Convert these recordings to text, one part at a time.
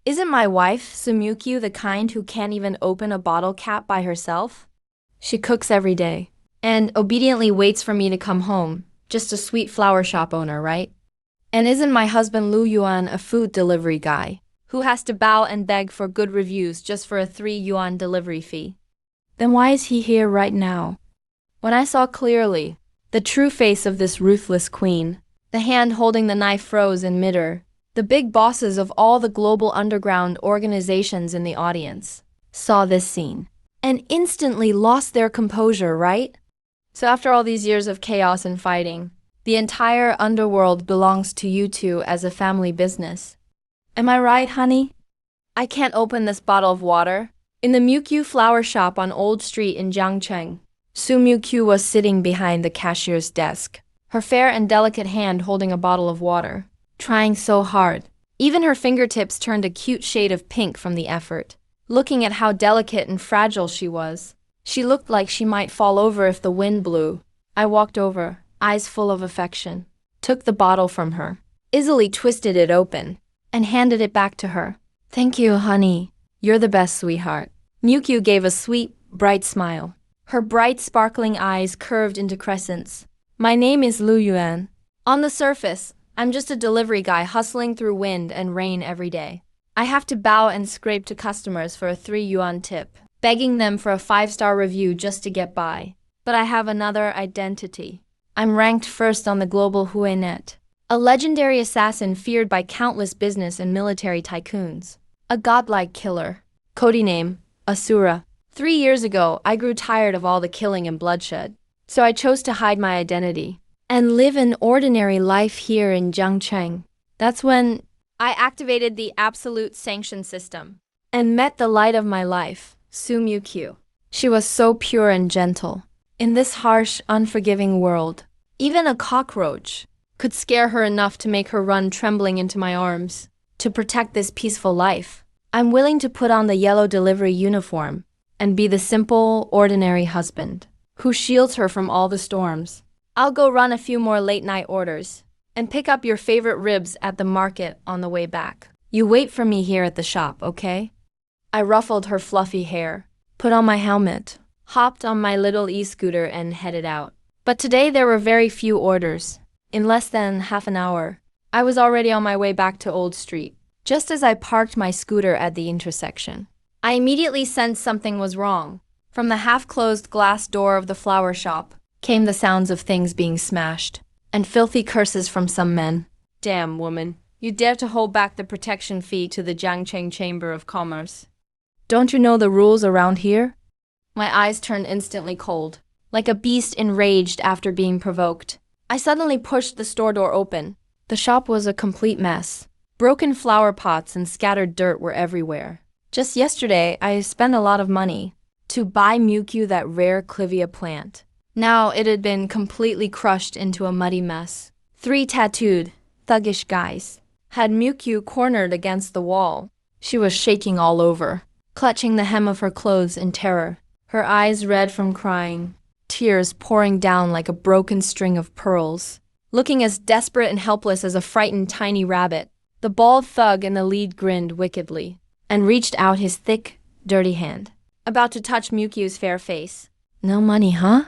Isn't my wife, Sumikyu, the kind who can't even open a bottle cap by herself? She cooks every day and obediently waits for me to come home. Just a sweet flower shop owner, right? And isn't my husband Lu Yuan a food delivery guy who has to bow and beg for good reviews just for a 3 yuan delivery fee? Then why is he here right now? When I saw clearly the true face of this ruthless queen, the hand holding the knife froze in midair, the big bosses of all the global underground organizations in the audience saw this scene and instantly lost their composure, right? So after all these years of chaos and fighting, the entire underworld belongs to you two as a family business. Am I right, honey? I can't open this bottle of water. In the Mukyu flower shop on Old Street in Jiangcheng, Su Mukyu was sitting behind the cashier's desk, her fair and delicate hand holding a bottle of water, trying so hard. Even her fingertips turned a cute shade of pink from the effort. Looking at how delicate and fragile she was, she looked like she might fall over if the wind blew. I walked over, eyes full of affection, took the bottle from her, easily twisted it open, and handed it back to her. Thank you, honey. You're the best, sweetheart. Mukyu gave a sweet, bright smile. Her bright, sparkling eyes curved into crescents. My name is Lu Yuan. On the surface, I'm just a delivery guy hustling through wind and rain every day. I have to bow and scrape to customers for a 3 yuan tip, begging them for a 5-star review just to get by. But I have another identity. I'm ranked first on the global Huinet, a legendary assassin feared by countless business and military tycoons. A godlike killer. Code name, Asura. 3 years ago, I grew tired of all the killing and bloodshed, so I chose to hide my identity and live an ordinary life here in Jiangcheng. That's when I activated the absolute sanction system and met the light of my life, Su Mukyu. She was so pure and gentle. In this harsh, unforgiving world, even a cockroach could scare her enough to make her run trembling into my arms. To protect this peaceful life, I'm willing to put on the yellow delivery uniform and be the simple, ordinary husband who shields her from all the storms. I'll go run a few more late-night orders and pick up your favorite ribs at the market on the way back. You wait for me here at the shop, okay? I ruffled her fluffy hair, put on my helmet, hopped on my little e-scooter and headed out. But today there were very few orders. In less than half an hour, I was already on my way back to Old Street. Just as I parked my scooter at the intersection, I immediately sensed something was wrong. From the half-closed glass door of the flower shop came the sounds of things being smashed and filthy curses from some men. Damn, woman, you dare to hold back the protection fee to the Jiangcheng Chamber of Commerce. Don't you know the rules around here? My eyes turned instantly cold, like a beast enraged after being provoked. I suddenly pushed the store door open. The shop was a complete mess. Broken flower pots and scattered dirt were everywhere. Just yesterday, I spent a lot of money to buy Mukyu that rare clivia plant. Now it had been completely crushed into a muddy mess. 3 tattooed, thuggish guys had Mukyu cornered against the wall. She was shaking all over, clutching the hem of her clothes in terror, her eyes red from crying, tears pouring down like a broken string of pearls. Looking as desperate and helpless as a frightened tiny rabbit, the bald thug in the lead grinned wickedly and reached out his thick, dirty hand, about to touch Mukyu's fair face. No money, huh?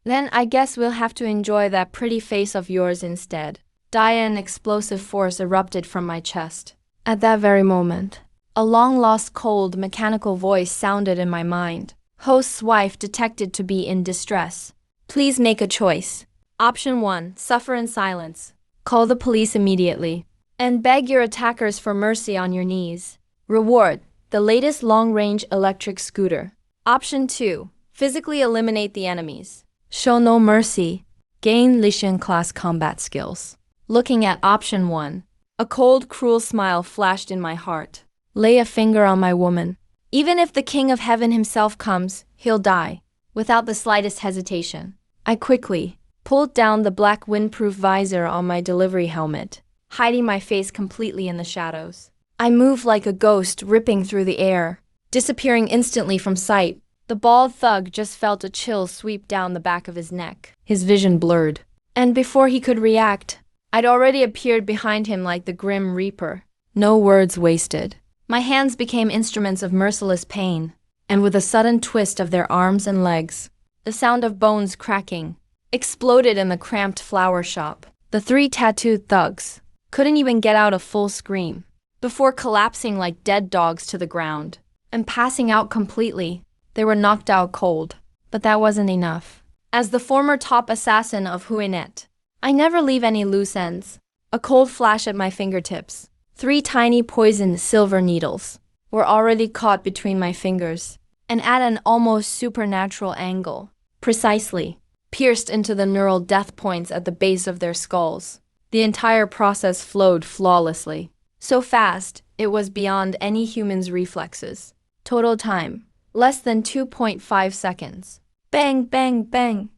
Then I guess we'll have to enjoy that pretty face of yours instead. An explosive force erupted from my chest. At that very moment, a long-lost cold, mechanical voice sounded in my mind. Host's wife detected to be in distress. Please make a choice. Option 1, suffer in silence. Call the police immediately and beg your attackers for mercy on your knees. Reward, the latest long-range electric scooter. Option 2, physically eliminate the enemies. Show no mercy. Gain Lishan class combat skills. Looking at option 1, a cold, cruel smile flashed in my heart. Lay a finger on my woman. Even if the King of Heaven himself comes, he'll die, without the slightest hesitation. I quickly pulled down the black windproof visor on my delivery helmet, hiding my face completely in the shadows. I moved like a ghost, ripping through the air, disappearing instantly from sight. The bald thug just felt a chill sweep down the back of his neck. His vision blurred, and before he could react, I'd already appeared behind him like the Grim Reaper. No words wasted. My hands became instruments of merciless pain, and with a sudden twist of their arms and legs, the sound of bones cracking exploded in the cramped flower shop. The three tattooed thugs couldn't even get out a full scream before collapsing like dead dogs to the ground and passing out completely. They were knocked out cold, but that wasn't enough. As the former top assassin of Huinet, I never leave any loose ends. A cold flash at my fingertips. 3 tiny poisoned silver needles were already caught between my fingers and at an almost supernatural angle, precisely pierced into the neural death points at the base of their skulls. The entire process flowed flawlessly. So fast, it was beyond any human's reflexes. Total time, less than 2.5 seconds. Bang, bang, bang.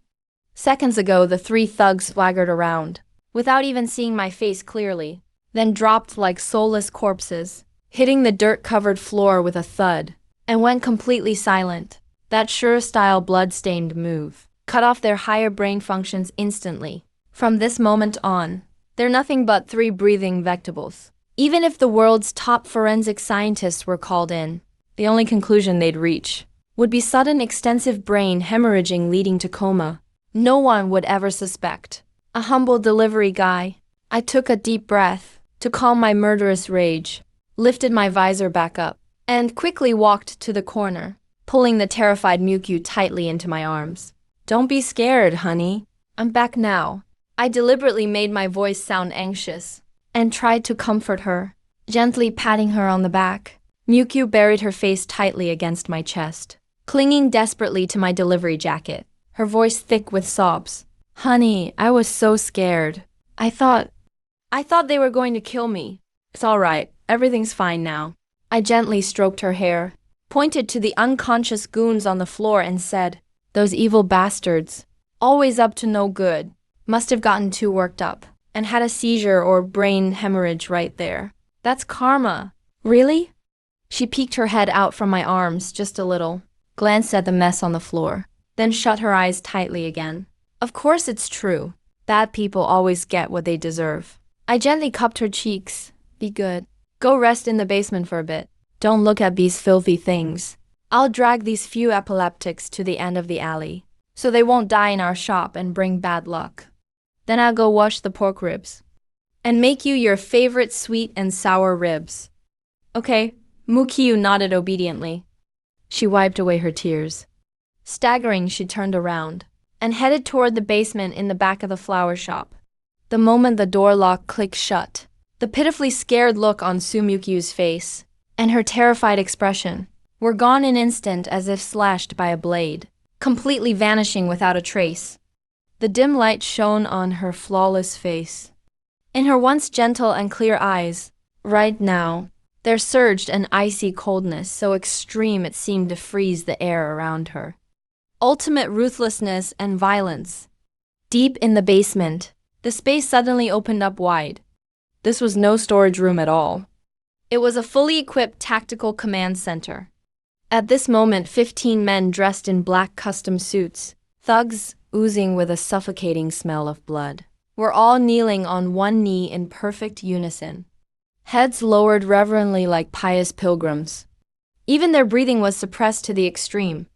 Seconds ago, the 3 thugs swaggered around, without even seeing my face clearly, then dropped like soulless corpses, hitting the dirt-covered floor with a thud, and went completely silent. That sure-style blood-stained move cut off their higher brain functions instantly. From this moment on, they're nothing but 3 breathing vegetables. Even if the world's top forensic scientists were called in, the only conclusion they'd reach would be sudden extensive brain hemorrhaging leading to coma. No one would ever suspect. A humble delivery guy. I took a deep breath to calm my murderous rage, lifted my visor back up, and quickly walked to the corner, pulling the terrified Mukyu tightly into my arms. Don't be scared, honey. I'm back now. I deliberately made my voice sound anxious and tried to comfort her, gently patting her on the back. Mukyu buried her face tightly against my chest, clinging desperately to my delivery jacket, her voice thick with sobs. Honey, I was so scared. I thought they were going to kill me. It's all right. Everything's fine now. I gently stroked her hair, pointed to the unconscious goons on the floor and said, those evil bastards, always up to no good, must have gotten too worked up and had a seizure or brain hemorrhage right there. That's karma. Really? She peeked her head out from my arms just a little, glanced at the mess on the floor, then shut her eyes tightly again. Of course it's true. Bad people always get what they deserve. I gently cupped her cheeks. Be good. Go rest in the basement for a bit. Don't look at these filthy things. I'll drag these few epileptics to the end of the alley, so they won't die in our shop and bring bad luck. Then I'll go wash the pork ribs and make you your favorite sweet and sour ribs. Okay, Mukyu nodded obediently. She wiped away her tears. Staggering, she turned around and headed toward the basement in the back of the flower shop. The moment the door lock clicked shut, the pitifully scared look on Sumukyu's face and her terrified expression were gone in an instant as if slashed by a blade, completely vanishing without a trace. The dim light shone on her flawless face. In her once gentle and clear eyes, right now, there surged an icy coldness so extreme it seemed to freeze the air around her. Ultimate ruthlessness and violence. Deep in the basement, the space suddenly opened up wide. This was no storage room at all. It was a fully equipped tactical command center. At this moment, 15 men dressed in black custom suits, thugs oozing with a suffocating smell of blood, were all kneeling on one knee in perfect unison, heads lowered reverently like pious pilgrims. Even their breathing was suppressed to the extreme.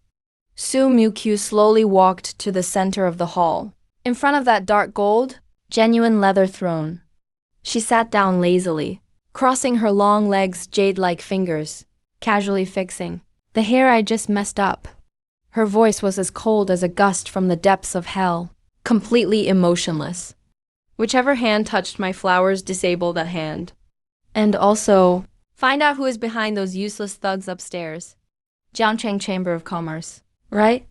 Sumukyu slowly walked to the center of the hall. In front of that dark gold, genuine leather throne. She sat down lazily, crossing her long legs jade-like fingers, casually fixing the hair I just messed up. Her voice was as cold as a gust from the depths of hell, completely emotionless. Whichever hand touched my flowers disabled that hand. And also, find out who is behind those useless thugs upstairs. Jiangcheng Chamber of Commerce, right?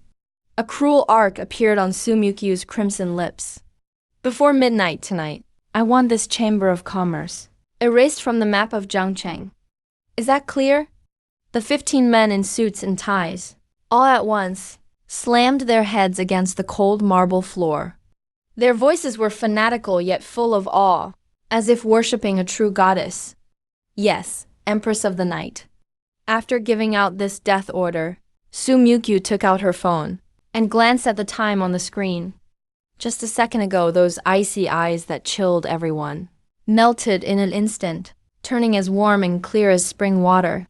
A cruel arc appeared on Sumukyu's crimson lips. Before midnight tonight, I want this Chamber of Commerce erased from the map of Jiangcheng. Is that clear? The 15 men in suits and ties, all at once, slammed their heads against the cold marble floor. Their voices were fanatical yet full of awe, as if worshipping a true goddess. Yes, Empress of the Night. After giving out this death order, Sumukyu took out her phone and glanced at the time on the screen. Just a second ago, those icy eyes that chilled everyone melted in an instant, turning as warm and clear as spring water.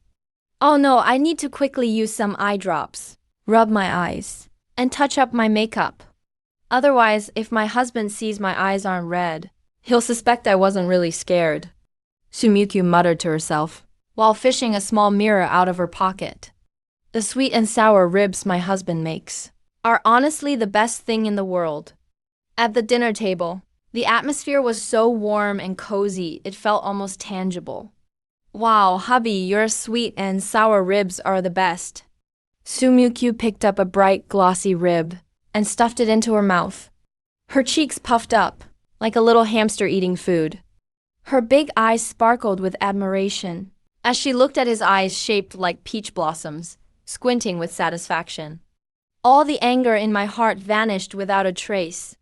Oh no, I need to quickly use some eye drops, rub my eyes, and touch up my makeup. Otherwise, if my husband sees my eyes aren't red, he'll suspect I wasn't really scared. Sumikyu muttered to herself, while fishing a small mirror out of her pocket. The sweet and sour ribs my husband makes are honestly the best thing in the world. At the dinner table, the atmosphere was so warm and cozy it felt almost tangible. Wow, hubby, your sweet and sour ribs are the best. Sumikyu picked up a bright, glossy rib and stuffed it into her mouth. Her cheeks puffed up, like a little hamster eating food. Her big eyes sparkled with admiration as she looked at his eyes shaped like peach blossoms, squinting with satisfaction. All the anger in my heart vanished without a trace.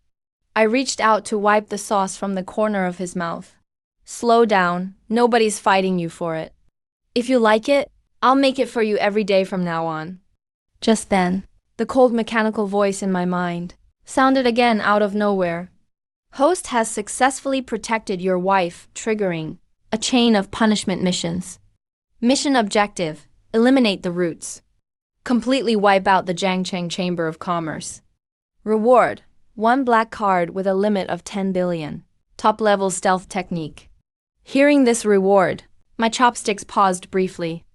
I reached out to wipe the sauce from the corner of his mouth. Slow down, nobody's fighting you for it. If you like it, I'll make it for you every day from now on. Just then, the cold mechanical voice in my mind sounded again out of nowhere. Host has successfully protected your wife, triggering a chain of punishment missions. Mission objective: eliminate the roots. Completely wipe out the Jiangcheng Chamber of Commerce. Reward: 1 black card with a limit of 10 billion. Top-level stealth technique. Hearing this reward, my chopsticks paused briefly.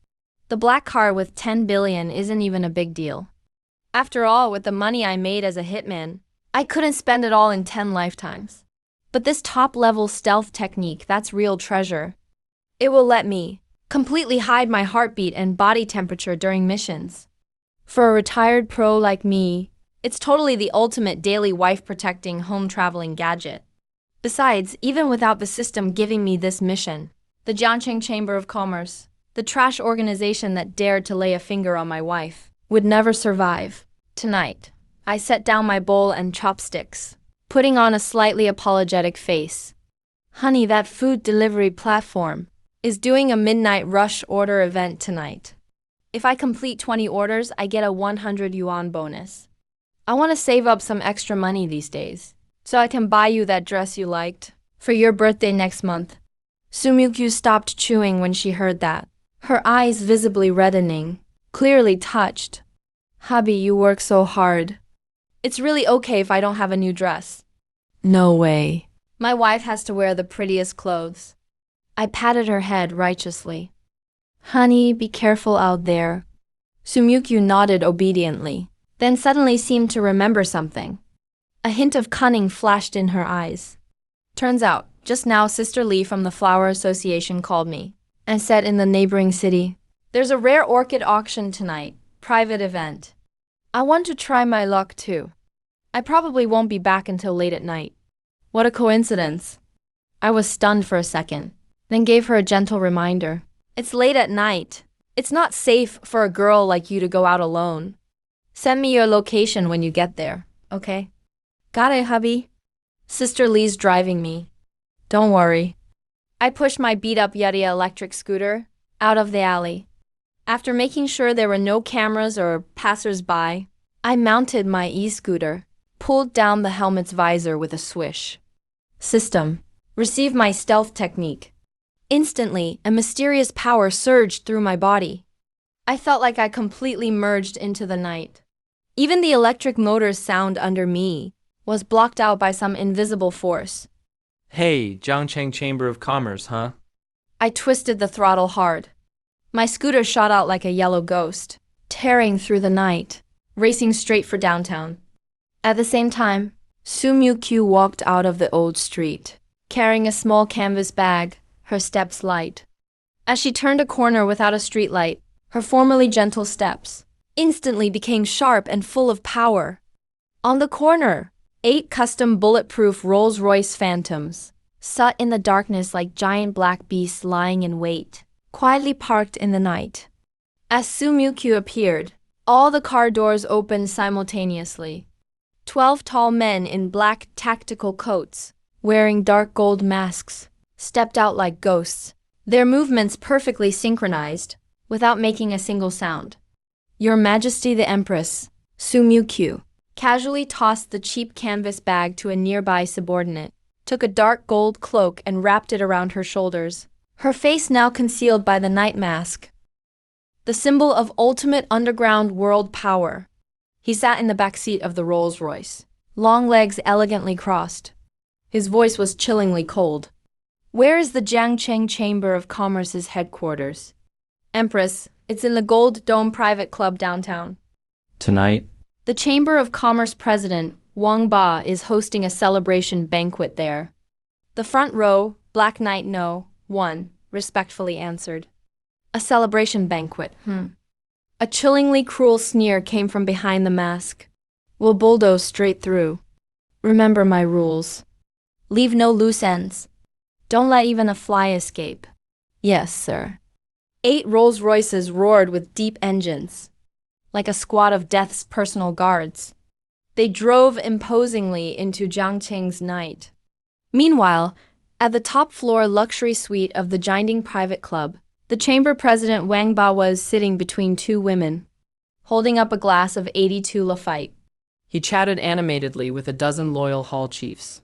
The black card with 10 billion isn't even a big deal. After all, with the money I made as a hitman, I couldn't spend it all in 10 lifetimes. But this top-level stealth technique, that's real treasure. It will let me completely hide my heartbeat and body temperature during missions. For a retired pro like me, it's totally the ultimate daily wife-protecting, home-traveling gadget. Besides, even without the system giving me this mission, the Jiangcheng Chamber of Commerce, the trash organization that dared to lay a finger on my wife, would never survive. Tonight, I set down my bowl and chopsticks, putting on a slightly apologetic face. Honey, that food delivery platform is doing a midnight rush order event tonight. If I complete 20 orders, I get a 100 yuan bonus. I want to save up some extra money these days, so I can buy you that dress you liked for your birthday next month. Sumikyu stopped chewing when she heard that, her eyes visibly reddening, clearly touched. Hubby, you work so hard. It's really okay if I don't have a new dress. No way. My wife has to wear the prettiest clothes. I patted her head righteously. Honey, be careful out there. Sumikyu nodded obediently, then suddenly seemed to remember something. A hint of cunning flashed in her eyes. Turns out, just now Sister Lee from the Flower Association called me and said in the neighboring city, there's a rare orchid auction tonight, private event. I want to try my luck too. I probably won't be back until late at night. What a coincidence. I was stunned for a second, then gave her a gentle reminder. It's late at night. It's not safe for a girl like you to go out alone. Send me your location when you get there, okay? Got it, hubby. Sister Lee's driving me. Don't worry. I pushed my beat-up Yeti electric scooter out of the alley. After making sure there were no cameras or passers-by, I mounted my e-scooter, pulled down the helmet's visor with a swish. System: receive my stealth technique. Instantly, a mysterious power surged through my body. I felt like I completely merged into the night. Even the electric motor's sound under me was blocked out by some invisible force. Hey, Jiangcheng Chamber of Commerce, huh? I twisted the throttle hard. My scooter shot out like a yellow ghost, tearing through the night, racing straight for downtown. At the same time, Sumikyu walked out of the old street, carrying a small canvas bag, her steps light. As she turned a corner without a streetlight, her formerly gentle steps instantly became sharp and full of power. On the corner, 8 custom bulletproof Rolls-Royce Phantoms sat in the darkness like giant black beasts lying in wait, quietly parked in the night. As Sumikyu appeared, all the car doors opened simultaneously. 12 tall men in black tactical coats, wearing dark gold masks, stepped out like ghosts, their movements perfectly synchronized, without making a single sound. Your Majesty the Empress, Sumikyu, casually tossed the cheap canvas bag to a nearby subordinate, took a dark gold cloak and wrapped it around her shoulders, her face now concealed by the night mask, the symbol of ultimate underground world power. He sat in the back seat of the Rolls-Royce, long legs elegantly crossed. His voice was chillingly cold. Where is the Jiangcheng Chamber of Commerce's headquarters? Empress, it's in the Gold Dome Private Club downtown. Tonight? The Chamber of Commerce president, Wang Ba, is hosting a celebration banquet there. The front row, Black Knight No. 1, respectfully answered. A celebration banquet, A chillingly cruel sneer came from behind the mask. We'll bulldoze straight through. Remember my rules. Leave no loose ends. Don't let even a fly escape. Yes, sir. 8 Rolls-Royces roared with deep engines, like a squad of death's personal guards. They drove imposingly into Jiangqing's night. Meanwhile, at the top floor luxury suite of the Jinding Private Club, the chamber president Wang Ba was sitting between 2 women, holding up a glass of 82 Lafite. He chatted animatedly with a dozen loyal hall chiefs.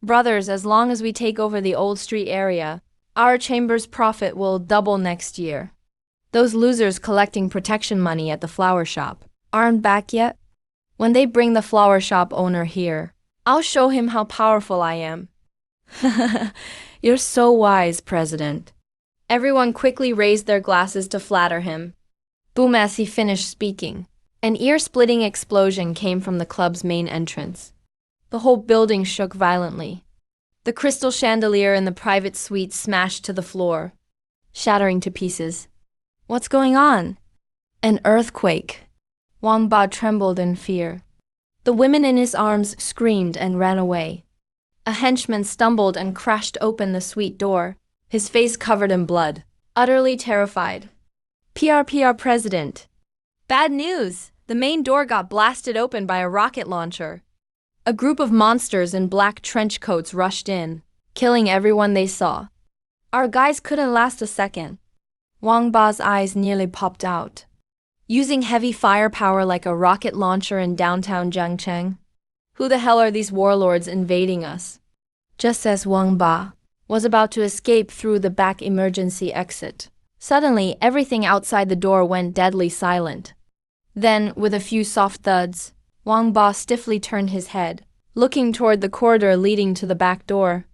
Brothers, as long as we take over the Old Street area, our chamber's profit will double next year. Those losers collecting protection money at the flower shop aren't back yet. When they bring the flower shop owner here, I'll show him how powerful I am. You're so wise, President. Everyone quickly raised their glasses to flatter him. Boom, as he finished speaking, an ear-splitting explosion came from the club's main entrance. The whole building shook violently. The crystal chandelier in the private suite smashed to the floor, shattering to pieces. What's going on? An earthquake. Wang Ba trembled in fear. The women in his arms screamed and ran away. A henchman stumbled and crashed open the suite door, his face covered in blood, utterly terrified. PR President. Bad news! The main door got blasted open by a rocket launcher. A group of monsters in black trench coats rushed in, killing everyone they saw. Our guys couldn't last a second. Wang Ba's eyes nearly popped out. Using heavy firepower like a rocket launcher in downtown Jiangcheng? Who the hell are these warlords invading us? Just as Wang Ba was about to escape through the back emergency exit, suddenly everything outside the door went deadly silent. Then, with a few soft thuds, Wang Ba stiffly turned his head, looking toward the corridor leading to the back door.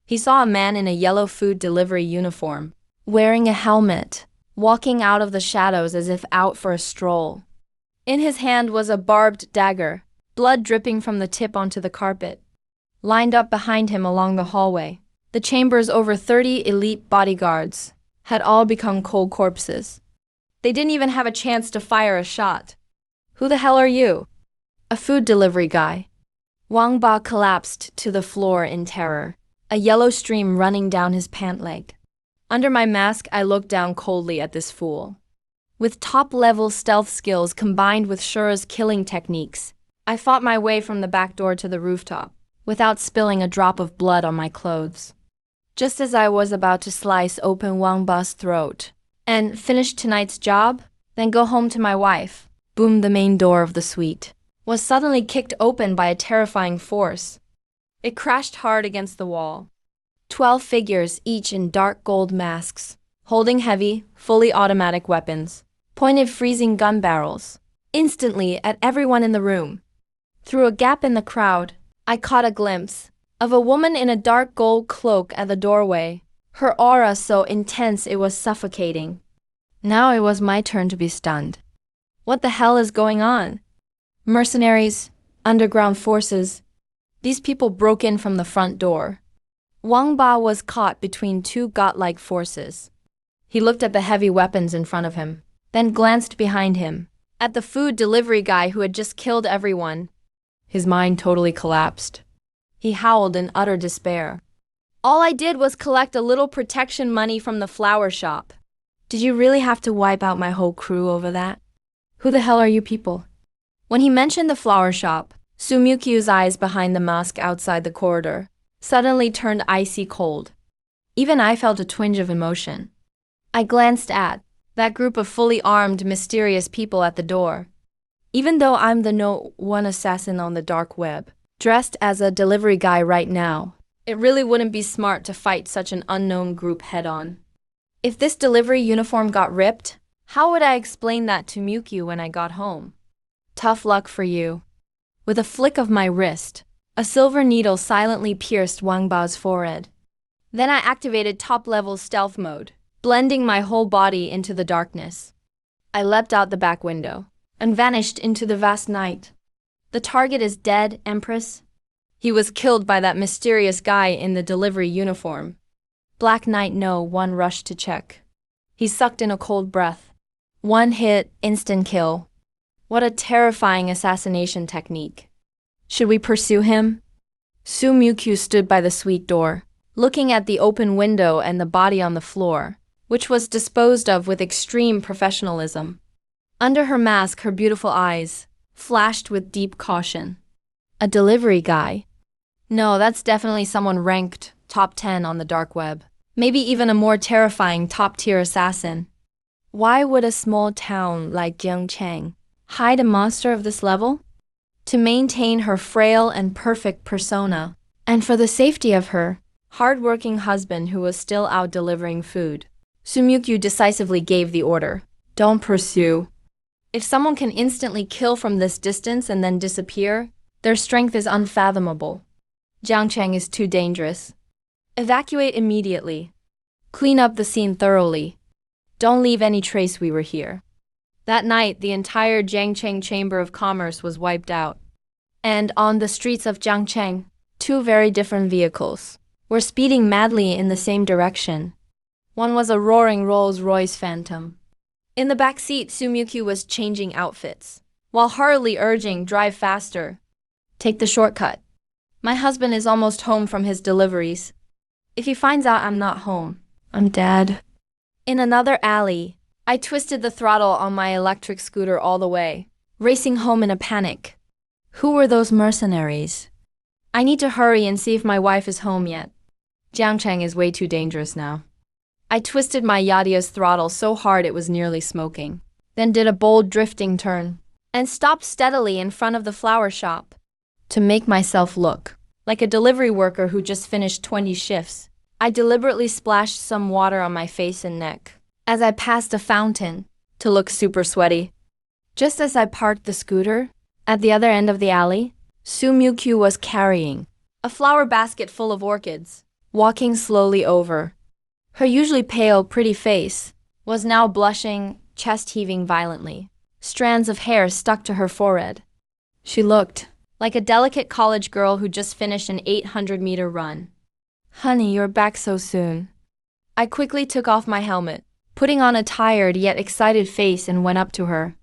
He saw a man in a yellow food delivery uniform, wearing a helmet, walking out of the shadows as if out for a stroll. In his hand was a barbed dagger, blood dripping from the tip onto the carpet. Lined up behind him along the hallway, the chamber's over 30 elite bodyguards had all become cold corpses. They didn't even have a chance to fire a shot. Who the hell are you? A food delivery guy. Wang Ba collapsed to the floor in terror, a yellow stream running down his pant leg. Under my mask, I looked down coldly at this fool. With top-level stealth skills combined with Shura's killing techniques, I fought my way from the back door to the rooftop, without spilling a drop of blood on my clothes. Just as I was about to slice open Wang Ba's throat and finish tonight's job, then go home to my wife, boom, the main door of the suite was suddenly kicked open by a terrifying force. It crashed hard against the wall. 12 figures, each in dark gold masks, holding heavy, fully automatic weapons, pointed freezing gun barrels, instantly at everyone in the room. Through a gap in the crowd, I caught a glimpse of a woman in a dark gold cloak at the doorway, her aura so intense it was suffocating. Now it was my turn to be stunned. What the hell is going on? Mercenaries, underground forces. These people broke in from the front door. Wang Ba was caught between 2 godlike forces. He looked at the heavy weapons in front of him, then glanced behind him, at the food delivery guy who had just killed everyone. His mind totally collapsed. He howled in utter despair. All I did was collect a little protection money from the flower shop. Did you really have to wipe out my whole crew over that? Who the hell are you people? When he mentioned the flower shop, Sumyukyu's eyes behind the mask outside the corridor suddenly turned icy cold. Even I felt a twinge of emotion. I glanced at that group of fully armed, mysterious people at the door. Even though I'm the #1 assassin on the dark web, dressed as a delivery guy right now, it really wouldn't be smart to fight such an unknown group head-on. If this delivery uniform got ripped, how would I explain that to Mukyu when I got home? Tough luck for you. With a flick of my wrist, a silver needle silently pierced Wang Bao's forehead. Then I activated top-level stealth mode, blending my whole body into the darkness. I leapt out the back window and vanished into the vast night. The target is dead, Empress. He was killed by that mysterious guy in the delivery uniform. Black Knight No one rushed to check. He sucked in a cold breath. One hit, instant kill. What a terrifying assassination technique. Should we pursue him? Su Mukyu stood by the suite door, looking at the open window and the body on the floor, which was disposed of with extreme professionalism. Under her mask, her beautiful eyes flashed with deep caution. A delivery guy? No, that's definitely someone ranked top 10 on the dark web. Maybe even a more terrifying top-tier assassin. Why would a small town like Jiangcheng hide a monster of this level? To maintain her frail and perfect persona, and for the safety of her hard-working husband who was still out delivering food. Su Mukyu decisively gave the order. Don't pursue. If someone can instantly kill from this distance and then disappear, their strength is unfathomable. Jiangcheng is too dangerous. Evacuate immediately. Clean up the scene thoroughly. Don't leave any trace we were here. That night, the entire Jiangcheng Chamber of Commerce was wiped out. And on the streets of Jiangcheng, two very different vehicles were speeding madly in the same direction. One was a roaring Rolls-Royce Phantom. In the back seat, Su Mukyu was changing outfits, while hurriedly urging, drive faster. Take the shortcut. My husband is almost home from his deliveries. If he finds out I'm not home, I'm dead. In another alley, I twisted the throttle on my electric scooter all the way, racing home in a panic. Who were those mercenaries? I need to hurry and see if my wife is home yet. Jiangcheng is way too dangerous now. I twisted my Yadia's throttle so hard it was nearly smoking, then did a bold drifting turn, and stopped steadily in front of the flower shop. To make myself look like a delivery worker who just finished 20 shifts, I deliberately splashed some water on my face and neck as I passed a fountain to look super sweaty. Just as I parked the scooter, at the other end of the alley, Su Mukyu was carrying a flower basket full of orchids, walking slowly over. Her usually pale, pretty face was now blushing, chest heaving violently. Strands of hair stuck to her forehead. She looked like a delicate college girl who just finished an 800-meter run. Honey, you're back so soon. I quickly took off my helmet, putting on a tired yet excited face, and went up to her.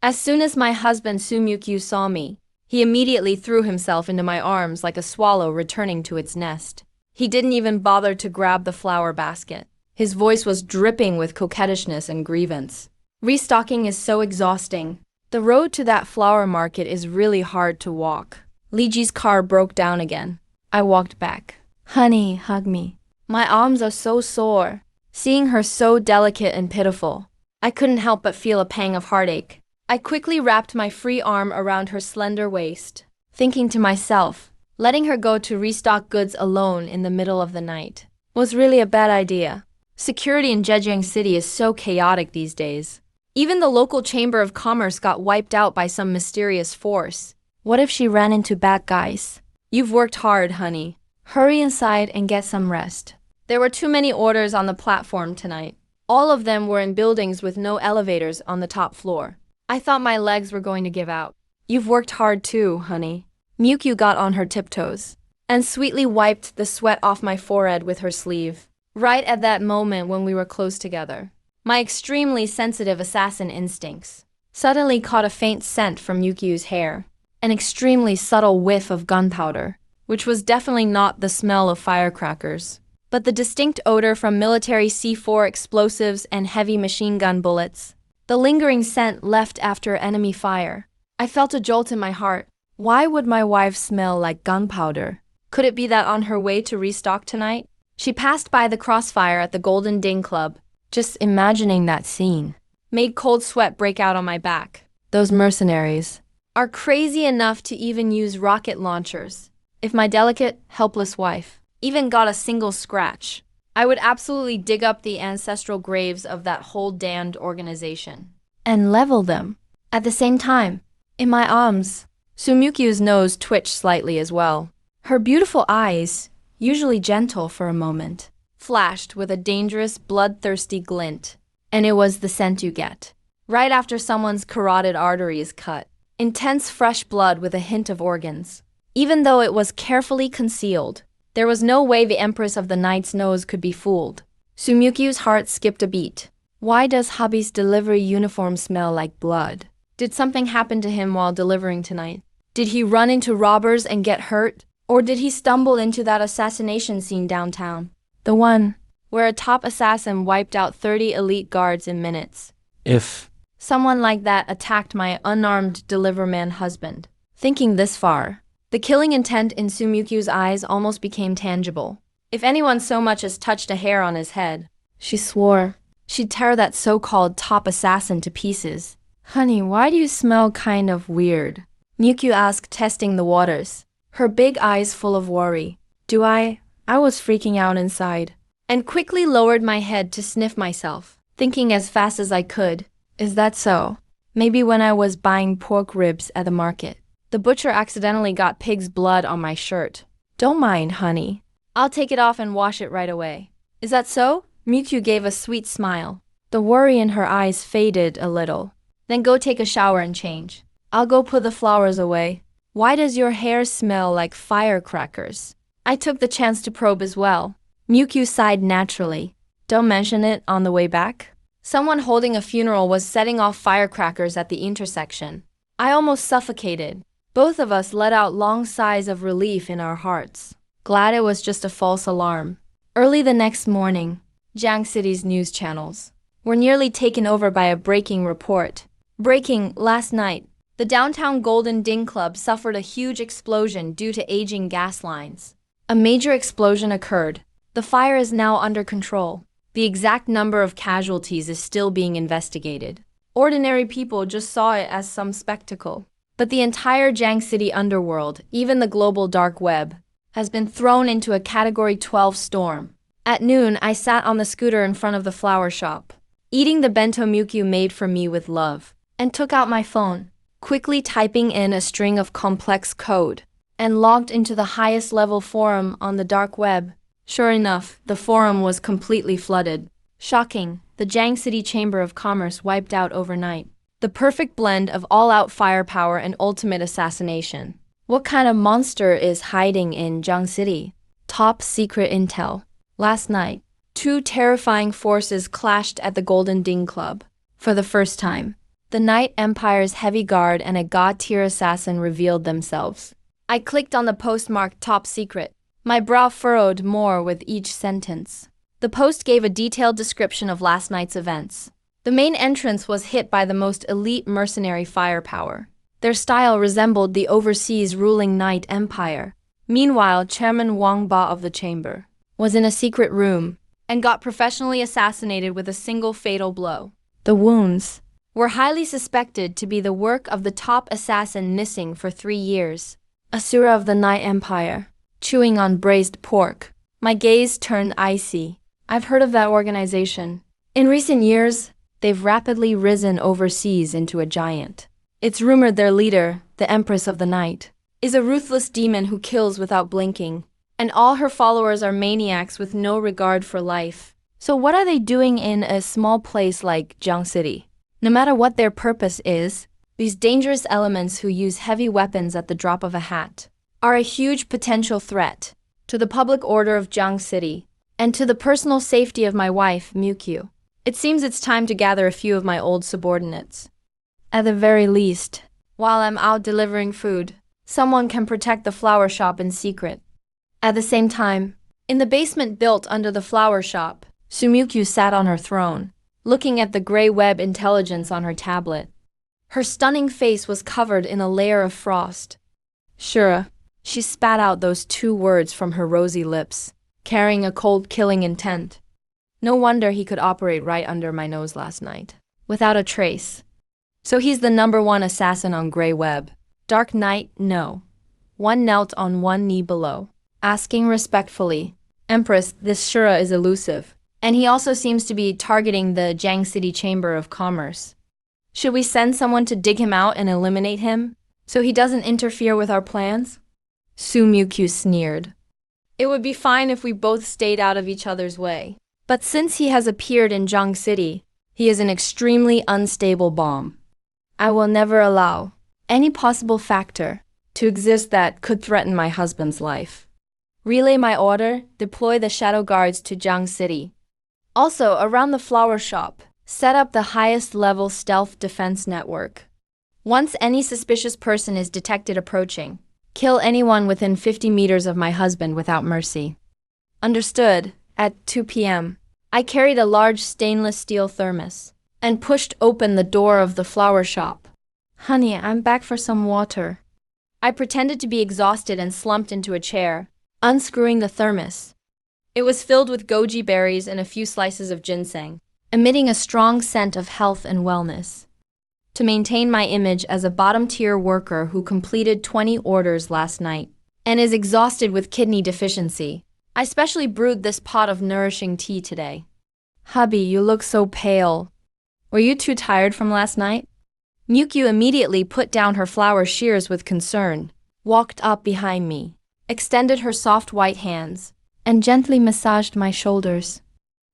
As soon as my husband Su Mukyu saw me, he immediately threw himself into my arms like a swallow returning to its nest. He didn't even bother to grab the flower basket. His voice was dripping with coquettishness and grievance. Restocking is so exhausting. The road to that flower market is really hard to walk. Liji's car broke down again. I walked back. Honey, hug me. My arms are so sore. Seeing her so delicate and pitiful, I couldn't help but feel a pang of heartache. I quickly wrapped my free arm around her slender waist, thinking to myself, letting her go to restock goods alone in the middle of the night was really a bad idea. Security in Zhejiang City is so chaotic these days. Even the local chamber of commerce got wiped out by some mysterious force. What if she ran into bad guys? You've worked hard, honey. Hurry inside and get some rest. There were too many orders on the platform tonight. All of them were in buildings with no elevators on the top floor. I thought my legs were going to give out. You've worked hard too, honey. Mukyu got on her tiptoes and sweetly wiped the sweat off my forehead with her sleeve. Right at that moment when we were close together, my extremely sensitive assassin instincts suddenly caught a faint scent from Yukiu's hair, an extremely subtle whiff of gunpowder, which was definitely not the smell of firecrackers, but the distinct odor from military C4 explosives and heavy machine gun bullets. The lingering scent left after enemy fire. I felt a jolt in my heart. Why would my wife smell like gunpowder? Could it be that on her way to restock tonight, she passed by the crossfire at the Golden Ding Club? Just imagining that scene made cold sweat break out on my back. Those mercenaries are crazy enough to even use rocket launchers. If my delicate, helpless wife even got a single scratch, I would absolutely dig up the ancestral graves of that whole damned organization and level them. At the same time, in my arms, Sumyukyu's nose twitched slightly as well. Her beautiful eyes, usually gentle for a moment, flashed with a dangerous, bloodthirsty glint. And it was the scent you get right after someone's carotid artery is cut. Intense fresh blood with a hint of organs. Even though it was carefully concealed, there was no way the Empress of the Night's nose could be fooled. Sumyukyu's heart skipped a beat. Why does hubby's delivery uniform smell like blood? Did something happen to him while delivering tonight? Did he run into robbers and get hurt? Or did he stumble into that assassination scene downtown? The one where a top assassin wiped out 30 elite guards in minutes. If Someone like that attacked my unarmed deliverman husband. Thinking this far, the killing intent in Sumyukyu's eyes almost became tangible. If anyone so much as touched a hair on his head, she swore she'd tear that so-called top assassin to pieces. Honey, why do you smell kind of weird? Mukyu asked, testing the waters, her big eyes full of worry. Do I? I was freaking out inside, and quickly lowered my head to sniff myself, thinking as fast as I could. Is that so? Maybe when I was buying pork ribs at the market, the butcher accidentally got pig's blood on my shirt. Don't mind, honey. I'll take it off and wash it right away. Is that so? Mukyu gave a sweet smile. The worry in her eyes faded a little. Then go take a shower and change. I'll go put the flowers away. Why does your hair smell like firecrackers? I took the chance to probe as well. Mukyu sighed naturally. Don't mention it on the way back. Someone holding a funeral was setting off firecrackers at the intersection. I almost suffocated. Both of us let out long sighs of relief in our hearts. Glad it was just a false alarm. Early the next morning, Jiang City's news channels were nearly taken over by a breaking report. Breaking last night, the downtown Golden Ding Club suffered a huge explosion due to aging gas lines. A major explosion occurred. The fire is now under control. The exact number of casualties is still being investigated. Ordinary people just saw it as some spectacle. But the entire Jiang City underworld, even the global dark web, has been thrown into a Category 12 storm. At noon, I sat on the scooter in front of the flower shop, eating the bento Mukyu made for me with love, and took out my phone, quickly typing in a string of complex code, and logged into the highest level forum on the dark web. Sure enough, the forum was completely flooded. Shocking, the Jiang City Chamber of Commerce wiped out overnight. The perfect blend of all-out firepower and ultimate assassination. What kind of monster is hiding in Jiang City? Top secret intel. Last night, two terrifying forces clashed at the Golden Ding Club. For the first time, the Night Empire's heavy guard and a god-tier assassin revealed themselves. I clicked on the post marked top secret. My brow furrowed more with each sentence. The post gave a detailed description of last night's events. The main entrance was hit by the most elite mercenary firepower. Their style resembled the overseas ruling Night Empire. Meanwhile, Chairman Wang Ba of the chamber was in a secret room and got professionally assassinated with a single fatal blow. The wounds were highly suspected to be the work of the top assassin missing for 3 years. Asura of the Night Empire. Chewing on braised pork. My gaze turned icy. I've heard of that organization. In recent years, they've rapidly risen overseas into a giant. It's rumored their leader, the Empress of the Night, is a ruthless demon who kills without blinking, and all her followers are maniacs with no regard for life. So what are they doing in a small place like Jiang City? No matter what their purpose is, these dangerous elements who use heavy weapons at the drop of a hat are a huge potential threat to the public order of Jiang City and to the personal safety of my wife, Mukyu. It seems it's time to gather a few of my old subordinates. At the very least, while I'm out delivering food, someone can protect the flower shop in secret. At the same time, in the basement built under the flower shop, Sumyukyu sat on her throne, looking at the gray web intelligence on her tablet. Her stunning face was covered in a layer of frost. Sure, she spat out those 2 words from her rosy lips, carrying a cold killing intent. No wonder he could operate right under my nose last night, without a trace. So he's the #1 assassin on Grey Web. Dark Knight, no. One knelt on one knee below, asking respectfully, Empress, this Shura is elusive. And he also seems to be targeting the Jiang City Chamber of Commerce. Should we send someone to dig him out and eliminate him, so he doesn't interfere with our plans? Su Mukyu sneered. It would be fine if we both stayed out of each other's way. But since he has appeared in Jiang City, he is an extremely unstable bomb. I will never allow any possible factor to exist that could threaten my husband's life. Relay my order, deploy the shadow guards to Jiang City. Also, around the flower shop, set up the highest level stealth defense network. Once any suspicious person is detected approaching, kill anyone within 50 meters of my husband without mercy. Understood. At 2 p.m., I carried a large stainless steel thermos and pushed open the door of the flower shop. Honey, I'm back for some water. I pretended to be exhausted and slumped into a chair, unscrewing the thermos. It was filled with goji berries and a few slices of ginseng, emitting a strong scent of health and wellness. To maintain my image as a bottom-tier worker who completed 20 orders last night and is exhausted with kidney deficiency, I specially brewed this pot of nourishing tea today. Hubby, you look so pale. Were you too tired from last night? Mukyu immediately put down her flower shears with concern, walked up behind me, extended her soft white hands, and gently massaged my shoulders.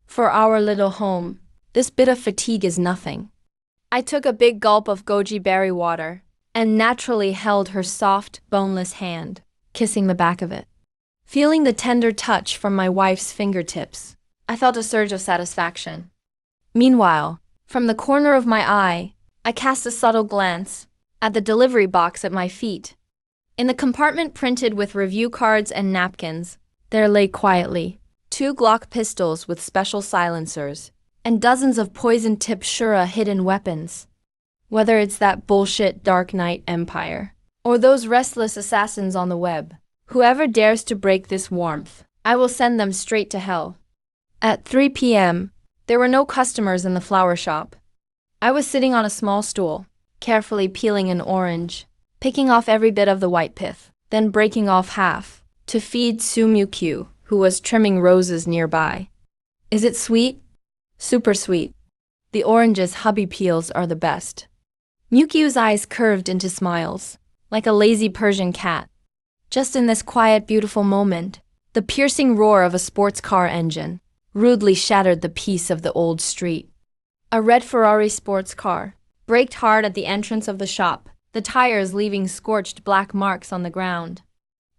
For our little home, this bit of fatigue is nothing. I took a big gulp of goji berry water and naturally held her soft, boneless hand, kissing the back of it. Feeling the tender touch from my wife's fingertips, I felt a surge of satisfaction. Meanwhile, from the corner of my eye, I cast a subtle glance at the delivery box at my feet. In the compartment printed with review cards and napkins, there lay quietly 2 Glock pistols with special silencers and dozens of poison-tipped Shura hidden weapons. Whether it's that bullshit Dark Knight Empire or those restless assassins on the web, whoever dares to break this warmth, I will send them straight to hell. At 3 p.m., there were no customers in the flower shop. I was sitting on a small stool, carefully peeling an orange, picking off every bit of the white pith, then breaking off half to feed Su Mukyu, who was trimming roses nearby. Is it sweet? Super sweet. The orange's hubby peels are the best. Mukyu's eyes curved into smiles, like a lazy Persian cat. Just in this quiet, beautiful moment, the piercing roar of a sports car engine rudely shattered the peace of the old street. A red Ferrari sports car braked hard at the entrance of the shop, the tires leaving scorched black marks on the ground.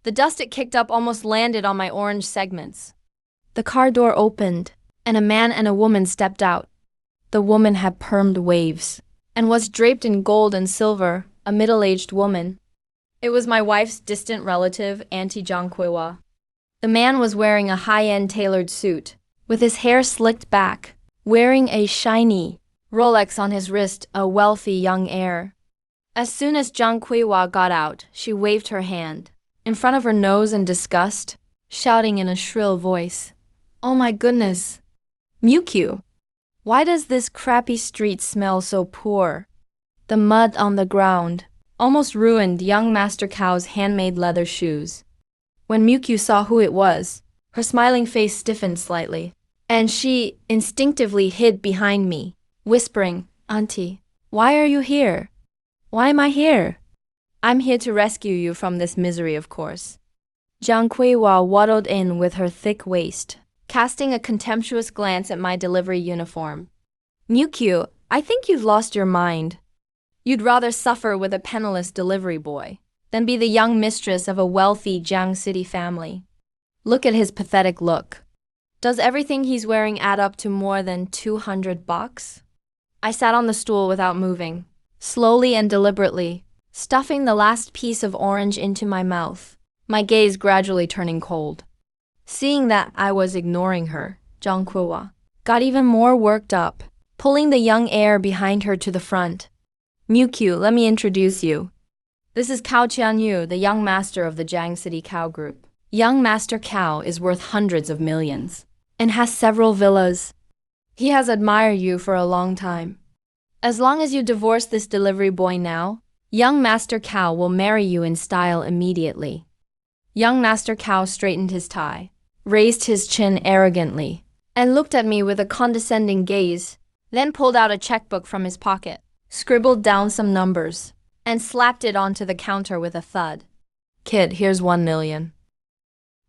The dust it kicked up almost landed on my orange segments. The car door opened, and a man and a woman stepped out. The woman had permed waves and was draped in gold and silver, a middle-aged woman. It was my wife's distant relative, Auntie Jiangkwewa. The man was wearing a high-end tailored suit, with his hair slicked back, wearing a shiny Rolex on his wrist, a wealthy young heir. As soon as Jiangkwewa got out, she waved her hand in front of her nose in disgust, shouting in a shrill voice, "Oh my goodness! Mukyu! Why does this crappy street smell so poor?" The mud on the ground almost ruined young Master Cow's handmade leather shoes. When Mukyu saw who it was, her smiling face stiffened slightly, and she instinctively hid behind me, whispering, "Auntie, why are you here? Why am I here?" "I'm here to rescue you from this misery, of course." Jiangkwewa waddled in with her thick waist, casting a contemptuous glance at my delivery uniform. "Mukyu, I think you've lost your mind. You'd rather suffer with a penniless delivery boy than be the young mistress of a wealthy Jiang City family. Look at his pathetic look. Does everything he's wearing add up to more than 200 bucks?" I sat on the stool without moving, slowly and deliberately, stuffing the last piece of orange into my mouth, my gaze gradually turning cold. Seeing that I was ignoring her, Jiangkwewa got even more worked up, pulling the young heir behind her to the front. "Mukyu, let me introduce you. This is Cao Qianyu, the young master of the Jiang City Cow Group. Young Master Cao is worth hundreds of millions and has several villas. He has admired you for a long time. As long as you divorce this delivery boy now, young Master Cao will marry you in style immediately." Young Master Cao straightened his tie, raised his chin arrogantly, and looked at me with a condescending gaze, then pulled out a checkbook from his pocket, scribbled down some numbers, and slapped it onto the counter with a thud. Kid, here's 1 million.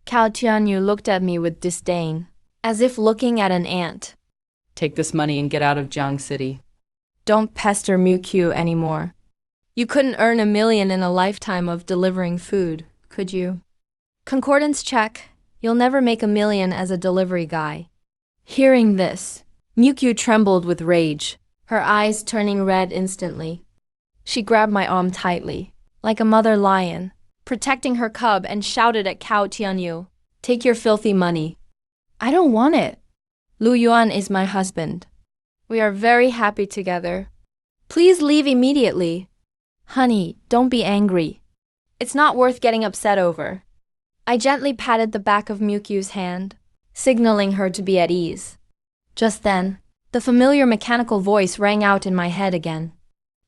Cao Tianyu looked at me with disdain, as if looking at an ant. Take this money and get out of Jiang City. Don't pester Mukyu anymore. You couldn't earn 1 million in a lifetime of delivering food, could you? Concordance check. You'll never make 1 million as a delivery guy. Hearing this, Mukyu trembled with rage, her eyes turning red instantly. She grabbed my arm tightly, like a mother lion, protecting her cub, and shouted at Cao Tianyu, "Take your filthy money." I don't want it. Lu Yuan is my husband. We are very happy together. Please leave immediately. Honey, don't be angry. It's not worth getting upset over. I gently patted the back of Mukyu's hand, signaling her to be at ease. Just then, the familiar mechanical voice rang out in my head again.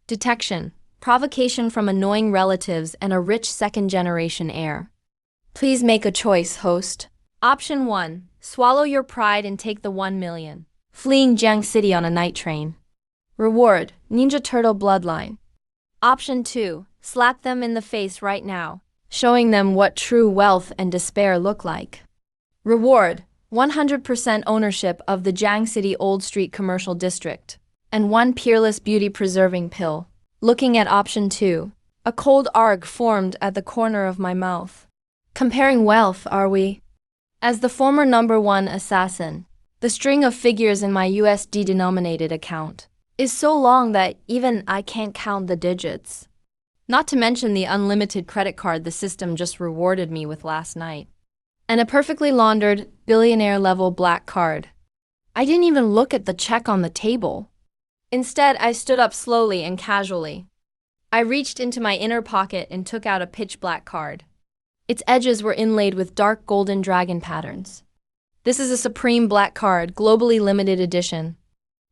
Detection, provocation from annoying relatives and a rich second-generation heir. Please make a choice, host. Option 1, swallow your pride and take the 1 million, fleeing Jiang City on a night train. Reward, Ninja Turtle bloodline. Option 2, slap them in the face right now, showing them what true wealth and despair look like. Reward, 100% ownership of the Jiang City Old Street Commercial District, and one peerless beauty-preserving pill. Looking at option 2, a cold arc formed at the corner of my mouth. Comparing wealth, are we? As the former #1 assassin, the string of figures in my USD-denominated account is so long that even I can't count the digits. Not to mention the unlimited credit card the system just rewarded me with last night. And a perfectly laundered, billionaire-level black card. I didn't even look at the check on the table. Instead, I stood up slowly and casually. I reached into my inner pocket and took out a pitch-black card. Its edges were inlaid with dark golden dragon patterns. This is a supreme black card, globally limited edition.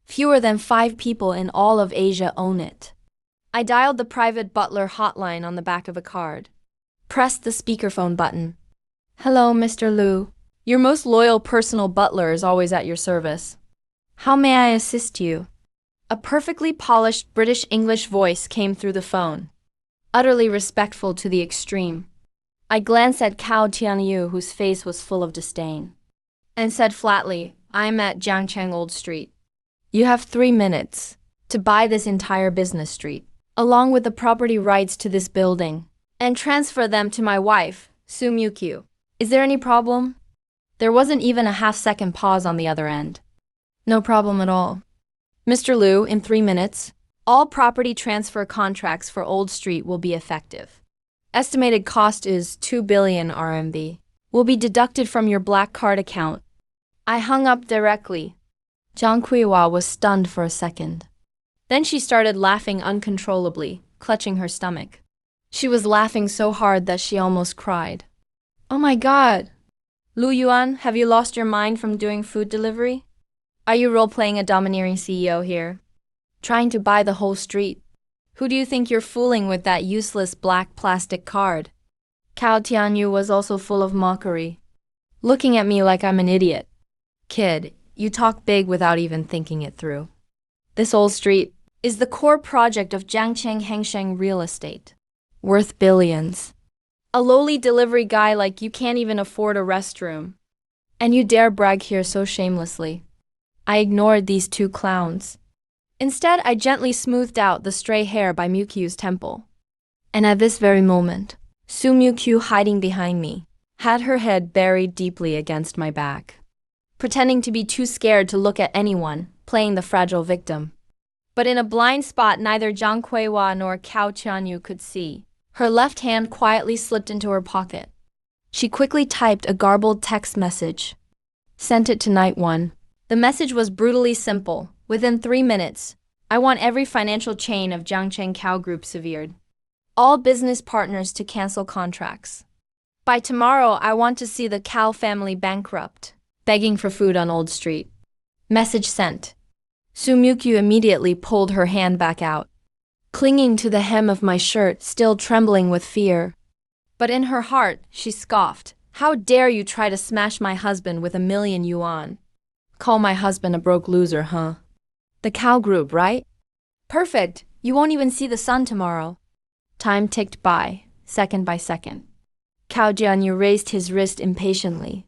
Fewer than 5 people in all of Asia own it. I dialed the private butler hotline on the back of a card. Pressed the speakerphone button. Hello, Mr. Liu. Your most loyal personal butler is always at your service. How may I assist you? A perfectly polished British English voice came through the phone, utterly respectful to the extreme. I glanced at Cao Tianyu, whose face was full of disdain, and said flatly, I'm at Jiangcheng Old Street. You have 3 minutes to buy this entire business street, along with the property rights to this building, and transfer them to my wife, Su Mukyu. Is there any problem? There wasn't even a half-second pause on the other end. No problem at all. Mr. Liu, in 3 minutes, all property transfer contracts for Old Street will be effective. Estimated cost is 2 billion RMB. Will be deducted from your black card account. I hung up directly. Zhang Kuiwa was stunned for a second. Then she started laughing uncontrollably, clutching her stomach. She was laughing so hard that she almost cried. Oh my god! Lu Yuan, have you lost your mind from doing food delivery? Are you role-playing a domineering CEO here? Trying to buy the whole street? Who do you think you're fooling with that useless black plastic card? Cao Tianyu was also full of mockery, looking at me like I'm an idiot. Kid, you talk big without even thinking it through. This old street is the core project of Jiangcheng Hengsheng real estate, worth billions. A lowly delivery guy like you can't even afford a restroom. And you dare brag here so shamelessly. I ignored these 2 clowns. Instead, I gently smoothed out the stray hair by Mukyu's temple. And at this very moment, Su Mukyu, hiding behind me, had her head buried deeply against my back, pretending to be too scared to look at anyone, playing the fragile victim. But in a blind spot neither Zhang Kuiwa nor Cao Tianyu could see, her left hand quietly slipped into her pocket. She quickly typed a garbled text message. Sent it to Night 1. The message was brutally simple. Within 3 minutes, I want every financial chain of Jiangcheng Cow Group severed. All business partners to cancel contracts. By tomorrow, I want to see the Cow family bankrupt, begging for food on Old Street. Message sent. Su Mukyu immediately pulled her hand back out, clinging to the hem of my shirt, still trembling with fear. But in her heart, she scoffed. How dare you try to smash my husband with 1 million yuan? Call my husband a broke loser, huh? The cow group, right? Perfect. You won't even see the sun tomorrow. Time ticked by, second by second. Cao Jianyu raised his wrist impatiently.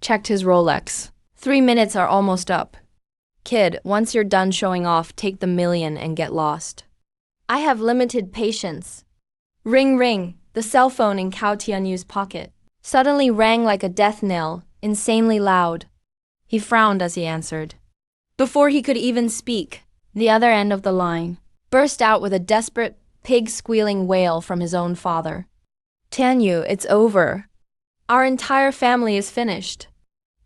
Checked his Rolex. 3 minutes are almost up. Kid, once you're done showing off, take the million and get lost. I have limited patience. Ring ring, the cell phone in Cao Tianyu's pocket suddenly rang like a death knell, insanely loud. He frowned as he answered. Before he could even speak, the other end of the line burst out with a desperate, pig-squealing wail from his own father. Tianyu, it's over. Our entire family is finished.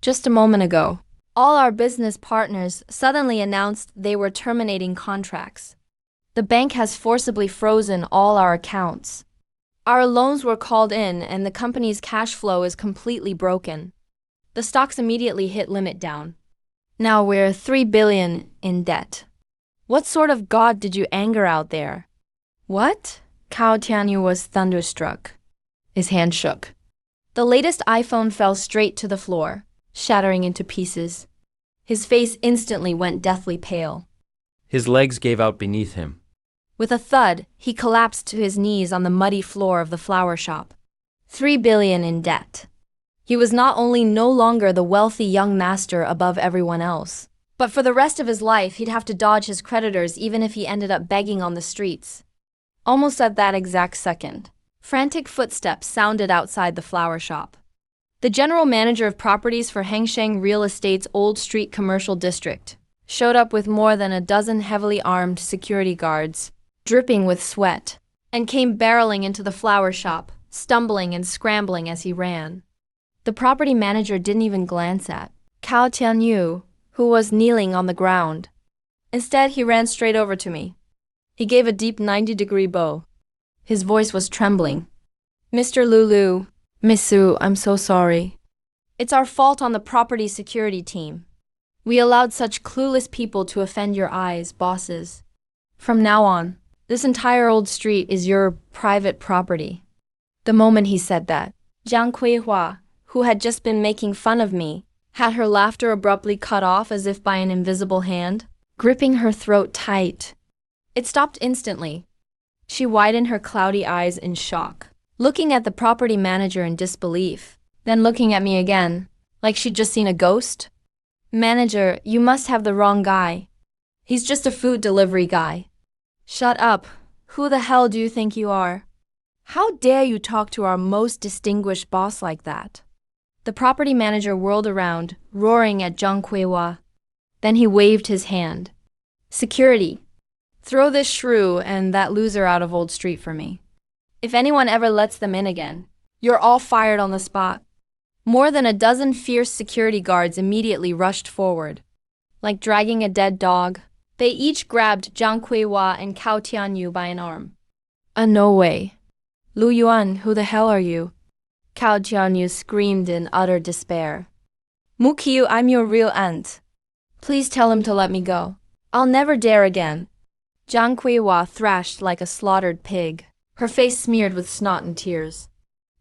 Just a moment ago, all our business partners suddenly announced they were terminating contracts. The bank has forcibly frozen all our accounts. Our loans were called in and the company's cash flow is completely broken. The stocks immediately hit limit down. Now we're 3 billion in debt. What sort of god did you anger out there? What? Cao Tianyu was thunderstruck. His hand shook. The latest iPhone fell straight to the floor, shattering into pieces. His face instantly went deathly pale. His legs gave out beneath him. With a thud, he collapsed to his knees on the muddy floor of the flower shop. 3 billion in debt. He was not only no longer the wealthy young master above everyone else, but for the rest of his life he'd have to dodge his creditors even if he ended up begging on the streets. Almost at that exact second, frantic footsteps sounded outside the flower shop. The general manager of properties for Hengsheng Real Estate's Old Street Commercial District showed up with more than a dozen heavily armed security guards, dripping with sweat, and came barreling into the flower shop, stumbling and scrambling as he ran. The property manager didn't even glance at Cao Tianyu, who was kneeling on the ground. Instead, he ran straight over to me. He gave a deep 90-degree bow. His voice was trembling. Mr. Lulu, Miss Su, I'm so sorry. It's our fault on the property security team. We allowed such clueless people to offend your eyes, bosses. From now on, this entire old street is your private property. The moment he said that, Jiang Kuihua, who had just been making fun of me, had her laughter abruptly cut off as if by an invisible hand, gripping her throat tight. It stopped instantly. She widened her cloudy eyes in shock, looking at the property manager in disbelief, then looking at me again, like she'd just seen a ghost. Manager, you must have the wrong guy. He's just a food delivery guy. Shut up. Who the hell do you think you are? How dare you talk to our most distinguished boss like that? The property manager whirled around, roaring at Zhang Kuihua. Then he waved his hand. Security. Throw this shrew and that loser out of Old Street for me. If anyone ever lets them in again, you're all fired on the spot. More than a dozen fierce security guards immediately rushed forward. Like dragging a dead dog, they each grabbed Zhang Kuihua and Cao Tianyu by an arm. No way. Lu Yuan, who the hell are you? Cao Tianyu screamed in utter despair. Mukiu, I'm your real aunt. Please tell him to let me go. I'll never dare again. Zhang Kuihua thrashed like a slaughtered pig, her face smeared with snot and tears.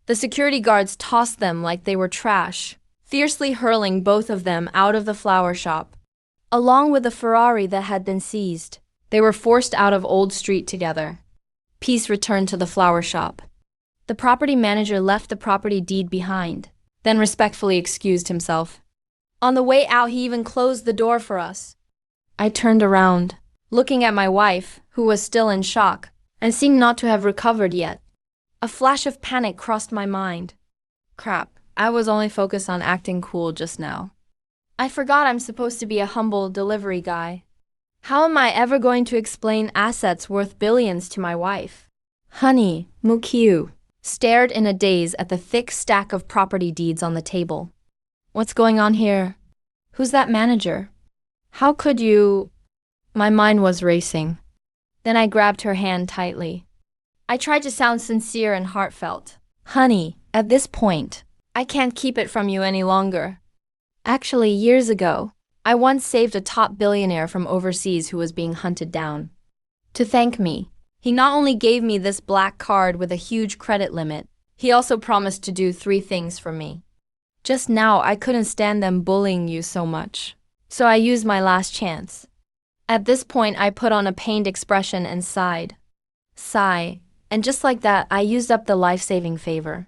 The security guards tossed them like they were trash, fiercely hurling both of them out of the flower shop. Along with the Ferrari that had been seized, they were forced out of Old Street together. Peace returned to the flower shop. The property manager left the property deed behind, then respectfully excused himself. On the way out, he even closed the door for us. I turned around, looking at my wife, who was still in shock, and seemed not to have recovered yet. A flash of panic crossed my mind. Crap, I was only focused on acting cool just now. I forgot I'm supposed to be a humble delivery guy. How am I ever going to explain assets worth billions to my wife? Honey, Mukiu stared in a daze at the thick stack of property deeds on the table. What's going on here? Who's that manager? How could you? My mind was racing. Then I grabbed her hand tightly. I tried to sound sincere and heartfelt. Honey, at this point, I can't keep it from you any longer. Actually, years ago, I once saved a top billionaire from overseas who was being hunted down. To thank me, he not only gave me this black card with a huge credit limit, He also promised to do 3 things for me. Just now, I couldn't stand them bullying you so much. So I used my last chance. At this point, I put on a pained expression and sighed. Sigh. And just like that, I used up the life-saving favor.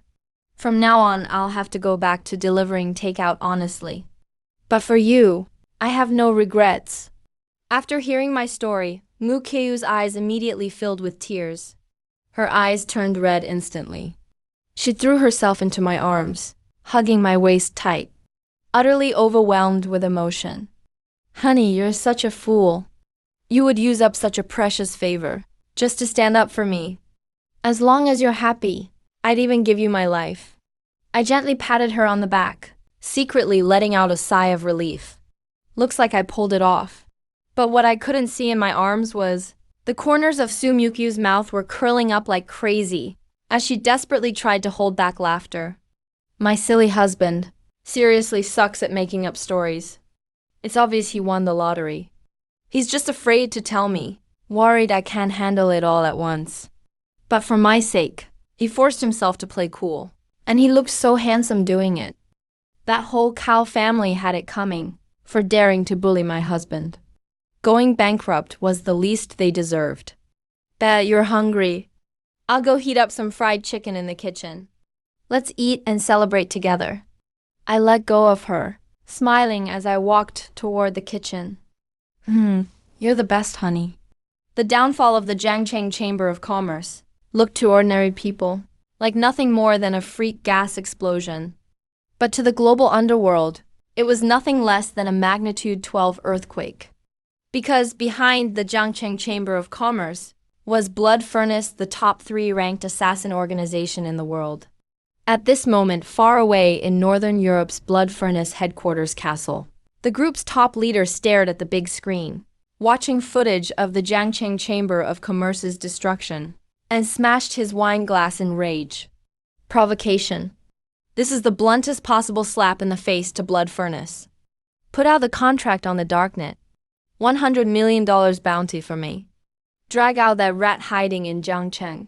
From now on, I'll have to go back to delivering takeout honestly. But for you, I have no regrets. After hearing my story, Moo Kyu's eyes immediately filled with tears. Her eyes turned red instantly. She threw herself into my arms, hugging my waist tight, utterly overwhelmed with emotion. Honey, you're such a fool. You would use up such a precious favor, just to stand up for me. As long as you're happy, I'd even give you my life. I gently patted her on the back, secretly letting out a sigh of relief. Looks like I pulled it off. But what I couldn't see in my arms was the corners of Sumyukyu's mouth were curling up like crazy as she desperately tried to hold back laughter. My silly husband seriously sucks at making up stories. It's obvious he won the lottery. He's just afraid to tell me, worried I can't handle it all at once. But for my sake, he forced himself to play cool, and he looked so handsome doing it. That whole cow family had it coming for daring to bully my husband. Going bankrupt was the least they deserved. Bet you're hungry. I'll go heat up some fried chicken in the kitchen. Let's eat and celebrate together. I let go of her, smiling as I walked toward the kitchen. You're the best, honey. The downfall of the Jiangcheng Chamber of Commerce looked to ordinary people like nothing more than a freak gas explosion. But to the global underworld, it was nothing less than a magnitude 12 earthquake. Because behind the Jiangcheng Chamber of Commerce was Blood Furnace, the top 3 ranked assassin organization in the world. At this moment, far away in Northern Europe's Blood Furnace headquarters castle, the group's top leader stared at the big screen, watching footage of the Jiangcheng Chamber of Commerce's destruction, and smashed his wine glass in rage. Provocation. This is the bluntest possible slap in the face to Blood Furnace. Put out the contract on the darknet. $100 million bounty for me. Drag out that rat hiding in Jiangcheng.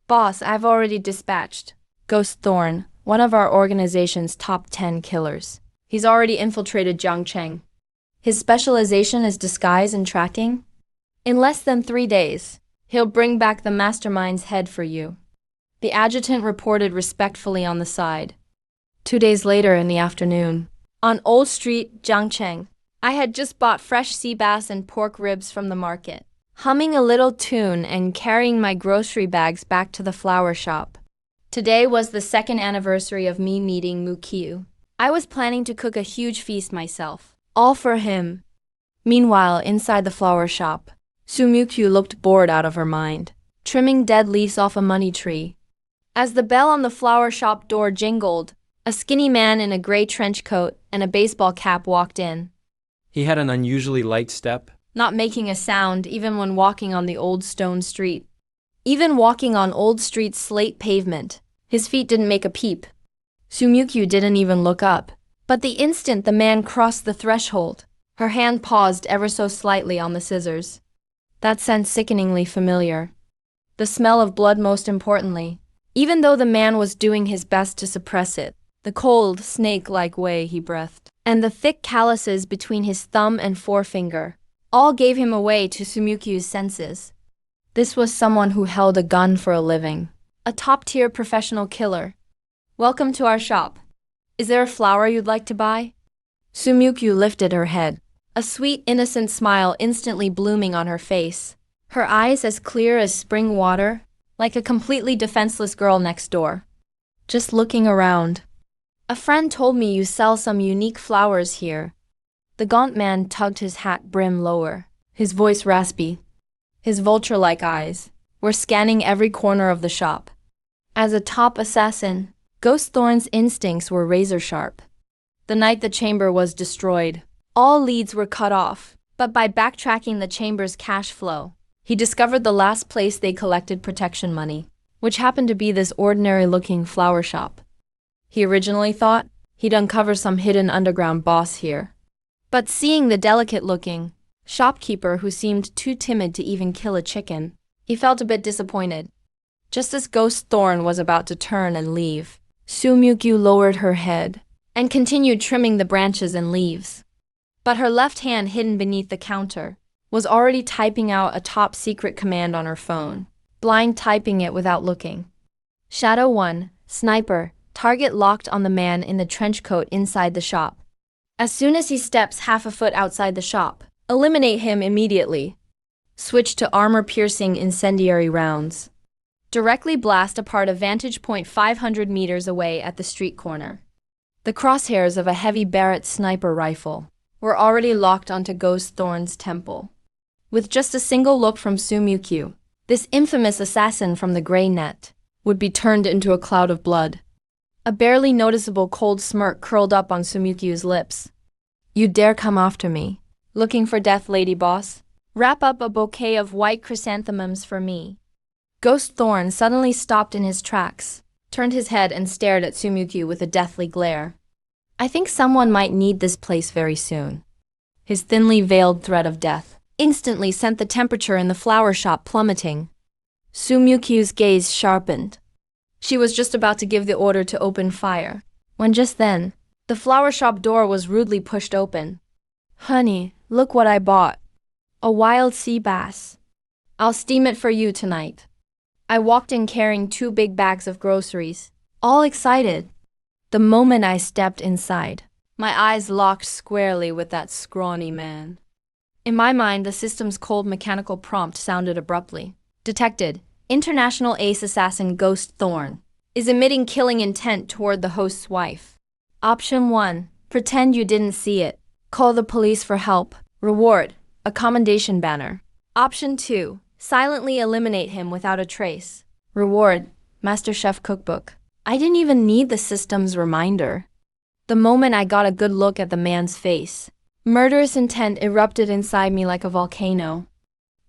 Boss, I've already dispatched Ghost Thorn, one of our organization's top 10 killers. He's already infiltrated Jiangcheng. His specialization is disguise and tracking. In less than 3 days, he'll bring back the mastermind's head for you. The adjutant reported respectfully on the side. 2 days later in the afternoon, on Old Street, Jiangcheng, I had just bought fresh sea bass and pork ribs from the market, humming a little tune and carrying my grocery bags back to the flower shop. Today was the 2nd anniversary of me meeting Moo Kyu. I was planning to cook a huge feast myself, all for him. Meanwhile, inside the flower shop, Sumyukyu looked bored out of her mind, trimming dead leaves off a money tree. As the bell on the flower shop door jingled, a skinny man in a gray trench coat and a baseball cap walked in. He had an unusually light step. Not making a sound even when walking on the old stone street. Even walking on Old Street's slate pavement, his feet didn't make a peep. Sumyukyu didn't even look up. But the instant the man crossed the threshold, her hand paused ever so slightly on the scissors. That scent sickeningly familiar. The smell of blood most importantly, even though the man was doing his best to suppress it, the cold, snake-like way he breathed, and the thick calluses between his thumb and forefinger, all gave him away to Sumyukyu's senses. This was someone who held a gun for a living, a top-tier professional killer. Welcome to our shop. Is there a flower you'd like to buy? Sumyukyu lifted her head, a sweet, innocent smile instantly blooming on her face, her eyes as clear as spring water, like a completely defenseless girl next door. Just looking around. A friend told me you sell some unique flowers here. The gaunt man tugged his hat brim lower, his voice raspy. His vulture-like eyes were scanning every corner of the shop. As a top assassin, Ghost Thorn's instincts were razor-sharp. The night the chamber was destroyed, all leads were cut off, but by backtracking the chamber's cash flow, he discovered the last place they collected protection money, which happened to be this ordinary-looking flower shop. He originally thought he'd uncover some hidden underground boss here. But seeing the delicate-looking shopkeeper who seemed too timid to even kill a chicken, he felt a bit disappointed. Just as Ghost Thorn was about to turn and leave, Sumikyu lowered her head and continued trimming the branches and leaves. But her left hand, hidden beneath the counter, was already typing out a top-secret command on her phone, blind typing it without looking. Shadow 1, Sniper, target locked on the man in the trench coat inside the shop. As soon as he steps half a foot outside the shop, eliminate him immediately. Switch to armor-piercing incendiary rounds. Directly blast apart a vantage point 500 meters away at the street corner. The crosshairs of a heavy Barrett sniper rifle were already locked onto Ghost Thorn's temple. With just a single look from Sumikyu, this infamous assassin from the gray net would be turned into a cloud of blood. A barely noticeable cold smirk curled up on Sumikyu's lips. You dare come after me? Looking for death, lady boss? Wrap up a bouquet of white chrysanthemums for me. Ghost Thorn suddenly stopped in his tracks, turned his head and stared at Sumikyu with a deathly glare. I think someone might need this place very soon. His thinly veiled threat of death instantly sent the temperature in the flower shop plummeting. Sumikyu's gaze sharpened. She was just about to give the order to open fire, when just then, the flower shop door was rudely pushed open. Honey, look what I bought. A wild sea bass. I'll steam it for you tonight. I walked in carrying 2 big bags of groceries, all excited. The moment I stepped inside, my eyes locked squarely with that scrawny man. In my mind, the system's cold mechanical prompt sounded abruptly. Detected. International ace assassin Ghost Thorn is emitting killing intent toward the host's wife. Option 1. Pretend you didn't see it. Call the police for help. Reward. A commendation banner. Option 2. Silently eliminate him without a trace. Reward. MasterChef cookbook. I didn't even need the system's reminder. The moment I got a good look at the man's face, murderous intent erupted inside me like a volcano.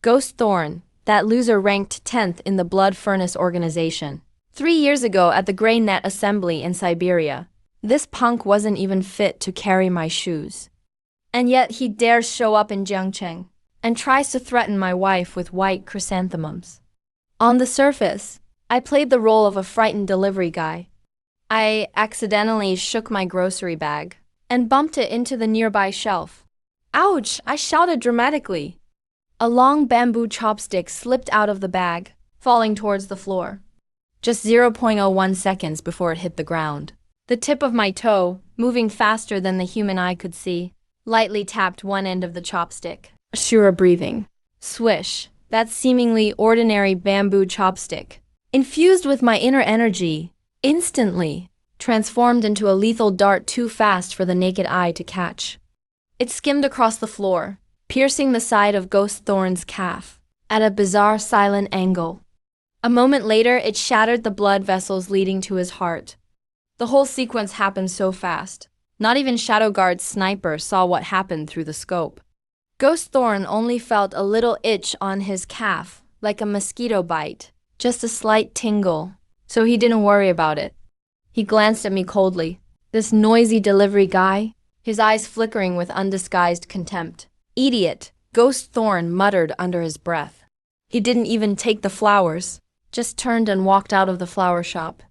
Ghost Thorn, that loser ranked 10th in the Blood Furnace organization. 3 years ago at the Grey Net Assembly in Siberia, this punk wasn't even fit to carry my shoes. And yet he dares show up in Jiangcheng and tries to threaten my wife with white chrysanthemums. On the surface, I played the role of a frightened delivery guy. I accidentally shook my grocery bag and bumped it into the nearby shelf. Ouch! I shouted dramatically. A long bamboo chopstick slipped out of the bag, falling towards the floor. Just 0.01 seconds before it hit the ground. The tip of my toe, moving faster than the human eye could see, lightly tapped one end of the chopstick. Sure breathing. Swish. That seemingly ordinary bamboo chopstick, infused with my inner energy, instantly transformed into a lethal dart too fast for the naked eye to catch. It skimmed across the floor, piercing the side of Ghost Thorn's calf, at a bizarre silent angle. A moment later, it shattered the blood vessels leading to his heart. The whole sequence happened so fast. Not even Shadow Guard's sniper saw what happened through the scope. Ghost Thorn only felt a little itch on his calf, like a mosquito bite, just a slight tingle, so he didn't worry about it. He glanced at me coldly. This noisy delivery guy, his eyes flickering with undisguised contempt. Idiot, Ghost Thorn muttered under his breath. He didn't even take the flowers, just turned and walked out of the flower shop.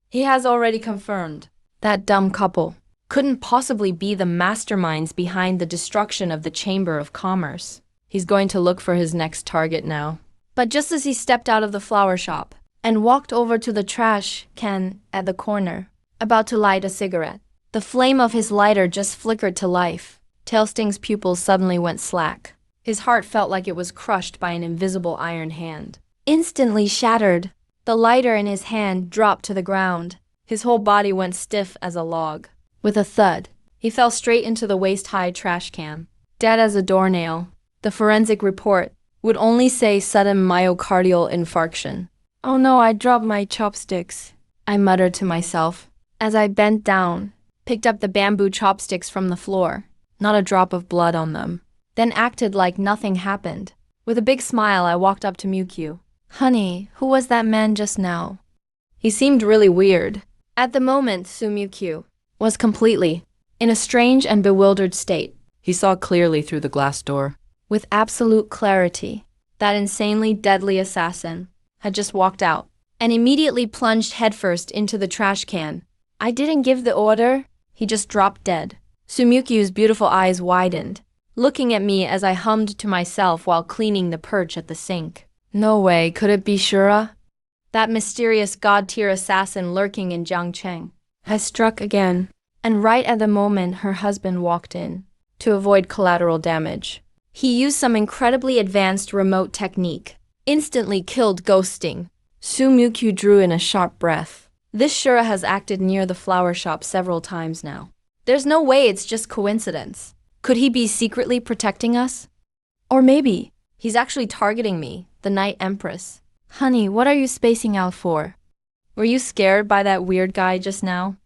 He has already confirmed. That dumb couple couldn't possibly be the masterminds behind the destruction of the Chamber of Commerce. He's going to look for his next target now. But just as he stepped out of the flower shop and walked over to the trash can at the corner, about to light a cigarette, the flame of his lighter just flickered to life. Tailsting's pupils suddenly went slack. His heart felt like it was crushed by an invisible iron hand. Instantly shattered, the lighter in his hand dropped to the ground. His whole body went stiff as a log. With a thud, he fell straight into the waist-high trash can. Dead as a doornail, the forensic report would only say sudden myocardial infarction. Oh no, I dropped my chopsticks, I muttered to myself, as I bent down, picked up the bamboo chopsticks from the floor. Not a drop of blood on them. Then acted like nothing happened. With a big smile, I walked up to Mukyu. Honey, who was that man just now? He seemed really weird. At the moment, Sumikyu was completely in a strange and bewildered state. He saw clearly through the glass door. With absolute clarity, that insanely deadly assassin had just walked out. and immediately plunged headfirst into the trash can. I didn't give the order, he just dropped dead. Sumyukyu's beautiful eyes widened, looking at me as I hummed to myself while cleaning the perch at the sink. No way, could it be Shura? That mysterious god-tier assassin lurking in Jiangcheng. I struck again, and right at the moment her husband walked in, to avoid collateral damage. He used some incredibly advanced remote technique, instantly killed ghosting. Sumyukyu drew in a sharp breath. This Shura has acted near the flower shop several times now. There's no way it's just coincidence. Could he be secretly protecting us? Or maybe he's actually targeting me, the Night Empress. Honey, what are you spacing out for? Were you scared by that weird guy just now?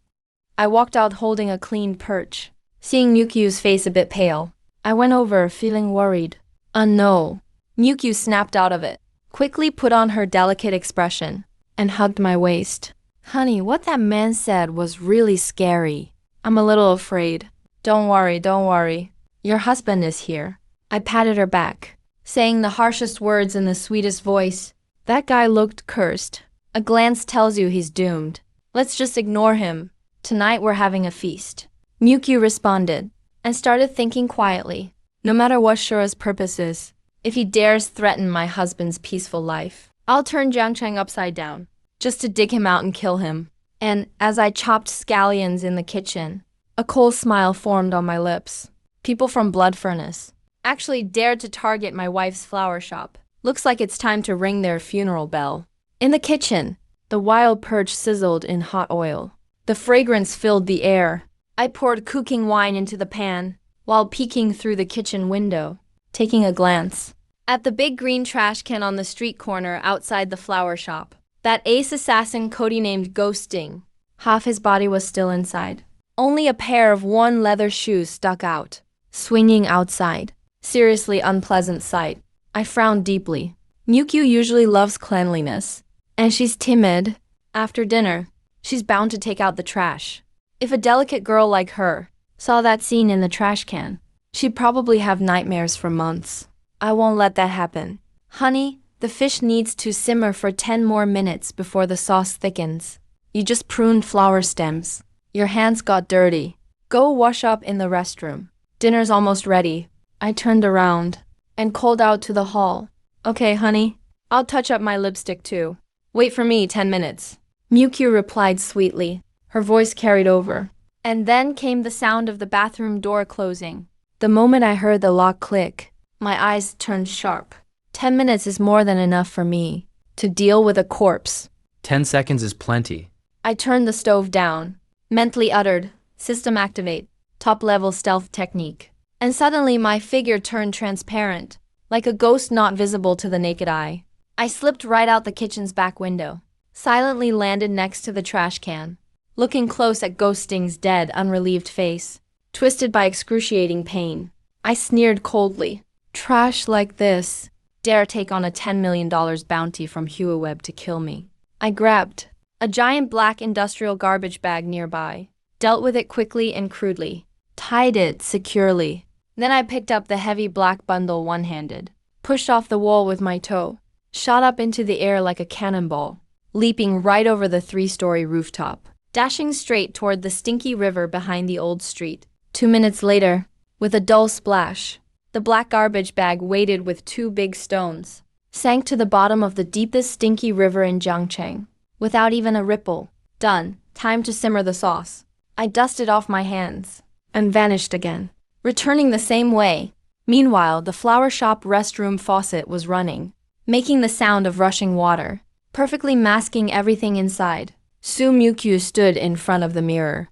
I walked out holding a clean perch, seeing Mukyu's face a bit pale. I went over, feeling worried. No. Mukyu snapped out of it, quickly put on her delicate expression, and hugged my waist. Honey, what that man said was really scary. I'm a little afraid. Don't worry. Your husband is here. I patted her back, saying the harshest words in the sweetest voice. That guy looked cursed. A glance tells you he's doomed. Let's just ignore him. Tonight we're having a feast. Mukyu responded, and started thinking quietly. No matter what Shura's purpose is, if he dares threaten my husband's peaceful life, I'll turn Jiangcheng upside down, just to dig him out and kill him. And as I chopped scallions in the kitchen, a cold smile formed on my lips. People from Blood Furnace actually dared to target my wife's flower shop. Looks like it's time to ring their funeral bell. In the kitchen, the wild perch sizzled in hot oil. The fragrance filled the air. I poured cooking wine into the pan, while peeking through the kitchen window, taking a glance at the big green trash can on the street corner outside the flower shop. That ace assassin codenamed Ghosting. Half his body was still inside. Only a pair of worn leather shoes stuck out, swinging outside. Seriously unpleasant sight. I frowned deeply. Mukyu usually loves cleanliness, and she's timid. After dinner, she's bound to take out the trash. If a delicate girl like her saw that scene in the trash can, she'd probably have nightmares for months. I won't let that happen. Honey, the fish needs to simmer for 10 more minutes before the sauce thickens. You just pruned flower stems. Your hands got dirty. Go wash up in the restroom. Dinner's almost ready. I turned around and called out to the hall. Okay, honey, I'll touch up my lipstick too. Wait for me 10 minutes. Mukyu replied sweetly. Her voice carried over. And then came the sound of the bathroom door closing. The moment I heard the lock click, my eyes turned sharp. 10 minutes is more than enough for me to deal with a corpse. 10 seconds is plenty. I turned the stove down, mentally uttered, system activate, top-level stealth technique. And suddenly my figure turned transparent, like a ghost not visible to the naked eye. I slipped right out the kitchen's back window, silently landed next to the trash can, looking close at Ghosting's dead, unrelieved face, twisted by excruciating pain. I sneered coldly. Trash like this dare take on a $10 million bounty from HuaWeb to kill me. I grabbed a giant black industrial garbage bag nearby, dealt with it quickly and crudely, tied it securely. Then I picked up the heavy black bundle one-handed, pushed off the wall with my toe, shot up into the air like a cannonball, leaping right over the 3-story rooftop, dashing straight toward the stinky river behind the old street. 2 minutes later, with a dull splash, the black garbage bag weighted with 2 big stones, sank to the bottom of the deepest stinky river in Jiangcheng, without even a ripple. Done. Time to simmer the sauce. I dusted off my hands and vanished again, returning the same way. Meanwhile, the flower shop restroom faucet was running, making the sound of rushing water, perfectly masking everything inside. Su Mukyu stood in front of the mirror.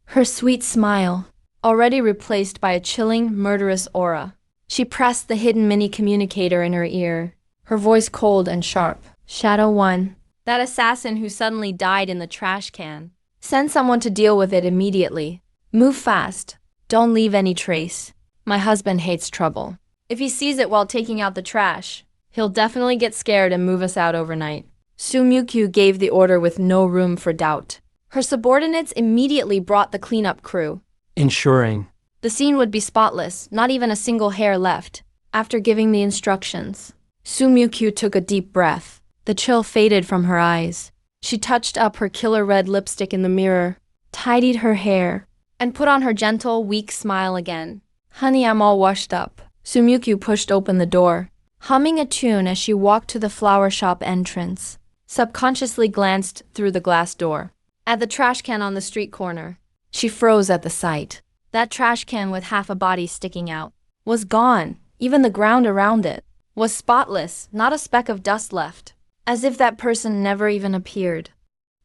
Her sweet smile, already replaced by a chilling, murderous aura. She pressed the hidden mini-communicator in her ear, her voice cold and sharp. Shadow 1. That assassin who suddenly died in the trash can. Send someone to deal with it immediately. Move fast. Don't leave any trace. My husband hates trouble. If he sees it while taking out the trash, he'll definitely get scared and move us out overnight. Su Mukyu gave the order with no room for doubt. Her subordinates immediately brought the cleanup crew, Ensuring. the scene would be spotless, not even a single hair left. After giving the instructions, Su Mukyu took a deep breath. The chill faded from her eyes. She touched up her killer red lipstick in the mirror, tidied her hair, and put on her gentle, weak smile again. Honey, I'm all washed up. Sumikyu pushed open the door, humming a tune as she walked to the flower shop entrance, subconsciously glanced through the glass door. At the trash can on the street corner, she froze at the sight. That trash can with half a body sticking out was gone. Even the ground around it was spotless, not a speck of dust left, as if that person never even appeared.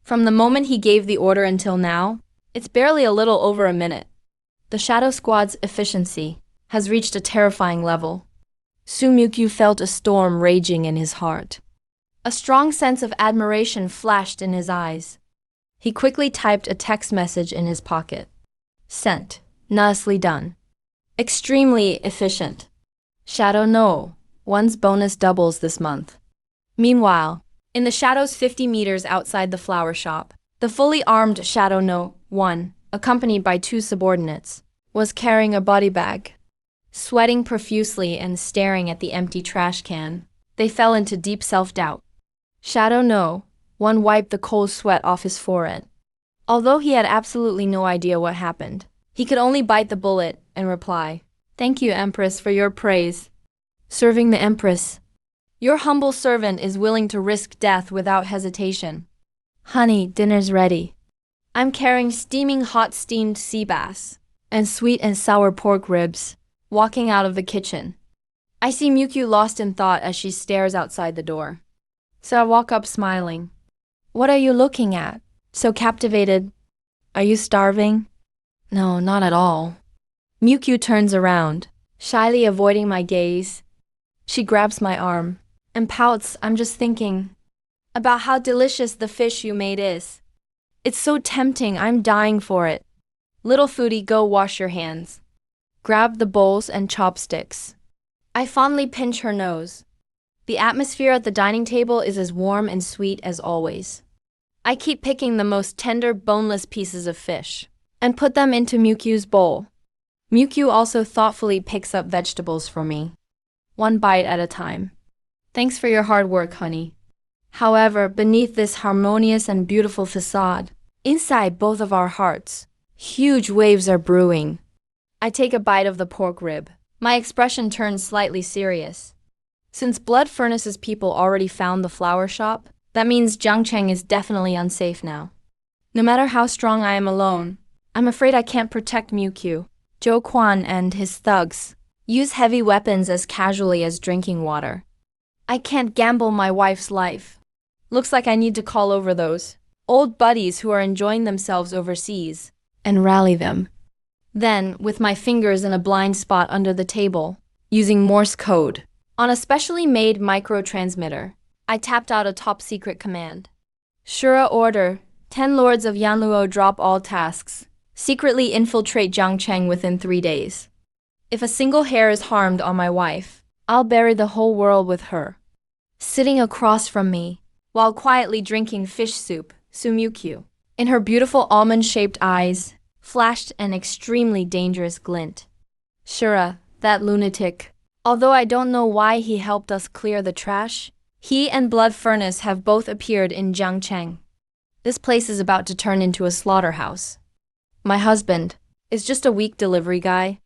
From the moment he gave the order until now, it's barely a little over a minute. The Shadow Squad's efficiency has reached a terrifying level. Sumikyu felt a storm raging in his heart. A strong sense of admiration flashed in his eyes. He quickly typed a text message in his pocket. Sent. Nicely done. Extremely efficient. Shadow no. One's bonus doubles this month. Meanwhile, in the shadows 50 meters outside the flower shop, the fully armed Shadow no. 1, accompanied by 2 subordinates, was carrying a body bag. Sweating profusely and staring at the empty trash can, they fell into deep self-doubt. Shadow no. 1 wiped the cold sweat off his forehead. Although he had absolutely no idea what happened, he could only bite the bullet and reply, "Thank you, Empress, for your praise." Serving the Empress. Your humble servant is willing to risk death without hesitation. Honey, dinner's ready. I'm carrying steaming hot steamed sea bass and sweet and sour pork ribs, walking out of the kitchen. I see Mukyu lost in thought as she stares outside the door. So I walk up smiling. What are you looking at? So captivated. Are you starving? No, not at all. Mukyu turns around, shyly avoiding my gaze. She grabs my arm and pouts. I'm just thinking about how delicious the fish you made is. It's so tempting, I'm dying for it. Little foodie, go wash your hands. Grab the bowls and chopsticks. I fondly pinch her nose. The atmosphere at the dining table is as warm and sweet as always. I keep picking the most tender, boneless pieces of fish and put them into Mukyu's bowl. Mukyu also thoughtfully picks up vegetables for me, 1 bite at a time. Thanks for your hard work, honey. However, beneath this harmonious and beautiful facade, inside both of our hearts, huge waves are brewing. I take a bite of the pork rib. My expression turns slightly serious. Since Blood Furnace's people already found the flower shop, that means Jiangcheng is definitely unsafe now. No matter how strong I am alone, I'm afraid I can't protect Mukyu. Zhou Quan and his thugs use heavy weapons as casually as drinking water. I can't gamble my wife's life. Looks like I need to call over those old buddies who are enjoying themselves overseas and rally them. Then, with my fingers in a blind spot under the table, using Morse code on a specially made microtransmitter, I tapped out a top-secret command. Shura order, 10 lords of Yanluo drop all tasks. Secretly infiltrate Jiangcheng within 3 days. If a single hair is harmed on my wife, I'll bury the whole world with her. Sitting across from me, while quietly drinking fish soup, Sumikyu, in her beautiful almond-shaped eyes, flashed an extremely dangerous glint. Shura, that lunatic. Although I don't know why he helped us clear the trash, he and Blood Furnace have both appeared in Jiangcheng. This place is about to turn into a slaughterhouse. My husband is just a weak delivery guy.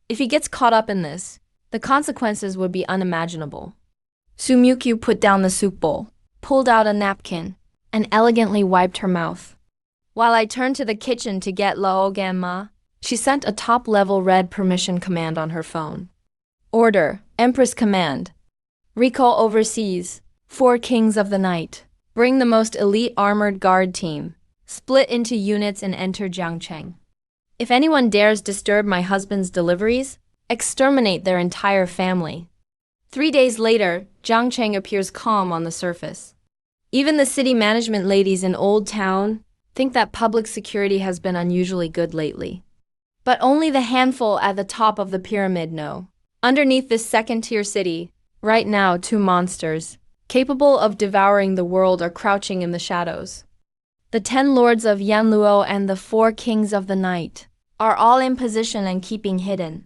If he gets caught up in this, the consequences would be unimaginable. Sumikyu put down the soup bowl, pulled out a napkin, and elegantly wiped her mouth. While I turned to the kitchen to get Laoganma, she sent a top-level red permission command on her phone. Order, Empress command. Recall overseas, 4 kings of the night. Bring the most elite armored guard team. Split into units and enter Jiangcheng. If anyone dares disturb my husband's deliveries, exterminate their entire family. 3 days later, Jiangcheng appears calm on the surface. Even the city management ladies in Old Town think that public security has been unusually good lately. But only the handful at the top of the pyramid know. Underneath this second-tier city, right now 2 monsters, capable of devouring the world, are crouching in the shadows. The 10 lords of Yanluo and the 4 kings of the night are all in position and keeping hidden.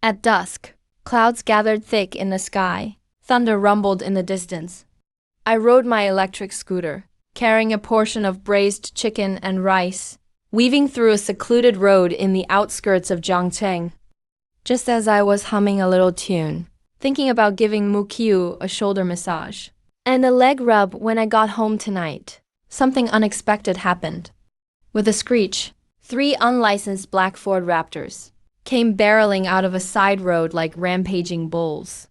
At dusk, clouds gathered thick in the sky. Thunder rumbled in the distance. I rode my electric scooter, carrying a portion of braised chicken and rice, weaving through a secluded road in the outskirts of Zhangcheng. Just as I was humming a little tune, thinking about giving Mukyu a shoulder massage and a leg rub when I got home tonight, something unexpected happened. With a screech, 3 unlicensed black Ford Raptors came barreling out of a side road like rampaging bulls.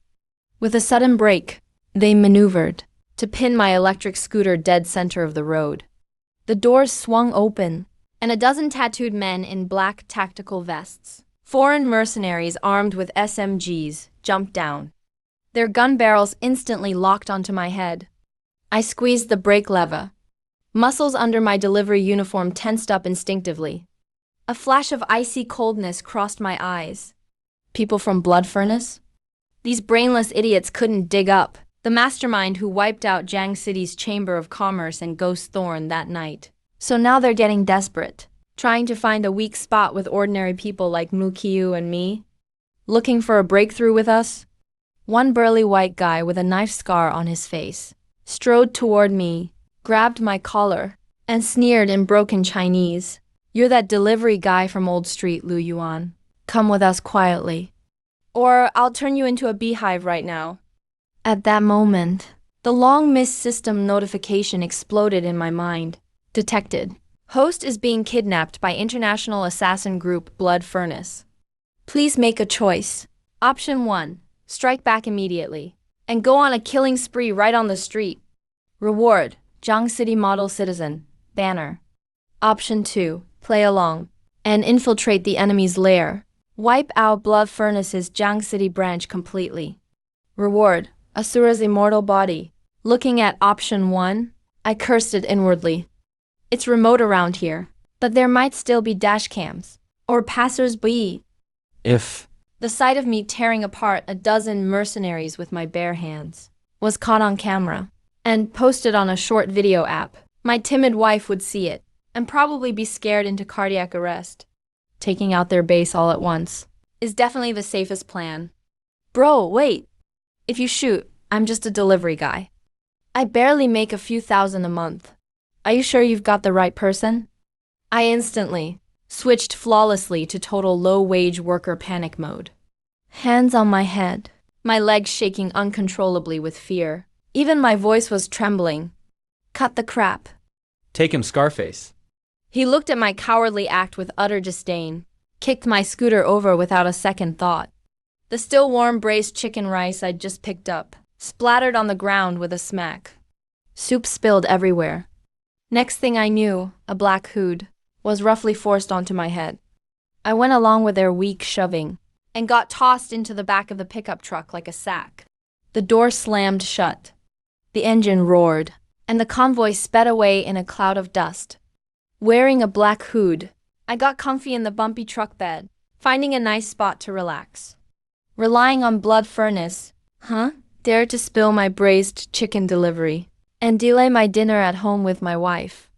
With a sudden brake, they maneuvered to pin my electric scooter dead center of the road. The doors swung open, and a dozen tattooed men in black tactical vests, foreign mercenaries armed with SMGs, jumped down. Their gun barrels instantly locked onto my head. I squeezed the brake lever. Muscles under my delivery uniform tensed up instinctively. A flash of icy coldness crossed my eyes. People from Blood Furnace? These brainless idiots couldn't dig up the mastermind who wiped out Jiang City's Chamber of Commerce and Ghost Thorn that night. So now they're getting desperate, trying to find a weak spot with ordinary people like Mukyu and me. Looking for a breakthrough with us? One burly white guy with a knife scar on his face strode toward me, grabbed my collar, and sneered in broken Chinese. "You're that delivery guy from Old Street, Lu Yuan. Come with us quietly, or I'll turn you into a beehive right now." At that moment, the long-missed system notification exploded in my mind. Detected. Host is being kidnapped by international assassin group Blood Furnace. Please make a choice. Option 1. Strike back immediately and go on a killing spree right on the street. Reward: Jiang City Model Citizen. Banner. Option 2. Play along and infiltrate the enemy's lair. Wipe out Blood Furnace's Jiang City branch completely. Reward: Asura's immortal body. Looking at option 1, I cursed it inwardly. It's remote around here, but there might still be dash cams or passers-by. If The sight of me tearing apart a dozen mercenaries with my bare hands was caught on camera and posted on a short video app. My timid wife would see it and probably be scared into cardiac arrest. Taking out their base all at once is definitely the safest plan. Bro, wait. If you shoot, I'm just a delivery guy. I barely make a few thousand a month. Are you sure you've got the right person? I instantly switched flawlessly to total low-wage worker panic mode. Hands on my head, my legs shaking uncontrollably with fear. Even my voice was trembling. Cut the crap. take him Scarface. He looked at my cowardly act with utter disdain, kicked my scooter over without a second thought. The still warm braised chicken rice I'd just picked up splattered on the ground with a smack. Soup spilled everywhere. Next thing I knew, a black hood was roughly forced onto my head. I went along with their weak shoving and got tossed into the back of the pickup truck like a sack. The door slammed shut. The engine roared, and the convoy sped away in a cloud of dust. Wearing a black hood, I got comfy in the bumpy truck bed, finding a nice spot to relax. Relying on Blood Furnace, dared to spill my braised chicken delivery and delay my dinner at home with my wife.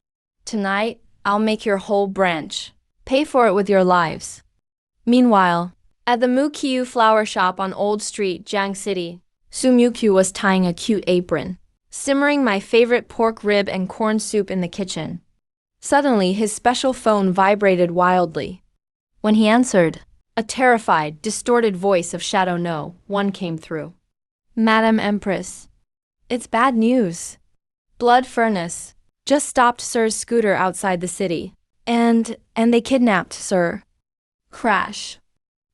Tonight, I'll make your whole branch. Pay for it with your lives. Meanwhile, at the Mukyu flower shop on Old Street, Jiang City, Su Mukyu was tying a cute apron, simmering my favorite pork rib and corn soup in the kitchen. Suddenly, his special phone vibrated wildly. When he answered, a terrified, distorted voice of Shadow No 1 came through. Madam Empress, it's bad news. Blood Furnace just stopped Sir's scooter outside the city, and they kidnapped Sir. Crash.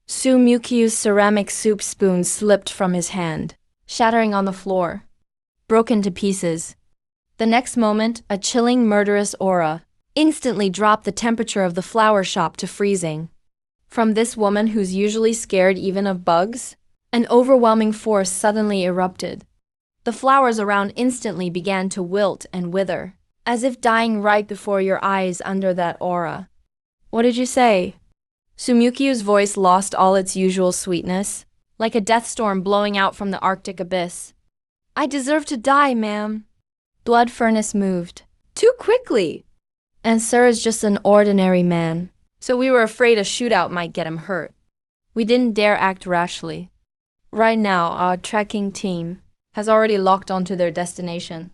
Su Mukyu's ceramic soup spoon slipped from his hand, shattering on the floor, broken to pieces. The next moment, a chilling, murderous aura instantly dropped the temperature of the flower shop to freezing. From this woman who's usually scared even of bugs, an overwhelming force suddenly erupted. The flowers around instantly began to wilt and wither, as if dying right before your eyes under that aura. What did you say? Sumukyu's voice lost all its usual sweetness, like a death storm blowing out from the Arctic abyss. I deserve to die, ma'am. Blood Furnace moved. Too quickly! And Sir is just an ordinary man, so we were afraid a shootout might get him hurt. We didn't dare act rashly. Right now, our tracking team has already locked onto their destination.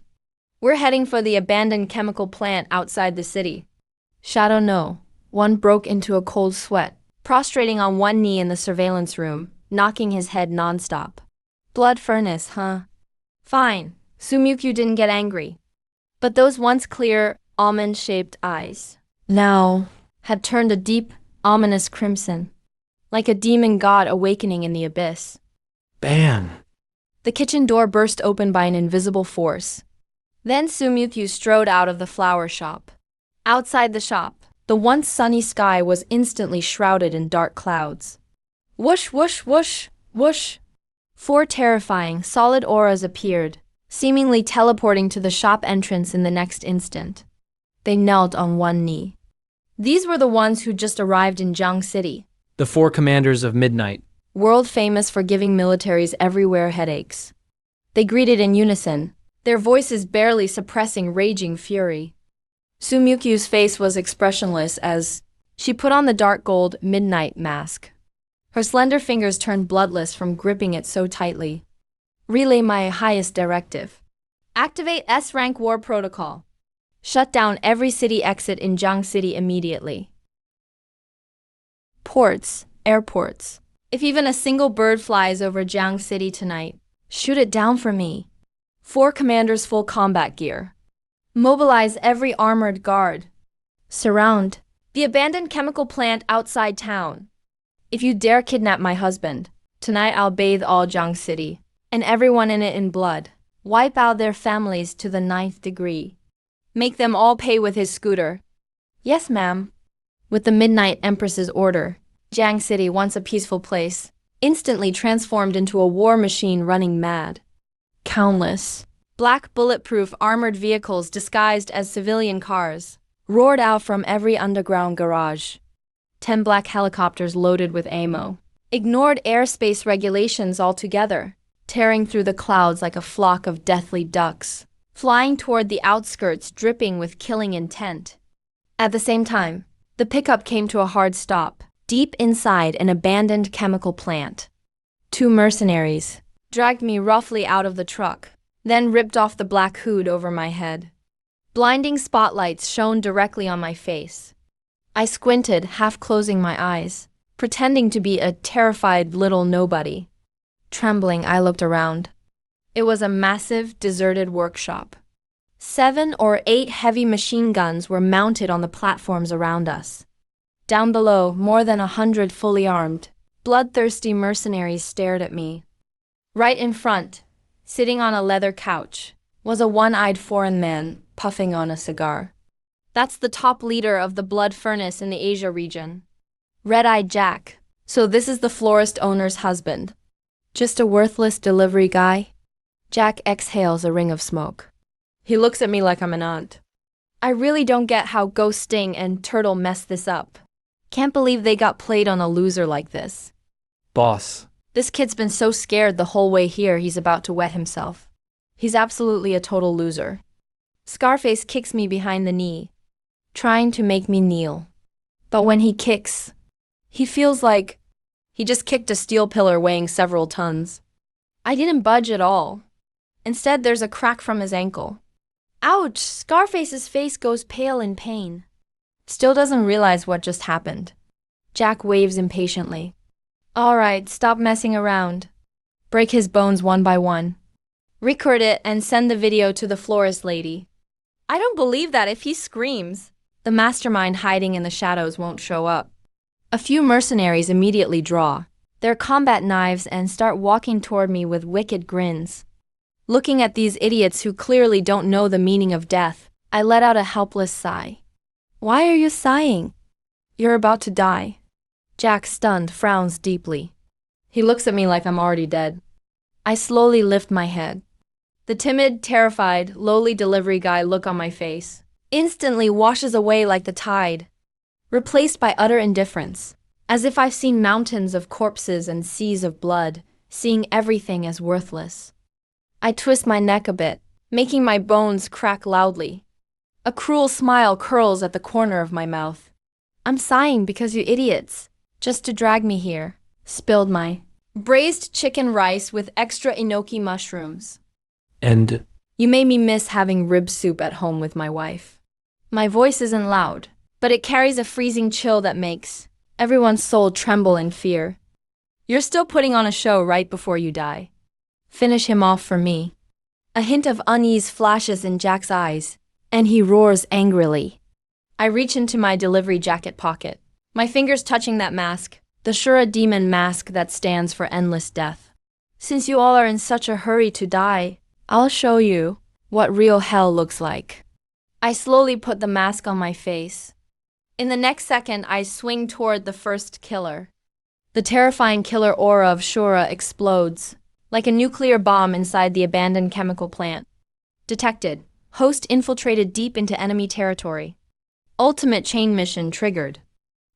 We're heading for the abandoned chemical plant outside the city. Shadow no. One broke into a cold sweat, prostrating on one knee in the surveillance room, knocking his head nonstop. Blood furnace, huh? Fine. Sumikyu didn't get angry. But those once clear, almond-shaped eyes now had turned a deep, ominous crimson, like a demon god awakening in the abyss. Ban. The kitchen door burst open by an invisible force. Then Sumikyu strode out of the flower shop. Outside the shop, the once sunny sky was instantly shrouded in dark clouds. Whoosh, whoosh, whoosh, whoosh. 4 terrifying, solid auras appeared, seemingly teleporting to the shop entrance in the next instant. They knelt on one knee. These were the ones who just arrived in Jiang City, The 4 commanders of midnight. world famous for giving militaries everywhere headaches. They greeted in unison, their voices barely suppressing raging fury. Sumikyu's face was expressionless as she put on the dark gold midnight mask. Her slender fingers turned bloodless from gripping it so tightly. Relay my highest directive. Activate S-rank war protocol. Shut down every city exit in Jiang City immediately. Ports, airports. If even a single bird flies over Jiang City tonight, shoot it down for me. 4 commanders full combat gear. Mobilize every armored guard. Surround the abandoned chemical plant outside town. If you dare kidnap my husband, tonight I'll bathe all Jiang City, and everyone in it in blood. Wipe out their families to the 9th degree. Make them all pay with his scooter. Yes, ma'am. With the Midnight Empress's order, Jiang City, once a peaceful place, instantly transformed into a war machine running mad. Countless black bulletproof armored vehicles disguised as civilian cars roared out from every underground garage. 10 black helicopters loaded with ammo ignored airspace regulations altogether, tearing through the clouds like a flock of deathly ducks, flying toward the outskirts dripping with killing intent. At the same time, the pickup came to a hard stop, deep inside an abandoned chemical plant. 2 mercenaries dragged me roughly out of the truck, then ripped off the black hood over my head. Blinding spotlights shone directly on my face. I squinted, half closing my eyes, pretending to be a terrified little nobody. Trembling, I looked around. It was a massive, deserted workshop. 7 or 8 heavy machine guns were mounted on the platforms around us. Down below, more than 100 fully armed, bloodthirsty mercenaries stared at me. Right in front, sitting on a leather couch, was a one-eyed foreign man puffing on a cigar. That's the top leader of the blood furnace in the Asia region. Red-eyed Jack. So this is the florist owner's husband. Just a worthless delivery guy? Jack exhales a ring of smoke. He looks at me like I'm an aunt. I really don't get how Ghost Sting and Turtle messed this up. Can't believe they got played on a loser like this. Boss. This kid's been so scared the whole way here he's about to wet himself. He's absolutely a total loser. Scarface kicks me behind the knee, trying to make me kneel. But when he kicks, he feels like he just kicked a steel pillar weighing several tons. I didn't budge at all. Instead, there's a crack from his ankle. Ouch! Scarface's face goes pale in pain. Still doesn't realize what just happened. Jack waves impatiently. All right, stop messing around. Break his bones one by one. Record it and send the video to the florist lady. I don't believe that if he screams, the mastermind hiding in the shadows won't show up. A few mercenaries immediately draw their combat knives and start walking toward me with wicked grins. Looking at these idiots who clearly don't know the meaning of death, I let out a helpless sigh. Why are you sighing? You're about to die. Jack, stunned, frowns deeply. He looks at me like I'm already dead. I slowly lift my head. The timid, terrified, lowly delivery guy look on my face instantly washes away like the tide, replaced by utter indifference, as if I've seen mountains of corpses and seas of blood, seeing everything as worthless. I twist my neck a bit, making my bones crack loudly. A cruel smile curls at the corner of my mouth. I'm sighing because you idiots, just to drag me here, spilled my braised chicken rice with extra enoki mushrooms. And You made me miss having rib soup at home with my wife. My voice isn't loud, but it carries a freezing chill that makes everyone's soul tremble in fear. You're still putting on a show right before you die. Finish him off for me. A hint of unease flashes in Jack's eyes, and he roars angrily. I reach into my delivery jacket pocket, my fingers touching that mask, the Shura demon mask that stands for endless death. Since you all are in such a hurry to die, I'll show you what real hell looks like. I slowly put the mask on my face. In the next second, I swing toward the first killer. The terrifying killer aura of Shura explodes, like a nuclear bomb inside the abandoned chemical plant. Detected. Host infiltrated deep into enemy territory. Ultimate chain mission triggered.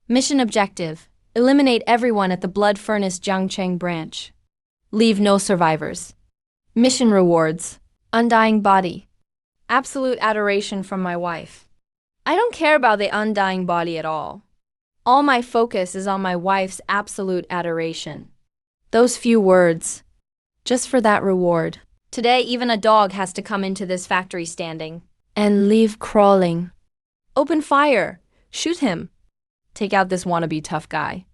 Mission objective: eliminate everyone at the Blood Furnace Jiangcheng branch. Leave no survivors. Mission rewards: undying body. Absolute adoration from my wife. I don't care about the undying body at all. All my focus is on my wife's absolute adoration. Those few words, just for that reward. Today, even a dog has to come into this factory standing and leave crawling. Open fire! Shoot him! Take out this wannabe tough guy.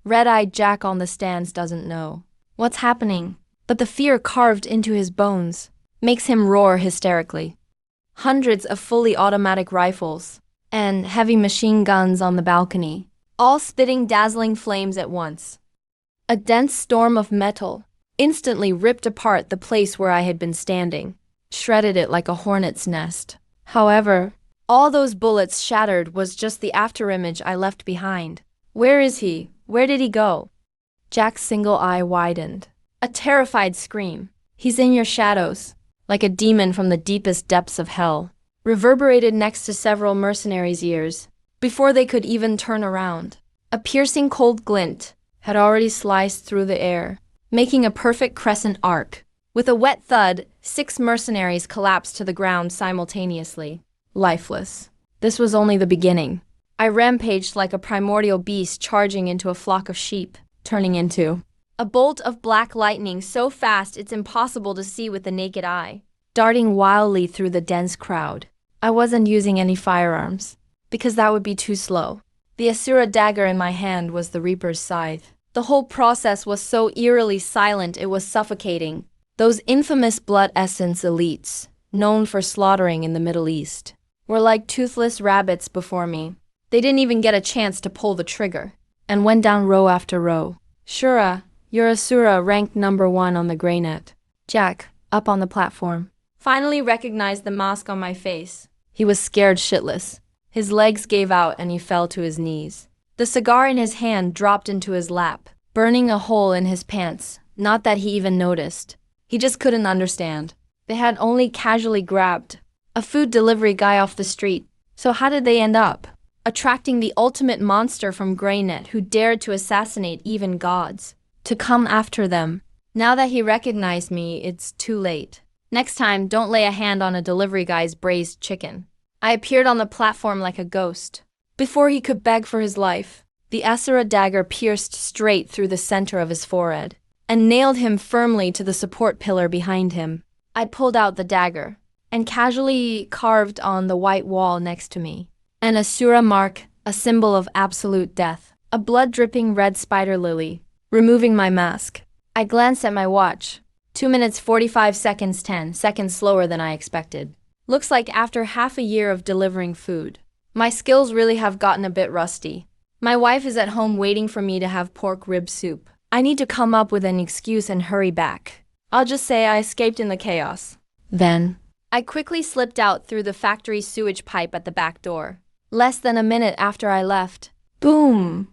Red-eyed Jack on the stands doesn't know what's happening, but the fear carved into his bones makes him roar hysterically. Hundreds of fully automatic rifles and heavy machine guns on the balcony, all spitting dazzling flames at once. A dense storm of metal instantly ripped apart the place where I had been standing, shredded it like a hornet's nest. However, all those bullets shattered was just the afterimage I left behind. Where is he? Where did he go? Jack's single eye widened. A terrified scream. He's in your shadows, like a demon from the deepest depths of hell, reverberated next to several mercenaries' ears. Before they could even turn around, a piercing cold glint had already sliced through the air, making a perfect crescent arc. With a wet thud, 6 mercenaries collapsed to the ground simultaneously, lifeless. This was only the beginning. I rampaged like a primordial beast charging into a flock of sheep, turning into a bolt of black lightning so fast it's impossible to see with the naked eye, darting wildly through the dense crowd. I wasn't using any firearms, because that would be too slow. The Asura dagger in my hand was the Reaper's scythe. The whole process was so eerily silent it was suffocating. Those infamous blood essence elites, known for slaughtering in the Middle East, were like toothless rabbits before me. They didn't even get a chance to pull the trigger, and went down row after row. Shura, your Asura ranked number 1 on the Greynet. Jack, up on the platform, finally recognized the mask on my face. He was scared shitless. His legs gave out and he fell to his knees. The cigar in his hand dropped into his lap, burning a hole in his pants. Not that he even noticed. He just couldn't understand. They had only casually grabbed a food delivery guy off the street. So how did they end up attracting the ultimate monster from Greynet who dared to assassinate even gods, to come after them? Now that he recognized me, it's too late. Next time, don't lay a hand on a delivery guy's braised chicken. I appeared on the platform like a ghost. Before he could beg for his life, the Asura dagger pierced straight through the center of his forehead and nailed him firmly to the support pillar behind him. I pulled out the dagger and casually carved on the white wall next to me an Asura mark, a symbol of absolute death, a blood-dripping red spider lily. Removing my mask, I glanced at my watch. 2 minutes 45 seconds, 10 seconds slower than I expected. Looks like after half a year of delivering food, my skills really have gotten a bit rusty. My wife is at home waiting for me to have pork rib soup. I need to come up with an excuse and hurry back. I'll just say I escaped in the chaos. Then, I quickly slipped out through the factory sewage pipe at the back door. Less than a minute after I left, boom!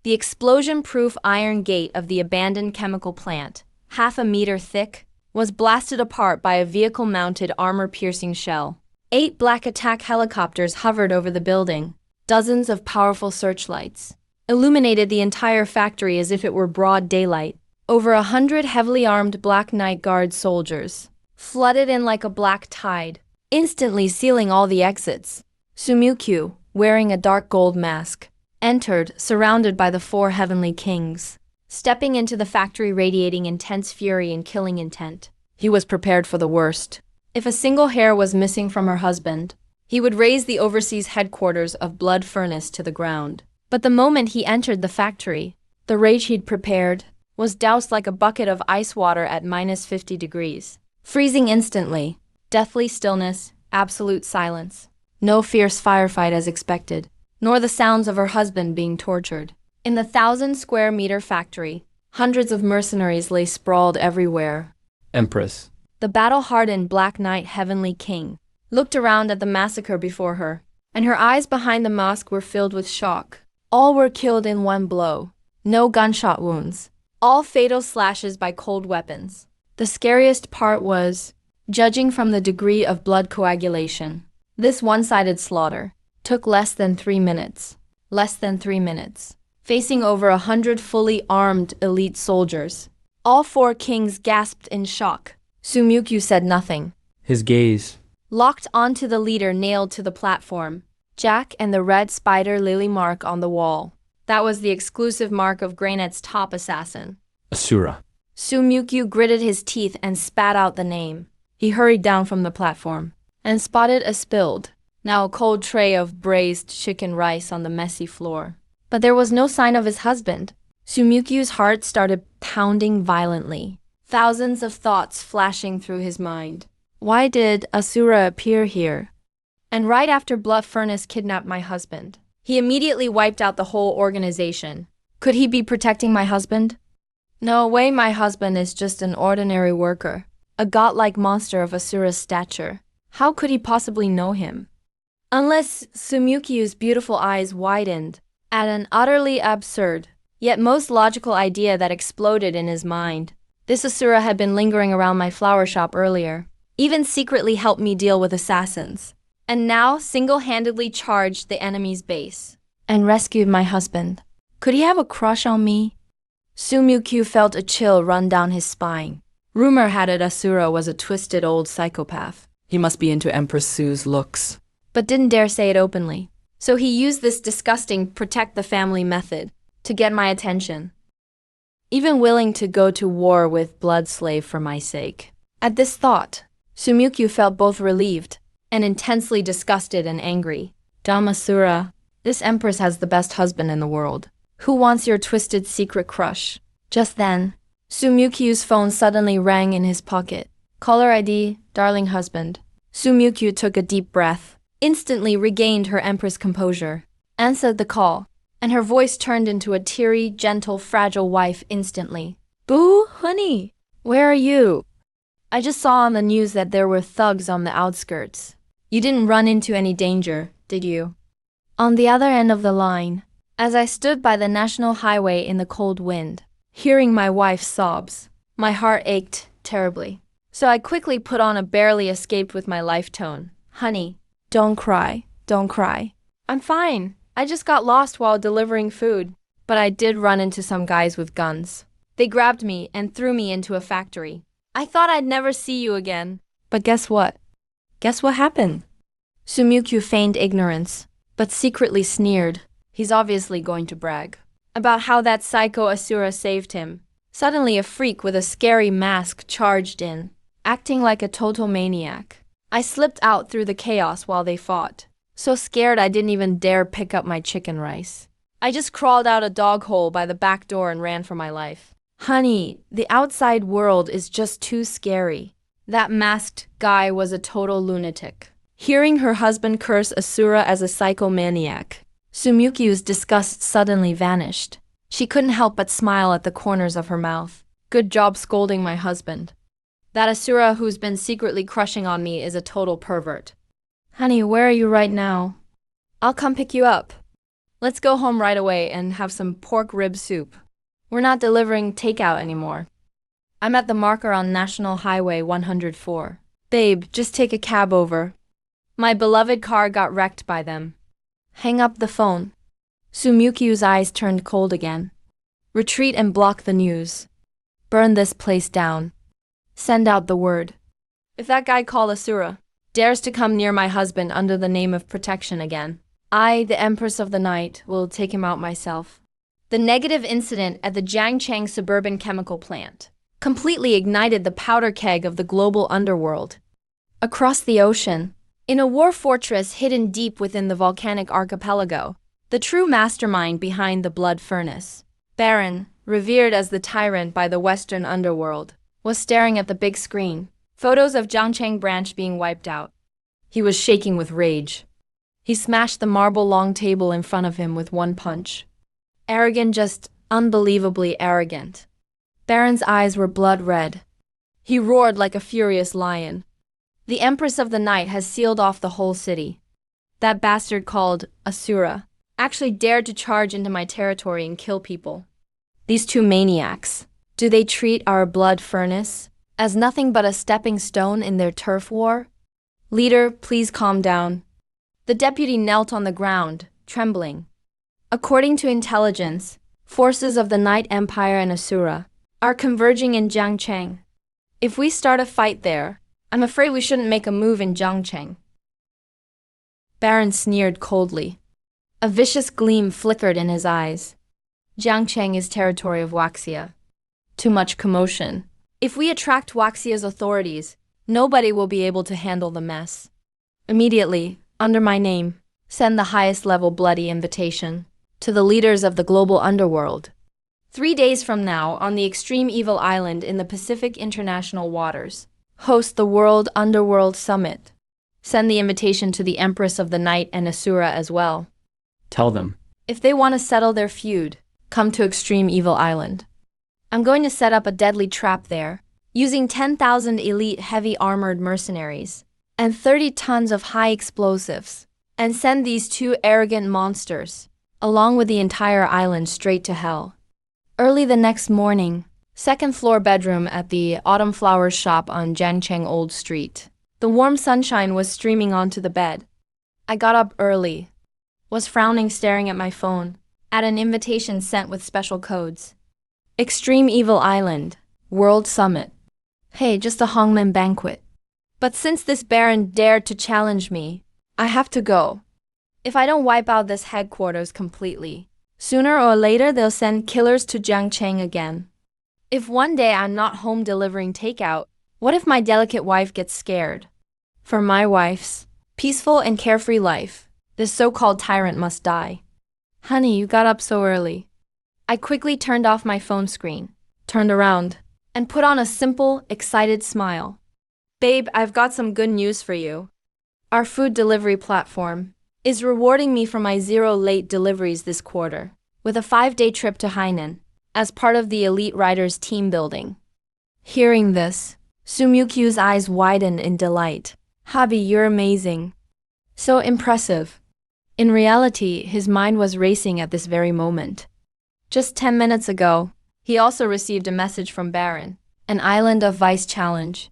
The explosion-proof iron gate of the abandoned chemical plant, half a meter thick, was blasted apart by a vehicle-mounted armor-piercing shell. 8 black attack helicopters hovered over the building. Dozens of powerful searchlights illuminated the entire factory as if it were broad daylight. Over 100 heavily armed Black Knight Guard soldiers flooded in like a black tide, instantly sealing all the exits. Sumikyu, wearing a dark gold mask, entered, surrounded by the 4 heavenly kings, stepping into the factory radiating intense fury and killing intent. He was prepared for the worst. If a single hair was missing from her husband, he would raise the overseas headquarters of Blood Furnace to the ground. But the moment he entered the factory, the rage he'd prepared was doused like a bucket of ice water at -50 degrees. Freezing instantly, deathly stillness, absolute silence. No fierce firefight as expected, nor the sounds of her husband being tortured. In the 1,000-square-meter factory, hundreds of mercenaries lay sprawled everywhere. Empress. The battle-hardened Black Knight Heavenly King looked around at the massacre before her, and her eyes behind the mask were filled with shock. All were killed in one blow. No gunshot wounds. All fatal slashes by cold weapons. The scariest part was, judging from the degree of blood coagulation, this one-sided slaughter took less than 3 minutes. Less than 3 minutes. Facing over 100 fully armed elite soldiers. All 4 kings gasped in shock. Sumikyu said nothing. His gaze. Locked onto the leader nailed to the platform. Jack and the red spider lily mark on the wall. That was the exclusive mark of Graynet's top assassin. Asura. Sumikyu gritted his teeth and spat out the name. He hurried down from the platform and spotted a spilled, now a cold tray of braised chicken rice on the messy floor. But there was no sign of his husband. Sumikyu's heart started pounding violently. Thousands of thoughts flashing through his mind. Why did Asura appear here? And right after Blood Furnace kidnapped my husband, he immediately wiped out the whole organization. Could he be protecting my husband? No way, my husband is just an ordinary worker, a godlike monster of Asura's stature. How could he possibly know him? Unless Sumikyu's beautiful eyes widened at an utterly absurd, yet most logical idea that exploded in his mind. This Asura had been lingering around my flower shop earlier, even secretly helped me deal with assassins, and now single-handedly charged the enemy's base and rescued my husband. Could he have a crush on me? Sumikyu felt a chill run down his spine. Rumor had it Asura was a twisted old psychopath. He must be into Empress Sue's looks. But didn't dare say it openly. So he used this disgusting protect the family method to get my attention. Even willing to go to war with Blood Slave for my sake. At this thought, Sumikyu felt both relieved and intensely disgusted and angry. Damn Asura, this empress has the best husband in the world. Who wants your twisted secret crush? Just then, Sumikyu's phone suddenly rang in his pocket. Caller ID, darling husband. Sumikyu took a deep breath, instantly regained her empress composure, answered the call, and her voice turned into a teary, gentle, fragile wife instantly. Boo, honey, where are you? I just saw on the news that there were thugs on the outskirts. You didn't run into any danger, did you? On the other end of the line, as I stood by the national highway in the cold wind, hearing my wife's sobs, my heart ached terribly. So I quickly put on a barely escaped with my life tone. Honey, don't cry, don't cry. I'm fine. I just got lost while delivering food. But I did run into some guys with guns. They grabbed me and threw me into a factory. I thought I'd never see you again. But guess what? Guess what happened? Sumikyu feigned ignorance, but secretly sneered. He's obviously going to brag about how that psycho Asura saved him. Suddenly a freak with a scary mask charged in, acting like a total maniac. I slipped out through the chaos while they fought. So scared I didn't even dare pick up my chicken rice. I just crawled out a dog hole by the back door and ran for my life. Honey, the outside world is just too scary. That masked guy was a total lunatic. Hearing her husband curse Asura as a psychomaniac, Sumikyu's disgust suddenly vanished. She couldn't help but smile at the corners of her mouth. Good job scolding my husband. That Asura who's been secretly crushing on me is a total pervert. Honey, where are you right now? I'll come pick you up. Let's go home right away and have some pork rib soup. We're not delivering takeout anymore. I'm at the marker on National Highway 104. Babe, just take a cab over. My beloved car got wrecked by them. Hang up the phone. Sumikyu's eyes turned cold again. Retreat and block the news. Burn this place down. Send out the word. If that guy called Asura dares to come near my husband under the name of protection again, I, the Empress of the Night, will take him out myself. The negative incident at the Jiangcheng suburban chemical plant completely ignited the powder keg of the global underworld. Across the ocean, in a war fortress hidden deep within the volcanic archipelago, the true mastermind behind the Blood Furnace, Baron, revered as the tyrant by the Western underworld, was staring at the big screen, photos of Jiangcheng branch being wiped out. He was shaking with rage. He smashed the marble long table in front of him with one punch. Arrogant, just unbelievably arrogant. Baron's eyes were blood red. He roared like a furious lion. The Empress of the Night has sealed off the whole city. That bastard called Asura actually dared to charge into my territory and kill people. These two maniacs, do they treat our Blood Furnace as nothing but a stepping stone in their turf war? Leader, please calm down. The deputy knelt on the ground, trembling. According to intelligence, forces of the Night Empire and Asura are converging in Jiangcheng. If we start a fight there, I'm afraid we shouldn't make a move in Jiangcheng. Baron sneered coldly. A vicious gleam flickered in his eyes. Jiangcheng is territory of Waxia. Too much commotion. If we attract Waxia's authorities, nobody will be able to handle the mess. Immediately, under my name, send the highest level bloody invitation to the leaders of the global underworld. 3 days from now, on the Extreme Evil Island in the Pacific International Waters, host the World Underworld Summit. Send the invitation to the Empress of the Night and Asura as well. Tell them. If they want to settle their feud, come to Extreme Evil Island. I'm going to set up a deadly trap there, using 10,000 elite heavy armored mercenaries and 30 tons of high explosives, and send these two arrogant monsters, along with the entire island, straight to hell. Early the next morning, second floor bedroom at the Autumn Flowers shop on Jiangcheng Old Street. The warm sunshine was streaming onto the bed. I got up early, was frowning, staring at my phone, at an invitation sent with special codes. Extreme Evil Island, World Summit. Hey, just a hangman banquet. But since this Baron dared to challenge me, I have to go. If I don't wipe out this headquarters completely, sooner or later they'll send killers to Jiangcheng again. If one day I'm not home delivering takeout, what if my delicate wife gets scared? For my wife's peaceful and carefree life, this so-called tyrant must die. Honey, you got up so early. I quickly turned off my phone screen, turned around, and put on a simple, excited smile. Babe, I've got some good news for you. Our food delivery platform is rewarding me for my 0 late deliveries this quarter, with a 5-day trip to Hainan, as part of the Elite Riders team building. Hearing this, Sumyukyu's eyes widened in delight. Hobby, you're amazing. So impressive. In reality, his mind was racing at this very moment. Just 10 minutes ago, he also received a message from Baron, an Island of Vice challenge.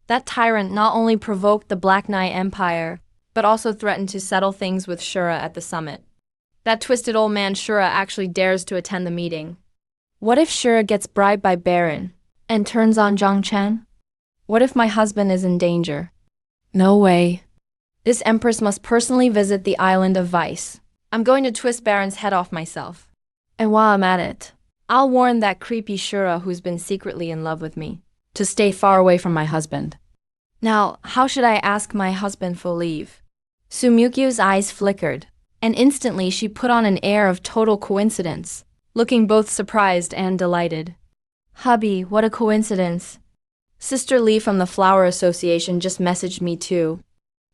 That tyrant not only provoked the Black Knight Empire, but also threatened to settle things with Shura at the summit. That twisted old man Shura actually dares to attend the meeting. What if Shura gets bribed by Baron and turns on Zhangchen? What if my husband is in danger? No way. This Empress must personally visit the Island of Vice. I'm going to twist Baron's head off myself. And while I'm at it, I'll warn that creepy Shura who's been secretly in love with me to stay far away from my husband. Now, how should I ask my husband for leave? Sumyukyu's eyes flickered, and instantly she put on an air of total coincidence, looking both surprised and delighted. Hubby, what a coincidence. Sister Lee from the Flower Association just messaged me too.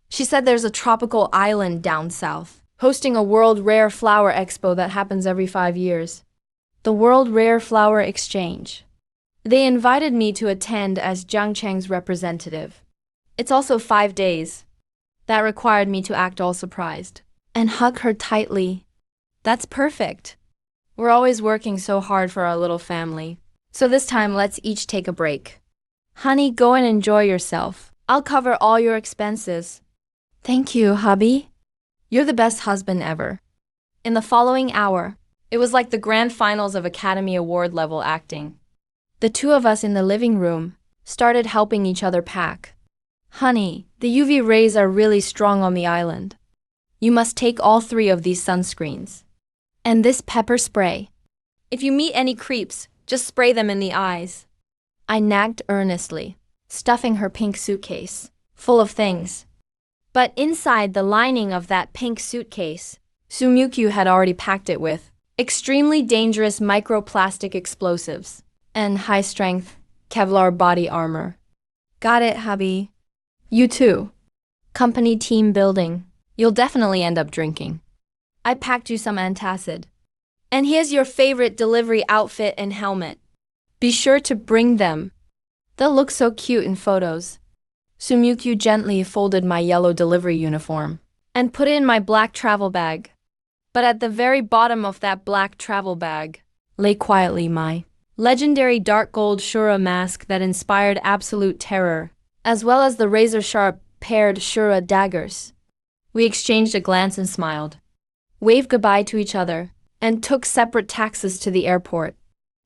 She said there's a tropical island down south, hosting a World Rare Flower Expo that happens every 5 years. The World Rare Flower Exchange. They invited me to attend as Jiangcheng's representative. It's also 5 days. That required me to act all surprised and hug her tightly. That's perfect. We're always working so hard for our little family. So this time, let's each take a break. Honey, go and enjoy yourself. I'll cover all your expenses. Thank you, hubby. You're the best husband ever. In the following hour, it was like the grand finals of Academy Award level acting. The two of us in the living room started helping each other pack. Honey, the UV rays are really strong on the island. You must take all 3 of these sunscreens. And this pepper spray. If you meet any creeps, just spray them in the eyes. I nagged earnestly, stuffing her pink suitcase full of things. But inside the lining of that pink suitcase, Sumikyu had already packed it with extremely dangerous microplastic explosives and high-strength Kevlar body armor. Got it, hubby. You too. Company team building. You'll definitely end up drinking. I packed you some antacid. And here's your favorite delivery outfit and helmet. Be sure to bring them. They'll look so cute in photos. Sumikyu gently folded my yellow delivery uniform and put it in my black travel bag. But at the very bottom of that black travel bag lay quietly my legendary dark gold Shura mask that inspired absolute terror, as well as the razor-sharp paired Shura daggers. We exchanged a glance and smiled, waved goodbye to each other, and took separate taxis to the airport.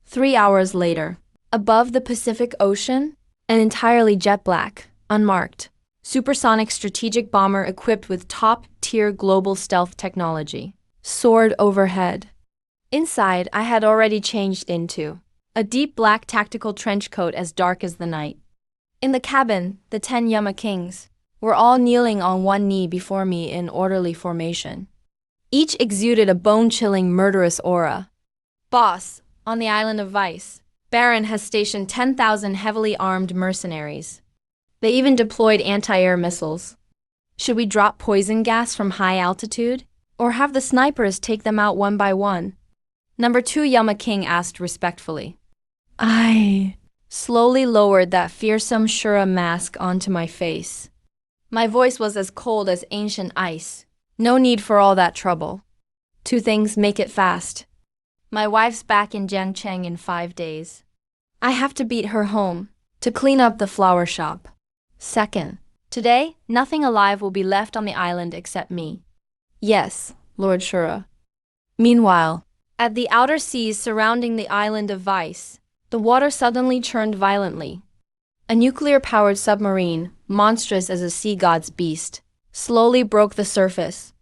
3 hours later, above the Pacific Ocean, an entirely jet black, unmarked, supersonic strategic bomber equipped with top-tier global stealth technology soared overhead. Inside, I had already changed into a deep black tactical trench coat as dark as the night. In the cabin, the 10 Yama Kings were all kneeling on one knee before me in orderly formation. Each exuded a bone-chilling, murderous aura. Boss, on the island of Vice, Baron has stationed 10,000 heavily armed mercenaries. They even deployed anti-air missiles. Should we drop poison gas from high altitude, or have the snipers take them out one by one? Number 2 Yama King asked respectfully. I slowly lowered that fearsome Shura mask onto my face. My voice was as cold as ancient ice. No need for all that trouble. 2 things, make it fast. My wife's back in Jiangcheng in 5 days. I have to beat her home to clean up the flower shop. Second, today, nothing alive will be left on the island except me. Yes, Lord Shura. Meanwhile, at the outer seas surrounding the island of Vice, the water suddenly churned violently. A nuclear-powered submarine, monstrous as a sea god's beast, slowly broke the surface.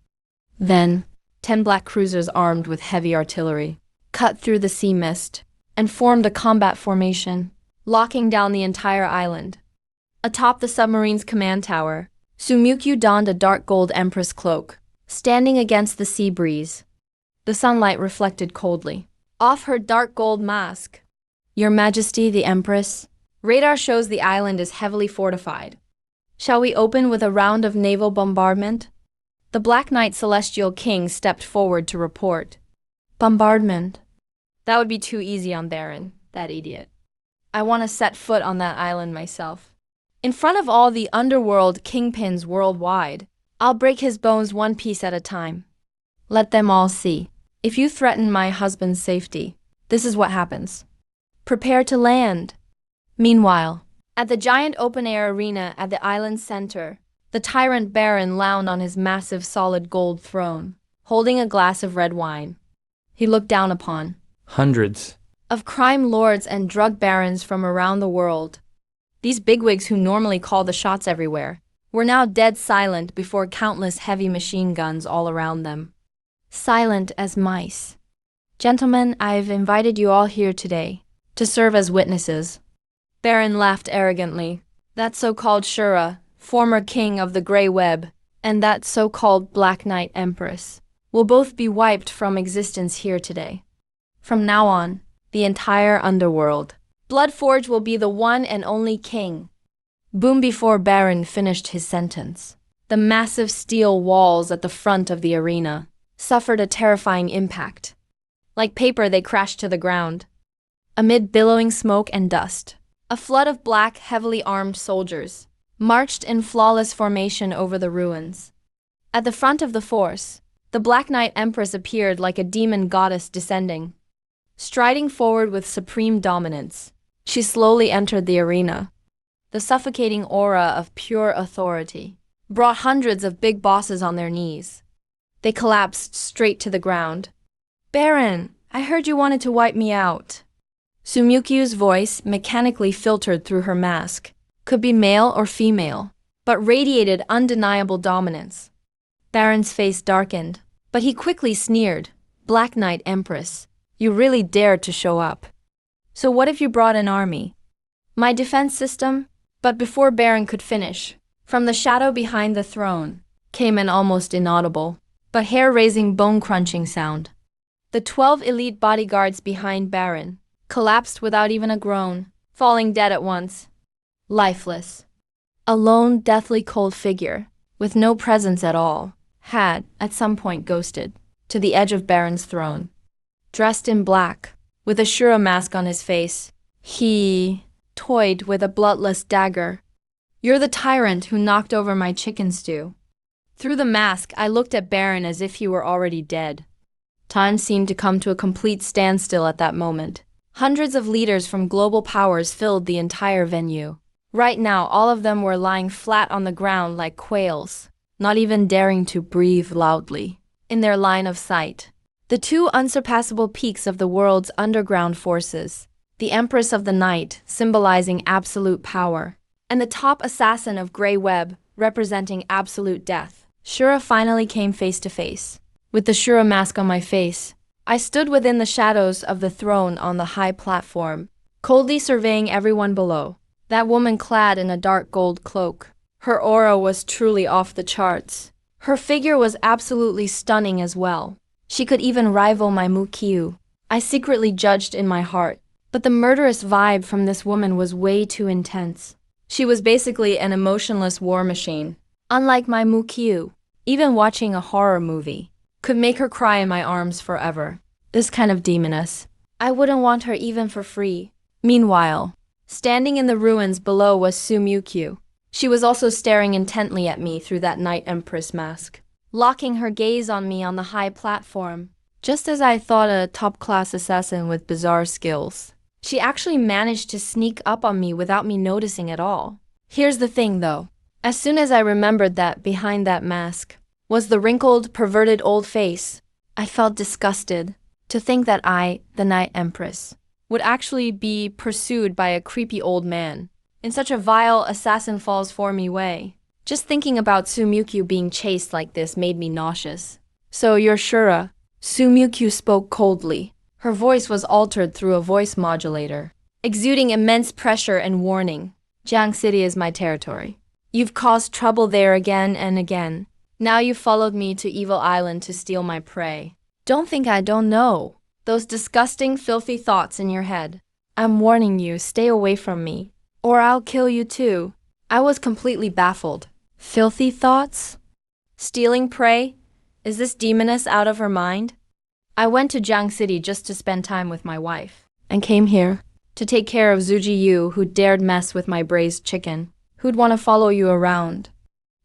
Then, 10 black cruisers armed with heavy artillery cut through the sea mist and formed a combat formation, locking down the entire island. Atop the submarine's command tower, Sumikyu donned a dark gold Empress cloak, standing against the sea breeze. The sunlight reflected coldly off her dark gold mask. Your Majesty, the Empress, radar shows the island is heavily fortified. Shall we open with a round of naval bombardment? The Black Knight Celestial King stepped forward to report. Bombardment? That would be too easy on Baron, that idiot. I want to set foot on that island myself. In front of all the underworld kingpins worldwide, I'll break his bones one piece at a time. Let them all see. If you threaten my husband's safety, this is what happens. Prepare to land. Meanwhile, at the giant open-air arena at the island's center, the tyrant Baron lounged on his massive solid gold throne, holding a glass of red wine. He looked down upon hundreds of crime lords and drug barons from around the world. These bigwigs who normally call the shots everywhere were now dead silent before countless heavy machine guns all around them. Silent as mice. Gentlemen, I've invited you all here today to serve as witnesses. Baron laughed arrogantly. That so-called Shura, former king of the Grey Web, and that so-called Black Knight Empress will both be wiped from existence here today. From now on, the entire underworld, Bloodforge will be the one and only king. Boom! Before Baron finished his sentence, the massive steel walls at the front of the arena suffered a terrifying impact. Like paper, they crashed to the ground. Amid billowing smoke and dust, a flood of black, heavily armed soldiers marched in flawless formation over the ruins. At the front of the force, the Black Knight Empress appeared like a demon goddess descending. Striding forward with supreme dominance, she slowly entered the arena. The suffocating aura of pure authority brought hundreds of big bosses on their knees. They collapsed straight to the ground. Baron, I heard you wanted to wipe me out. Sumikyu's voice, mechanically filtered through her mask, could be male or female, but radiated undeniable dominance. Baron's face darkened, but he quickly sneered. Black Knight Empress, you really dared to show up. So what if you brought an army? My defense system? But before Baron could finish, From the shadow behind the throne came an almost inaudible, but hair-raising bone-crunching sound. The 12 elite bodyguards behind Baron collapsed without even a groan, falling dead at once. Lifeless. A lone, deathly cold figure, with no presence at all, had, at some point, ghosted to the edge of Baron's throne. Dressed in black, with a Shura mask on his face, he toyed with a bloodless dagger. "You're the tyrant who knocked over my chicken stew." Through the mask, I looked at Baron as if he were already dead. Time seemed to come to a complete standstill at that moment. Hundreds of leaders from global powers filled the entire venue. Right now, all of them were lying flat on the ground like quails, not even daring to breathe loudly. In their line of sight, the two unsurpassable peaks of the world's underground forces, the Empress of the Night, symbolizing absolute power, and the top assassin of Grey Web, representing absolute death. Shura finally came face to face. With the Shura mask on my face, I stood within the shadows of the throne on the high platform, coldly surveying everyone below. That woman clad in a dark gold cloak. Her aura was truly off the charts. Her figure was absolutely stunning as well. She could even rival my Mukyu. I secretly judged in my heart, but the murderous vibe from this woman was way too intense. She was basically an emotionless war machine. Unlike my Mukyu, even watching a horror movie could make her cry in my arms forever. This kind of demoness. I wouldn't want her even for free. Meanwhile, standing in the ruins below was Sumukyu. She was also staring intently at me through that Night Empress mask, locking her gaze on me on the high platform. Just as I thought a top-class assassin with bizarre skills, she actually managed to sneak up on me without me noticing at all. Here's the thing though. As soon as I remembered that behind that mask was the wrinkled, perverted old face, I felt disgusted to think that I, the Night Empress, would actually be pursued by a creepy old man in such a vile assassin falls for me way. Just thinking about Sumukyu being chased like this made me nauseous. "So you're Shura?" Sumukyu spoke coldly. Her voice was altered through a voice modulator, exuding immense pressure and warning. "Jiang City is my territory. You've caused trouble there again and again. Now you've followed me to Evil Island to steal my prey. Don't think I don't know those disgusting, filthy thoughts in your head. I'm warning you, stay away from me, or I'll kill you too." I was completely baffled. Filthy thoughts? Stealing prey? Is this demoness out of her mind? I went to Jiang City just to spend time with my wife, and came here to take care of Zuji Yu, who dared mess with my braised chicken. Who'd want to follow you around?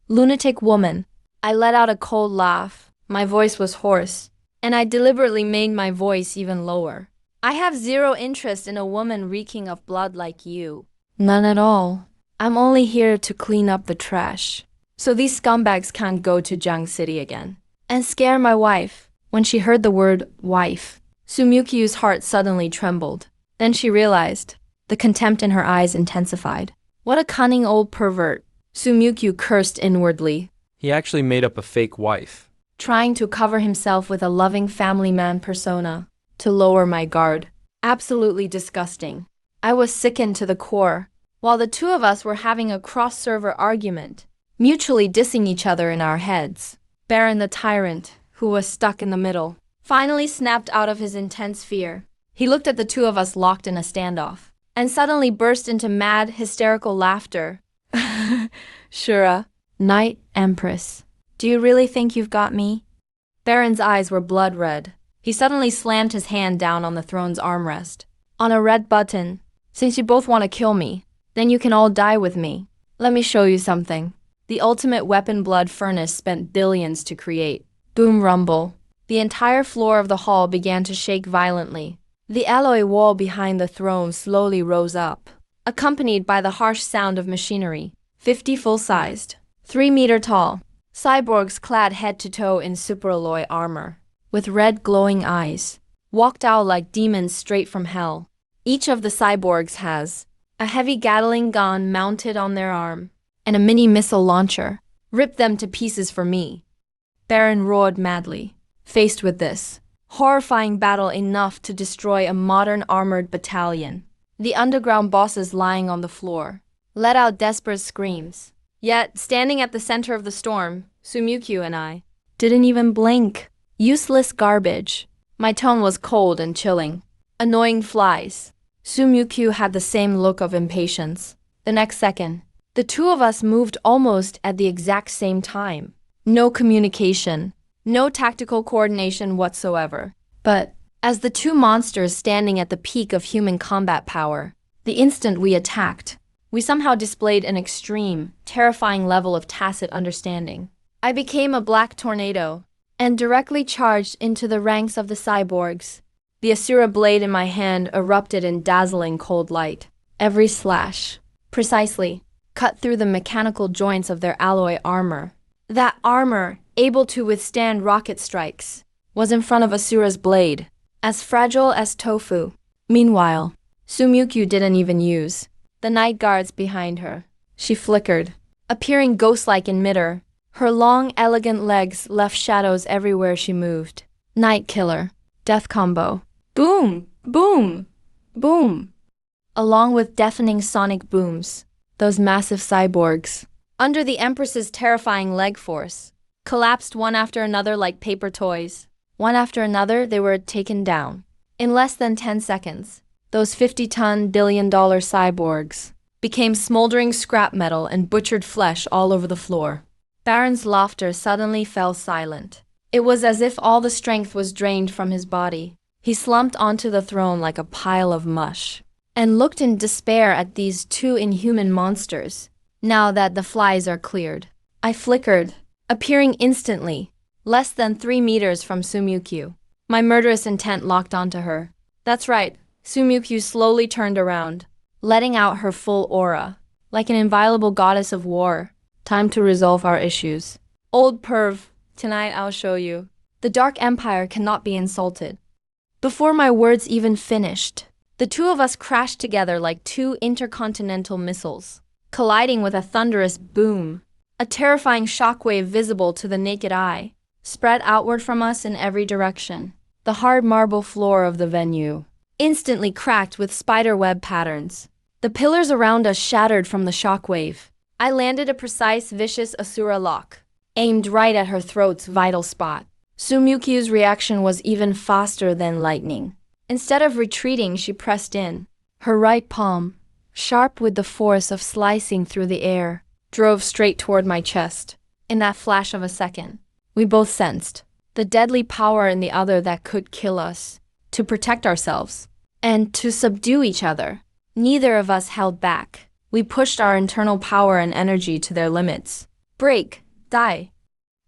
Lunatic woman. I let out a cold laugh. My voice was hoarse, and I deliberately made my voice even lower. "I have zero interest in a woman reeking of blood like you." "None at all. I'm only here to clean up the trash, so these scumbags can't go to Jiang City again and scare my wife." When she heard the word wife, Sumukyu's heart suddenly trembled. Then she realized. The contempt in her eyes intensified. What a cunning old pervert. Sumukyu cursed inwardly, He actually made up a fake wife. trying to cover himself with a loving family man persona to lower my guard. Absolutely disgusting. I was sickened to the core. While the two of us were having a cross-server argument, mutually dissing each other in our heads, Baron the Tyrant, who was stuck in the middle, finally snapped out of his intense fear. He looked at the two of us locked in a standoff, and suddenly burst into mad, hysterical laughter. "Shura, Night Empress, do you really think you've got me?" Baron's eyes were blood red. He suddenly slammed his hand down on the throne's armrest. "On a red button. Since you both want to kill me, then you can all die with me. Let me show you something." The ultimate weapon blood furnace spent billions to create. Boom rumble. The entire floor of the hall began to shake violently. The alloy wall behind the throne slowly rose up, accompanied by the harsh sound of machinery. 50 full-sized, 3-meter tall, cyborgs clad head to toe in superalloy armor, with red glowing eyes, walked out like demons straight from hell. Each of the cyborgs has a heavy Gatling gun mounted on their arm, and a mini missile launcher. Rip them to pieces for me. Baron roared madly, faced with this horrifying battle enough to destroy a modern armored battalion. The underground bosses lying on the floor let out desperate screams. Yet, standing at the center of the storm, Sumikyu and I didn't even blink. Useless garbage. My tone was cold and chilling. Annoying flies. Sumikyu had the same look of impatience. The next second, the two of us moved almost at the exact same time. No communication, no tactical coordination whatsoever. But, as the two monsters standing at the peak of human combat power, the instant we attacked, we somehow displayed an extreme, terrifying level of tacit understanding. I became a black tornado and directly charged into the ranks of the cyborgs. The Asura blade in my hand erupted in dazzling cold light. Every slash, precisely, cut through the mechanical joints of their alloy armor. That armor, able to withstand rocket strikes, was in front of Asura's blade, as fragile as tofu. Meanwhile, Sumikyu didn't even use the night guards behind her. She flickered, appearing ghost-like in midair. Her long, elegant legs left shadows everywhere she moved. Night killer. Death combo. Boom! Boom! Boom! Along with deafening sonic booms, those massive cyborgs, under the Empress's terrifying leg force, collapsed one after another like paper toys. One after another, they were taken down. In less than 10 seconds, those 50-ton, billion-dollar cyborgs became smoldering scrap metal and butchered flesh all over the floor. Baron's laughter suddenly fell silent. It was as if all the strength was drained from his body. He slumped onto the throne like a pile of mush and looked in despair at these two inhuman monsters. Now that the flies are cleared, I flickered, appearing instantly, less than 3 meters from Sumikyu. My murderous intent locked onto her. That's right, Sumikyu slowly turned around, letting out her full aura, like an inviolable goddess of war. Time to resolve our issues. Old perv, tonight I'll show you. The Dark Empire cannot be insulted. Before my words even finished, the two of us crashed together like two intercontinental missiles, colliding with a thunderous boom. A terrifying shockwave visible to the naked eye spread outward from us in every direction. The hard marble floor of the venue instantly cracked with spiderweb patterns. The pillars around us shattered from the shockwave. I landed a precise, vicious Asura lock, aimed right at her throat's vital spot. Sumikyu's reaction was even faster than lightning. Instead of retreating, she pressed in. Her right palm, sharp with the force of slicing through the air, drove straight toward my chest. In that flash of a second, we both sensed the deadly power in the other that could kill us. To protect ourselves, and to subdue each other, neither of us held back. We pushed our internal power and energy to their limits. Break, die.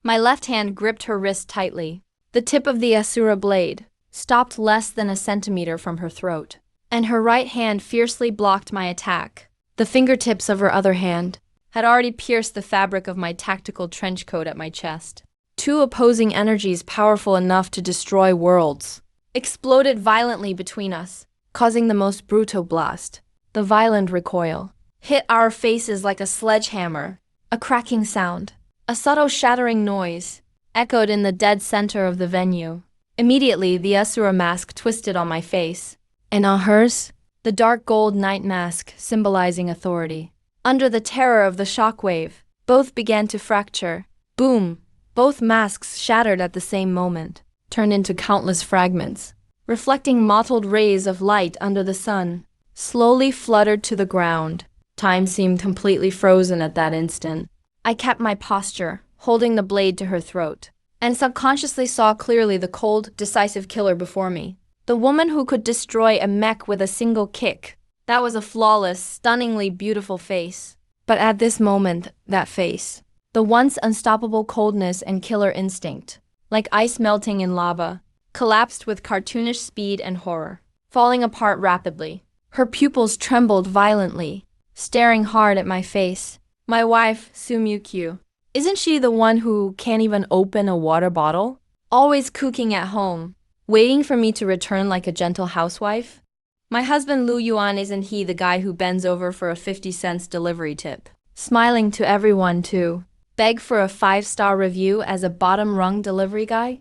My left hand gripped her wrist tightly. The tip of the Asura blade stopped less than a centimeter from her throat, and her right hand fiercely blocked my attack. The fingertips of her other hand had already pierced the fabric of my tactical trench coat at my chest. Two opposing energies powerful enough to destroy worlds exploded violently between us, causing the most brutal blast. The violent recoil hit our faces like a sledgehammer. A cracking sound, a subtle shattering noise, echoed in the dead center of the venue. Immediately, the Asura mask twisted on my face, and on hers, the dark gold night mask symbolizing authority. Under the terror of the shockwave, both began to fracture. Boom! Both masks shattered at the same moment, turned into countless fragments, reflecting mottled rays of light under the sun, slowly fluttered to the ground. Time seemed completely frozen at that instant. I kept my posture, holding the blade to her throat, and subconsciously saw clearly the cold, decisive killer before me. The woman who could destroy a mech with a single kick. That was a flawless, stunningly beautiful face. But at this moment, that face, the once unstoppable coldness and killer instinct, like ice melting in lava, collapsed with cartoonish speed and horror, falling apart rapidly. Her pupils trembled violently, staring hard at my face. My wife, Sumikyu. Isn't she the one who can't even open a water bottle? Always cooking at home, waiting for me to return like a gentle housewife? My husband Lu Yuan, isn't he the guy who bends over for a 50-cent delivery tip? Smiling to everyone too. Beg for a 5-star review as a bottom-rung delivery guy?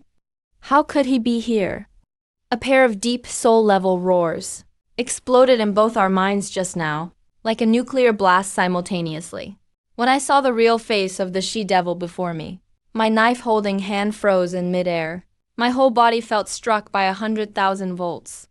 How could he be here? A pair of deep soul-level roars exploded in both our minds just now, like a nuclear blast simultaneously. When I saw the real face of the she-devil before me, my knife-holding hand froze in midair. My whole body felt struck by 100,000 volts.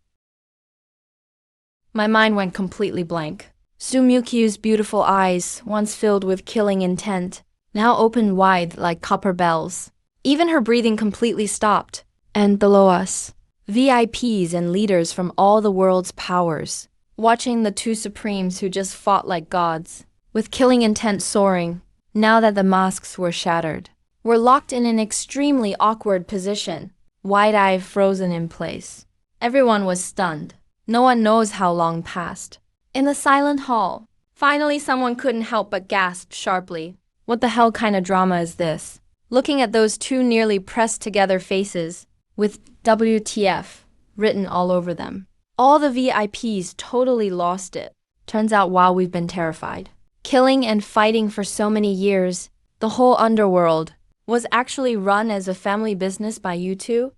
My mind went completely blank. Sumyukyu's beautiful eyes, once filled with killing intent, now opened wide like copper bells. Even her breathing completely stopped. And below us, VIPs and leaders from all the world's powers, watching the two supremes who just fought like gods, with killing intent soaring, now that the masks were shattered, were locked in an extremely awkward position, wide-eyed frozen in place. Everyone was stunned. No one knows how long passed. In the silent hall, finally someone couldn't help but gasp sharply. What the hell kind of drama is this? Looking at those two nearly pressed together faces, with WTF written all over them. All the VIPs totally lost it. Turns out while we've been terrified, killing and fighting for so many years, the whole underworld was actually run as a family business by you two?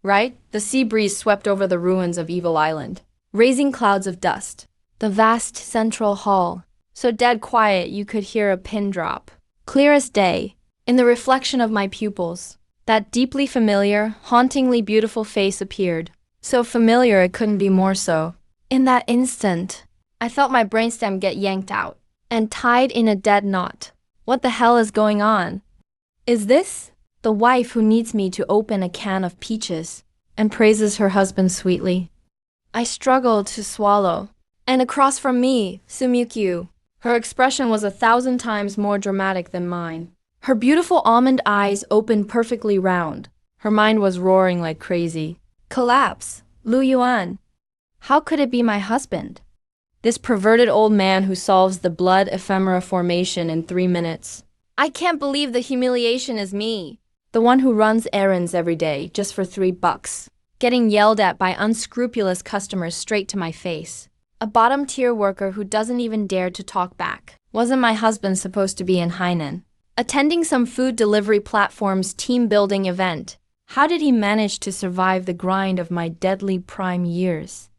Right? The sea breeze swept over the ruins of Evil Island, raising clouds of dust. The vast central hall, so dead quiet you could hear a pin drop. Clear as day, in the reflection of my pupils, that deeply familiar, hauntingly beautiful face appeared. So familiar it couldn't be more so. In that instant, I felt my brainstem get yanked out and tied in a dead knot. What the hell is going on? Is this the wife who needs me to open a can of peaches and praises her husband sweetly? I struggled to swallow. And across from me, Sumyukyu. Her expression was 1,000 times more dramatic than mine. Her beautiful almond eyes opened perfectly round. Her mind was roaring like crazy. Collapse. Lu Yuan. How could it be my husband? This perverted old man who solves the blood ephemera formation in 3 minutes. I can't believe the humiliation is me. The one who runs errands every day just for $3. Getting yelled at by unscrupulous customers straight to my face. A bottom-tier worker who doesn't even dare to talk back. Wasn't my husband supposed to be in Hainan? Attending some food delivery platform's team-building event. How did he manage to survive the grind of my deadly prime years?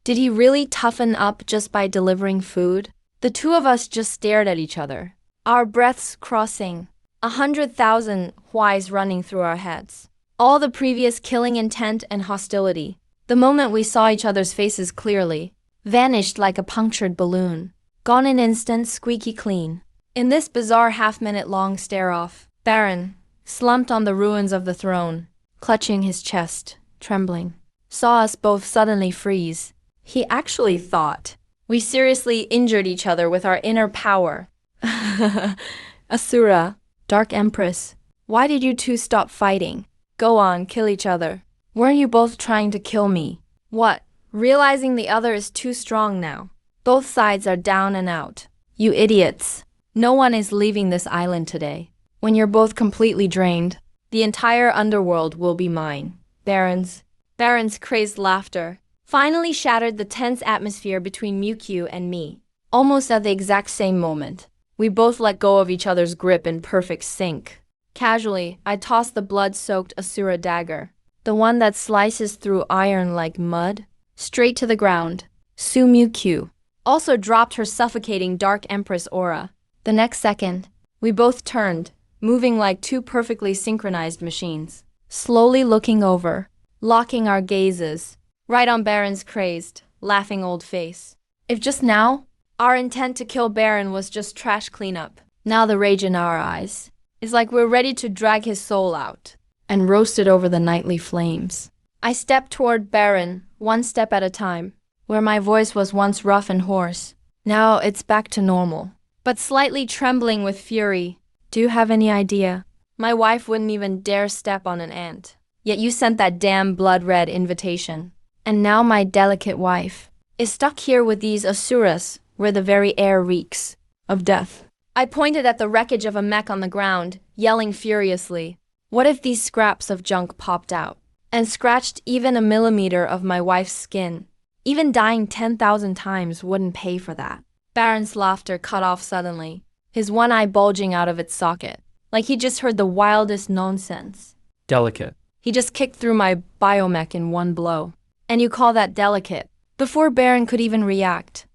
Did he really toughen up just by delivering food? The two of us just stared at each other, our breaths crossing, 100,000 whys running through our heads. All the previous killing intent and hostility, the moment we saw each other's faces clearly, vanished like a punctured balloon, gone in instant, squeaky clean. In this bizarre half-minute-long stare-off, Baron, slumped on the ruins of the throne, clutching his chest, trembling, saw us both suddenly freeze. He actually thought we seriously injured each other with our inner power. Asura, Dark Empress, why did you two stop fighting? Go on, kill each other. Weren't you both trying to kill me? What? Realizing the other is too strong now. Both sides are down and out. You idiots. No one is leaving this island today. When you're both completely drained, the entire underworld will be mine. Baron's crazed laughter finally shattered the tense atmosphere between Mukyu and me. Almost at the exact same moment, we both let go of each other's grip in perfect sync. Casually, I tossed the blood-soaked Asura dagger, the one that slices through iron like mud, straight to the ground. Sumyukyu also dropped her suffocating Dark Empress aura. The next second, we both turned, moving like two perfectly synchronized machines, slowly looking over, locking our gazes, right on Baron's crazed, laughing old face. If just now, our intent to kill Baron was just trash cleanup, now the rage in our eyes is like we're ready to drag his soul out and roast it over the nightly flames. I stepped toward Baron, one step at a time. Where my voice was once rough and hoarse, now it's back to normal, but slightly trembling with fury. Do you have any idea? My wife wouldn't even dare step on an ant. Yet you sent that damn blood-red invitation. And now my delicate wife is stuck here with these Asuras where the very air reeks of death. I pointed at the wreckage of a mech on the ground, yelling furiously. What if these scraps of junk popped out and scratched even a millimeter of my wife's skin? Even dying 10,000 times wouldn't pay for that. Baron's laughter cut off suddenly, his one eye bulging out of its socket, like he just heard the wildest nonsense. Delicate. He just kicked through my biomech in one blow. And you call that delicate? Before Baron could even react,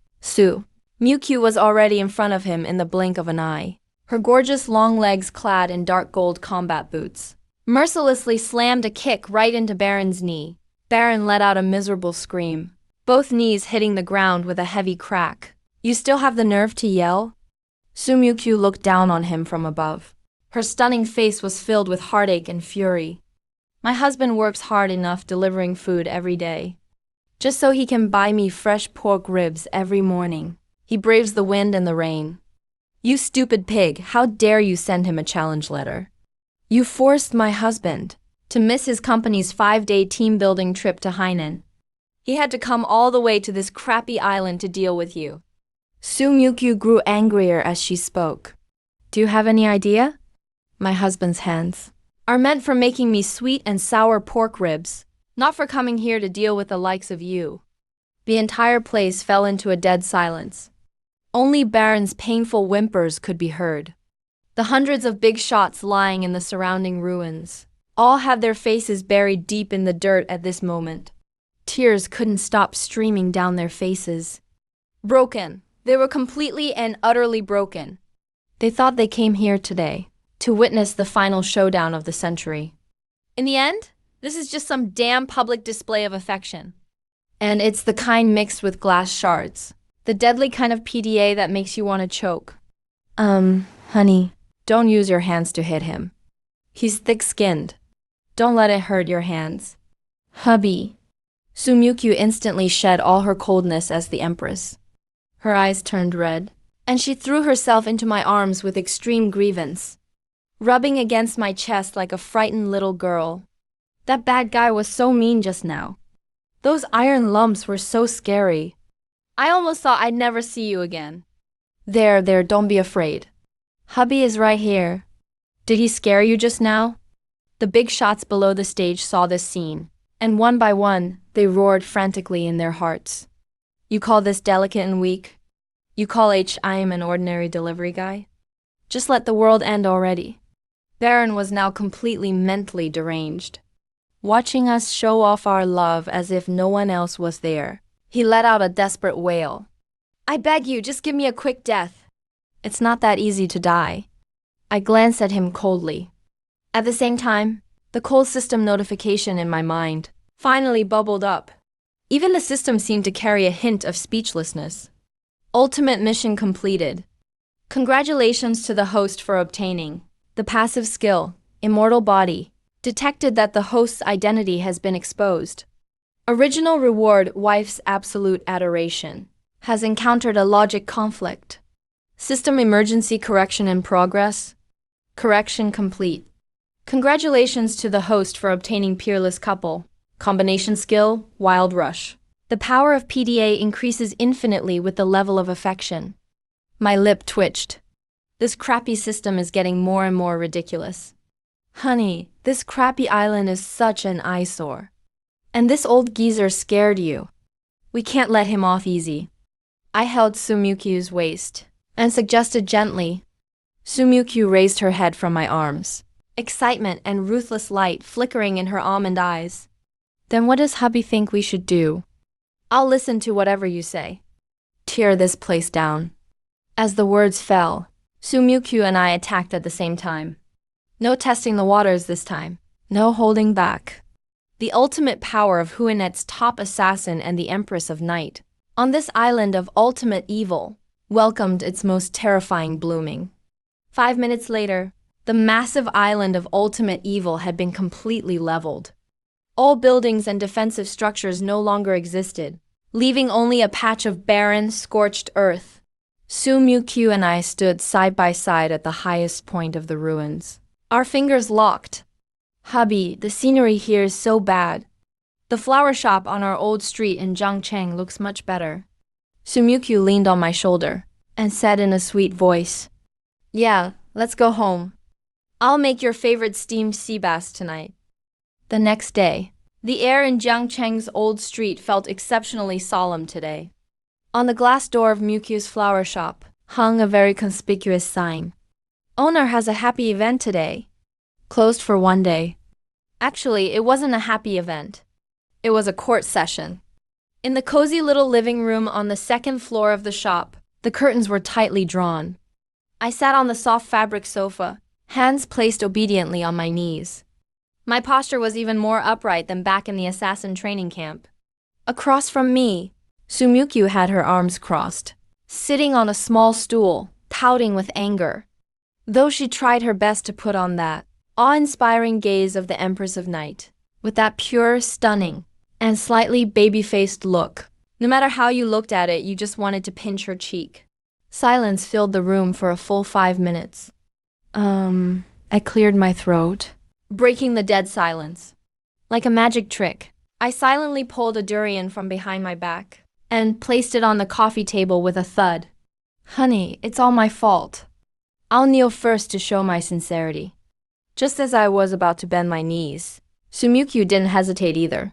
Mukyu was already in front of him in the blink of an eye. her gorgeous long legs clad in dark gold combat boots, mercilessly slammed a kick right into Baron's knee. Baron let out a miserable scream, both knees hitting the ground with a heavy crack. "You still have the nerve to yell?" Sumyukyu looked down on him from above. Her stunning face was filled with heartache and fury. "My husband works hard enough delivering food every day, just so he can buy me fresh pork ribs every morning. He braves the wind and the rain. You stupid pig, how dare you send him a challenge letter? You forced my husband to miss his company's 5-day team-building trip to Hainan. He had to come all the way to this crappy island to deal with you." Sumyukyu grew angrier as she spoke. "Do you have any idea? My husband's hands are meant for making me sweet and sour pork ribs, not for coming here to deal with the likes of you." The entire place fell into a dead silence. Only Baron's painful whimpers could be heard. The hundreds of big shots lying in the surrounding ruins all had their faces buried deep in the dirt at this moment. Tears couldn't stop streaming down their faces. Broken. They were completely and utterly broken. They thought they came here today to witness the final showdown of the century. In the end, this is just some damn public display of affection. And it's the kind mixed with glass shards. The deadly kind of PDA that makes you want to choke. Honey, don't use your hands to hit him. He's thick-skinned. Don't let it hurt your hands. Hubby. Sumyukyu instantly shed all her coldness as the Empress. Her eyes turned red, and she threw herself into my arms with extreme grievance, rubbing against my chest like a frightened little girl. That bad guy was so mean just now. Those iron lumps were so scary. I almost thought I'd never see you again. There, don't be afraid. Hubby is right here. Did he scare you just now? The big shots below the stage saw this scene, and one by one, they roared frantically in their hearts. You call this delicate and weak? You call I am an ordinary delivery guy? Just let the world end already. Baron was now completely mentally deranged, watching us show off our love as if no one else was there. He let out a desperate wail. "I beg you, just give me a quick death." "It's not that easy to die." I glanced at him coldly. At the same time, the cold system notification in my mind finally bubbled up. Even the system seemed to carry a hint of speechlessness. Ultimate mission completed. Congratulations to the host for obtaining the passive skill, Immortal Body. Detected that the host's identity has been exposed. Original reward, Wife's Absolute Adoration, has encountered a logic conflict. System emergency correction in progress. Correction complete. Congratulations to the host for obtaining Peerless Couple. Combination skill, Wild Rush. The power of PDA increases infinitely with the level of affection. My lip twitched. This crappy system is getting more and more ridiculous. Honey, this crappy island is such an eyesore. And this old geezer scared you. We can't let him off easy. I held Sumyukyu's waist and suggested gently. Sumyukyu raised her head from my arms, excitement and ruthless light flickering in her almond eyes. "Then what does hubby think we should do?" "I'll listen to whatever you say." "Tear this place down." As the words fell, Sumyukyu and I attacked at the same time. No testing the waters this time. No holding back. The ultimate power of Huinet's top assassin and the Empress of Night, on this island of ultimate evil, welcomed its most terrifying blooming. 5 minutes later, the massive island of ultimate evil had been completely leveled. All buildings and defensive structures no longer existed, leaving only a patch of barren, scorched earth. Sumyukyu and I stood side by side at the highest point of the ruins, our fingers locked. "Hubby, the scenery here is so bad. The flower shop on our old street in Zhangcheng looks much better." Sumyukyu leaned on my shoulder and said in a sweet voice, "Yeah, let's go home. I'll make your favorite steamed sea bass tonight." The next day, the air in Jiangcheng's old street felt exceptionally solemn today. On the glass door of Mukyu's flower shop hung a very conspicuous sign. "Owner has a happy event today. Closed for 1 day." Actually, it wasn't a happy event. It was a court session. In the cozy little living room on the second floor of the shop, the curtains were tightly drawn. I sat on the soft fabric sofa, hands placed obediently on my knees. My posture was even more upright than back in the assassin training camp. Across from me, Sumikyu had her arms crossed, sitting on a small stool, pouting with anger. Though she tried her best to put on that awe-inspiring gaze of the Empress of Night, with that pure, stunning, and slightly baby-faced look. No matter how you looked at it, you just wanted to pinch her cheek. Silence filled the room for a full 5 minutes. I cleared my throat, breaking the dead silence. Like a magic trick, I silently pulled a durian from behind my back and placed it on the coffee table with a thud. Honey, it's all my fault. I'll kneel first to show my sincerity. Just as I was about to bend my knees, Sumikyu didn't hesitate either.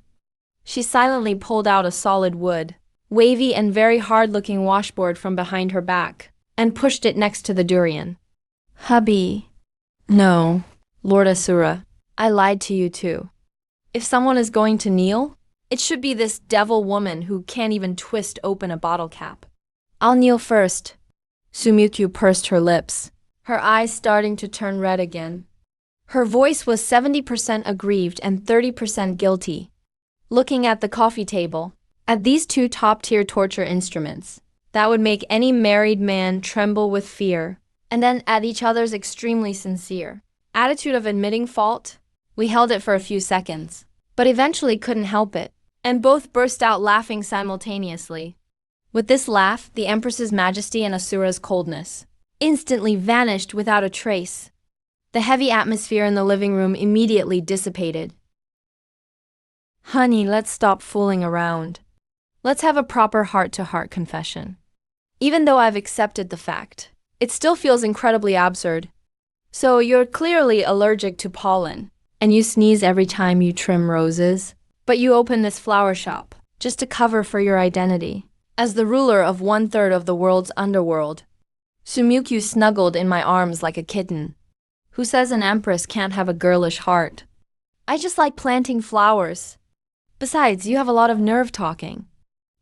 She silently pulled out a solid wood, wavy and very hard-looking washboard from behind her back, and pushed it next to the durian. Hubby. No, Lord Asura, I lied to you too. If someone is going to kneel, it should be this devil woman who can't even twist open a bottle cap. I'll kneel first. Sumikyu pursed her lips, her eyes starting to turn red again. Her voice was 70% aggrieved and 30% guilty. Looking at the coffee table, at these two top-tier torture instruments, that would make any married man tremble with fear, and then at each other's extremely sincere attitude of admitting fault, we held it for a few seconds, but eventually couldn't help it, and both burst out laughing simultaneously. With this laugh, the Empress's majesty and Asura's coldness instantly vanished without a trace. The heavy atmosphere in the living room immediately dissipated. Honey, let's stop fooling around. Let's have a proper heart-to-heart confession. Even though I've accepted the fact, it still feels incredibly absurd. So you're clearly allergic to pollen, and you sneeze every time you trim roses, but you open this flower shop just to cover for your identity as the ruler of 1/3 of the world's underworld. Sumikyu snuggled in my arms like a kitten. Who says an empress can't have a girlish heart? I just like planting flowers. Besides, you have a lot of nerve talking.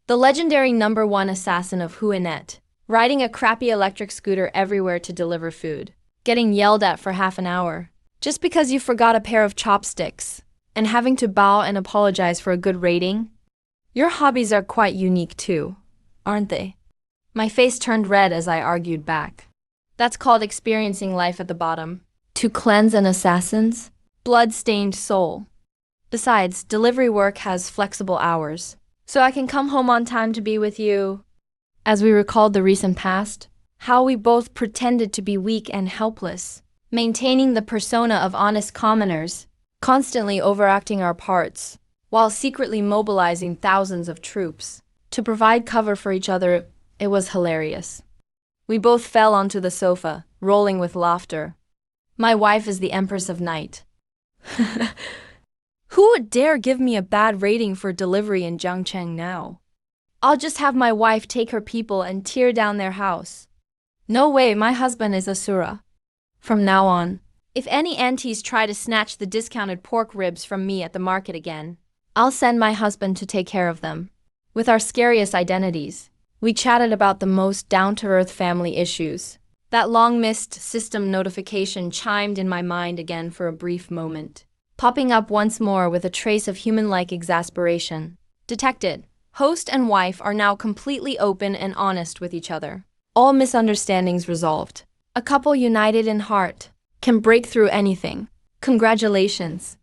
The legendary #1 assassin of Huinet, riding a crappy electric scooter everywhere to deliver food, getting yelled at for half an hour, just because you forgot a pair of chopsticks, and having to bow and apologize for a good rating. Your hobbies are quite unique too, aren't they? My face turned red as I argued back. That's called experiencing life at the bottom. To cleanse an assassin's blood-stained soul. Besides, delivery work has flexible hours, so I can come home on time to be with you. As we recalled the recent past, how we both pretended to be weak and helpless, maintaining the persona of honest commoners, constantly overacting our parts, while secretly mobilizing thousands of troops to provide cover for each other, it was hilarious. We both fell onto the sofa, rolling with laughter. My wife is the Empress of Night. Who would dare give me a bad rating for delivery in Jiangcheng now? I'll just have my wife take her people and tear down their house. No way, my husband is Asura. From now on, if any aunties try to snatch the discounted pork ribs from me at the market again, I'll send my husband to take care of them. With our scariest identities, we chatted about the most down-to-earth family issues. That long-missed system notification chimed in my mind again for a brief moment, popping up once more with a trace of human-like exasperation. Detected. Host and wife are now completely open and honest with each other. All misunderstandings resolved. A couple united in heart can break through anything. Congratulations.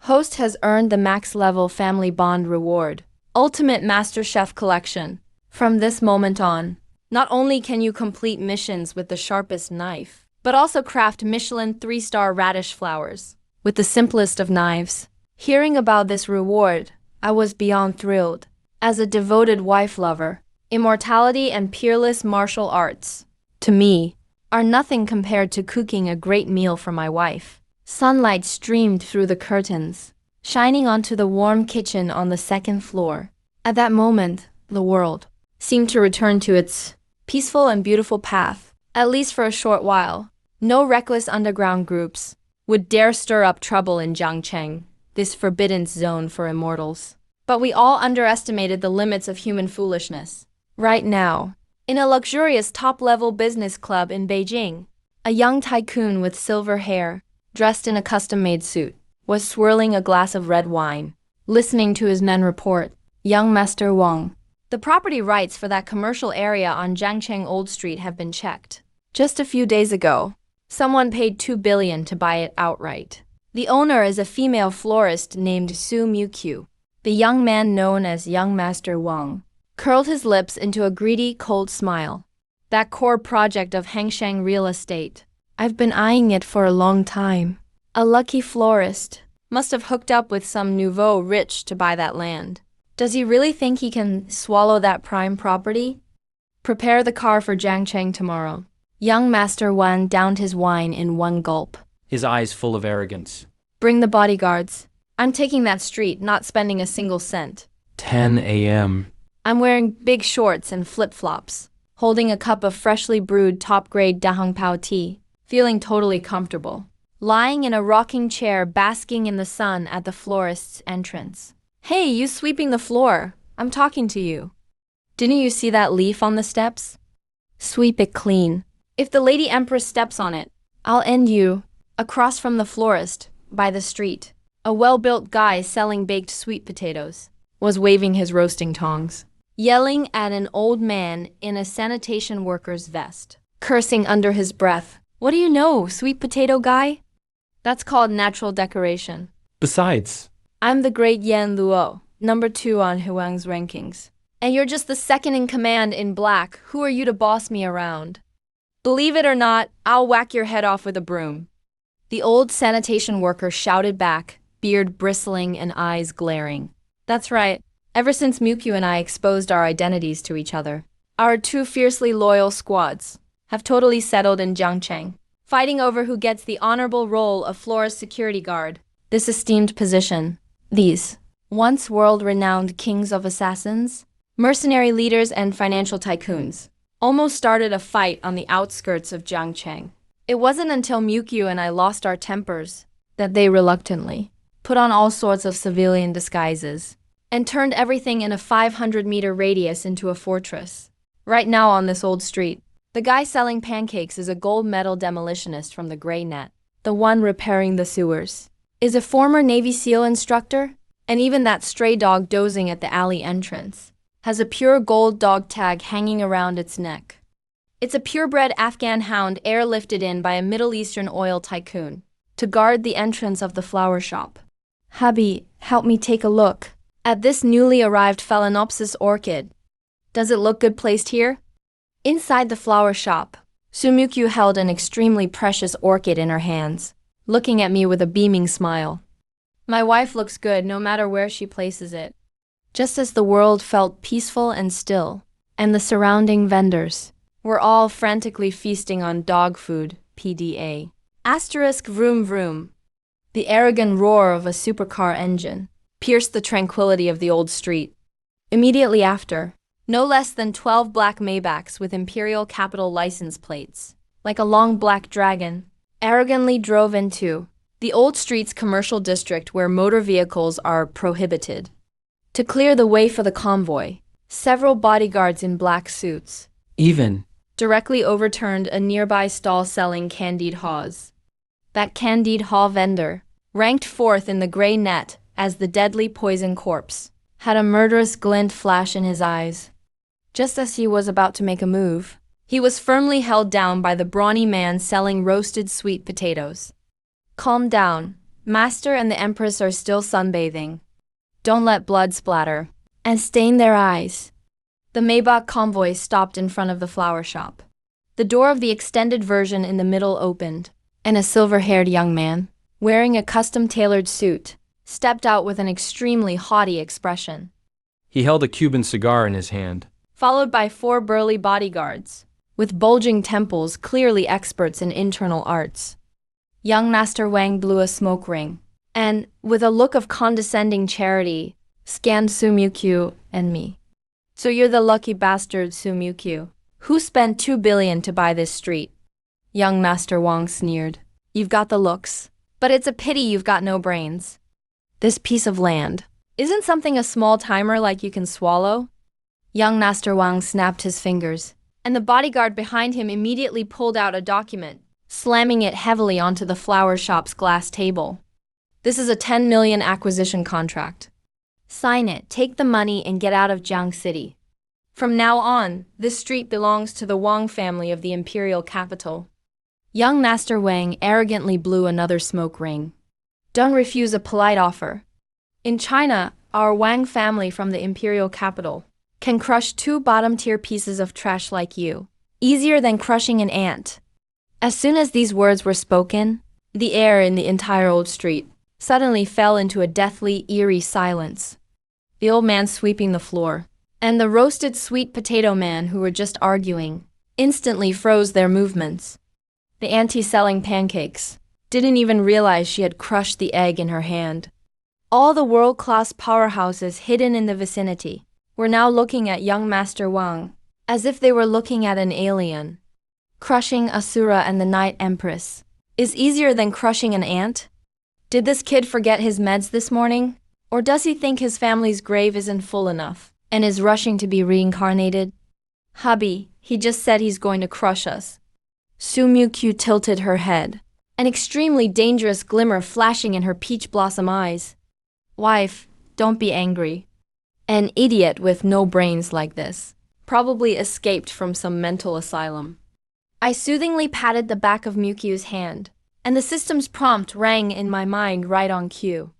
Host has earned the max-level family bond reward, Ultimate Master Chef Collection. From this moment on, not only can you complete missions with the sharpest knife, but also craft Michelin 3-star radish flowers with the simplest of knives. Hearing about this reward, I was beyond thrilled. As a devoted wife lover, immortality and peerless martial arts, to me, are nothing compared to cooking a great meal for my wife. Sunlight streamed through the curtains, shining onto the warm kitchen on the second floor. At that moment, the world seemed to return to its peaceful and beautiful path, at least for a short while. No reckless underground groups would dare stir up trouble in Jiangcheng, this forbidden zone for immortals. But we all underestimated the limits of human foolishness. Right now, In a luxurious top-level business club in Beijing, a young tycoon with silver hair, dressed in a custom-made suit, was swirling a glass of red wine, listening to his men report, "Young Master Wang, the property rights for that commercial area on Jiangcheng Old Street have been checked. Just a few days ago, someone paid 2 billion to buy it outright. The owner is a female florist named Su Muqiu." The young man known as Young Master Wang curled his lips into a greedy, cold smile. "That core project of Hangsheng Real Estate. I've been eyeing it for a long time. A lucky florist must have hooked up with some nouveau rich to buy that land. Does he really think he can swallow that prime property? Prepare the car for Jiangcheng tomorrow." Young Master Wan downed his wine in one gulp. His eyes full of arrogance. "Bring the bodyguards. I'm taking that street, not spending a single cent." 10 a.m. I'm wearing big shorts and flip-flops, holding a cup of freshly brewed top-grade Dahongpao tea, feeling totally comfortable. Lying in a rocking chair, basking in the sun at the florist's entrance. "Hey, you sweeping the floor. I'm talking to you. Didn't you see that leaf on the steps? Sweep it clean. If the Lady Empress steps on it, I'll end you." Across from the florist, by the street, a well-built guy selling baked sweet potatoes was waving his roasting tongs, yelling at an old man in a sanitation worker's vest, cursing under his breath. "What do you know, sweet potato guy? That's called natural decoration. Besides, I'm the great Yan Luo, #2 on Huang's rankings. And you're just the second in command in black. Who are you to boss me around? Believe it or not, I'll whack your head off with a broom." The old sanitation worker shouted back, beard bristling and eyes glaring. "That's right. Ever since Muqiu and I exposed our identities to each other, our two fiercely loyal squads have totally settled in Jiangcheng, fighting over who gets the honorable role of florist security guard. This esteemed position, these once world-renowned kings of assassins, mercenary leaders and financial tycoons, almost started a fight on the outskirts of Jiangcheng. It wasn't until Muqiu and I lost our tempers that they reluctantly put on all sorts of civilian disguises and turned everything in a 500-meter radius into a fortress. Right now on this old street, the guy selling pancakes is a gold medal demolitionist from the Gray Net. The one repairing the sewers is a former Navy SEAL instructor, and even that stray dog dozing at the alley entrance has a pure gold dog tag hanging around its neck. It's a purebred Afghan hound airlifted in by a Middle Eastern oil tycoon to guard the entrance of the flower shop. "Hubby, help me take a look at this newly arrived Phalaenopsis orchid. Does it look good placed here?" Inside the flower shop, Su Muqiu held an extremely precious orchid in her hands, looking at me with a beaming smile. "My wife looks good no matter where she places it." Just as the world felt peaceful and still, and the surrounding vendors were all frantically feasting on dog food, PDA. Asterisk vroom vroom. The arrogant roar of a supercar engine pierced the tranquility of the old street. Immediately after, no less than 12 black Maybachs with Imperial Capital license plates, like a long black dragon, arrogantly drove into the old street's commercial district where motor vehicles are prohibited. To clear the way for the convoy, several bodyguards in black suits even directly overturned a nearby stall selling candied haws. That candied haw vendor, ranked fourth in the Gray Net as the deadly poison corpse, had a murderous glint flash in his eyes. Just as he was about to make a move, he was firmly held down by the brawny man selling roasted sweet potatoes. "Calm down. Master and the Empress are still sunbathing. Don't let blood splatter and stain their eyes." The Maybach convoy stopped in front of the flower shop. The door of the extended version in the middle opened, and a silver-haired young man, wearing a custom-tailored suit, stepped out with an extremely haughty expression. he held a Cuban cigar in his hand. Followed by 4 burly bodyguards, with bulging temples, clearly experts in internal arts. Young Master Wang blew a smoke ring, and, with a look of condescending charity, scanned Su Muqiu and me. "So you're the lucky bastard, Su Muqiu, who spent 2 billion to buy this street?" Young Master Wang sneered. "You've got the looks, but it's a pity you've got no brains. This piece of land isn't something a small timer like you can swallow." Young Master Wang snapped his fingers, and the bodyguard behind him immediately pulled out a document, slamming it heavily onto the flower shop's glass table. This is a 10 million acquisition contract. Sign it, take the money, and get out of Jiang City. From now on, this street belongs to the Wang family of the imperial capital. Young Master Wang arrogantly blew another smoke ring. Don't refuse a polite offer. In China, our Wang family from the imperial capital can crush 2 bottom-tier pieces of trash like you, easier than crushing an ant. As soon as these words were spoken, the air in the entire old street suddenly fell into a deathly, eerie silence. The old man sweeping the floor, and the roasted sweet potato man who were just arguing, instantly froze their movements. The auntie selling pancakes didn't even realize she had crushed the egg in her hand. All the world-class powerhouses hidden in the vicinity were now looking at young Master Wang, as if they were looking at an alien. Crushing Asura and the Night Empress is easier than crushing an ant? Did this kid forget his meds this morning? Or does he think his family's grave isn't full enough and is rushing to be reincarnated? Hubby, he just said he's going to crush us. Su Mukyu tilted her head, an extremely dangerous glimmer flashing in her peach blossom eyes. Wife, don't be angry. An idiot with no brains like this probably escaped from some mental asylum. I soothingly patted the back of Mukyu's hand, and the system's prompt rang in my mind right on cue.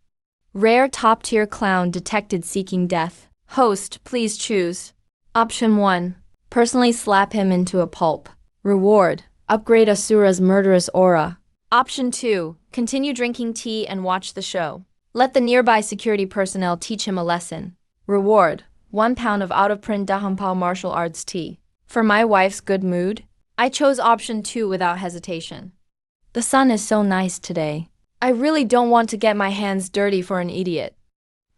Rare top-tier clown detected seeking death. Host, please choose. Option 1. Personally slap him into a pulp. Reward. Upgrade Asura's murderous aura. Option 2. Continue drinking tea and watch the show. Let the nearby security personnel teach him a lesson. Reward. 1 pound of out-of-print Dahampao martial arts tea. For my wife's good mood, I chose option 2 without hesitation. The sun is so nice today. I really don't want to get my hands dirty for an idiot.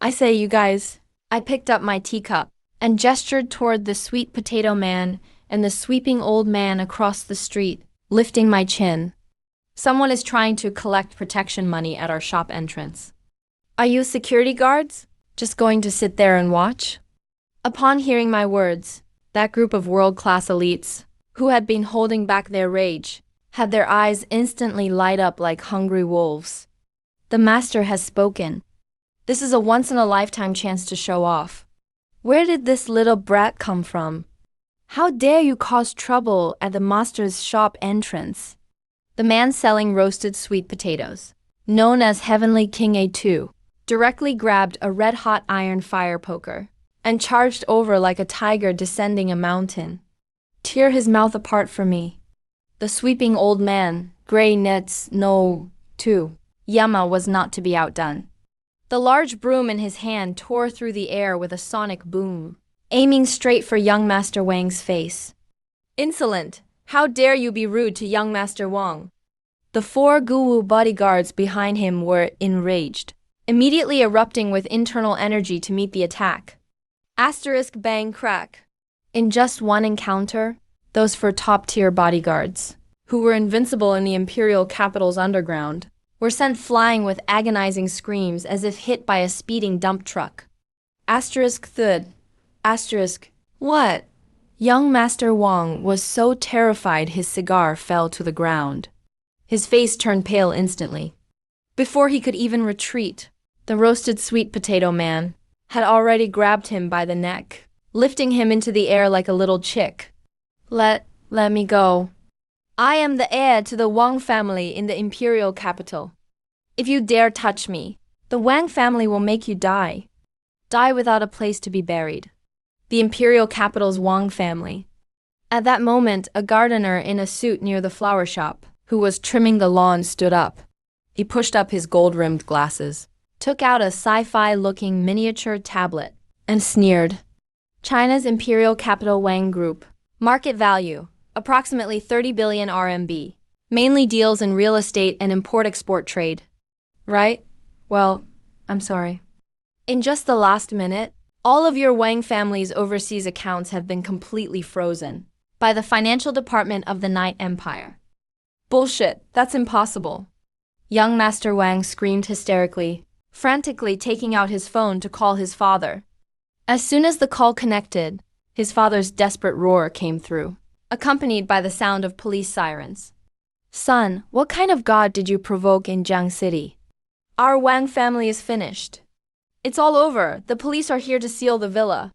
I say, you guys. I picked up my teacup and gestured toward the sweet potato man and the sweeping old man across the street, lifting my chin. Someone is trying to collect protection money at our shop entrance. Are you security guards? Just going to sit there and watch? Upon hearing my words, that group of world-class elites, who had been holding back their rage, had their eyes instantly light up like hungry wolves. The master has spoken. This is a once-in-a-lifetime chance to show off. Where did this little brat come from? How dare you cause trouble at the master's shop entrance? The man selling roasted sweet potatoes, known as Heavenly King A2, directly grabbed a red-hot iron fire poker and charged over like a tiger descending a mountain. Tear his mouth apart for me. The sweeping old man, Grey Nets No. 2, Yama, was not to be outdone. The large broom in his hand tore through the air with a sonic boom, aiming straight for young Master Wang's face. Insolent! How dare you be rude to young Master Wang? The 4 Guwu bodyguards behind him were enraged, immediately erupting with internal energy to meet the attack. Asterisk bang crack. In just one encounter, those 4 top-tier bodyguards, who were invincible in the imperial capital's underground, were sent flying with agonizing screams as if hit by a speeding dump truck. Asterisk thud. Asterisk. What? Young Master Wang was so terrified his cigar fell to the ground. His face turned pale instantly. Before he could even retreat, the roasted sweet potato man had already grabbed him by the neck, lifting him into the air like a little chick. Let me go. I am the heir to the Wang family in the imperial capital. If you dare touch me, the Wang family will make you die. Die without a place to be buried. The imperial capital's Wang family. At that moment, a gardener in a suit near the flower shop, who was trimming the lawn, stood up. He pushed up his gold-rimmed glasses, took out a sci-fi-looking miniature tablet, and sneered. China's imperial capital Wang Group. Market value, approximately 30 billion RMB. Mainly deals in real estate and import-export trade. Right? Well, I'm sorry. In just the last minute, all of your Wang family's overseas accounts have been completely frozen by the financial department of the Night Empire. Bullshit, that's impossible. Young Master Wang screamed hysterically, frantically taking out his phone to call his father. As soon as the call connected, his father's desperate roar came through. accompanied by the sound of police sirens. Son, what kind of god did you provoke in Jiang City? Our Wang family is finished. It's all over. The police are here to seal the villa.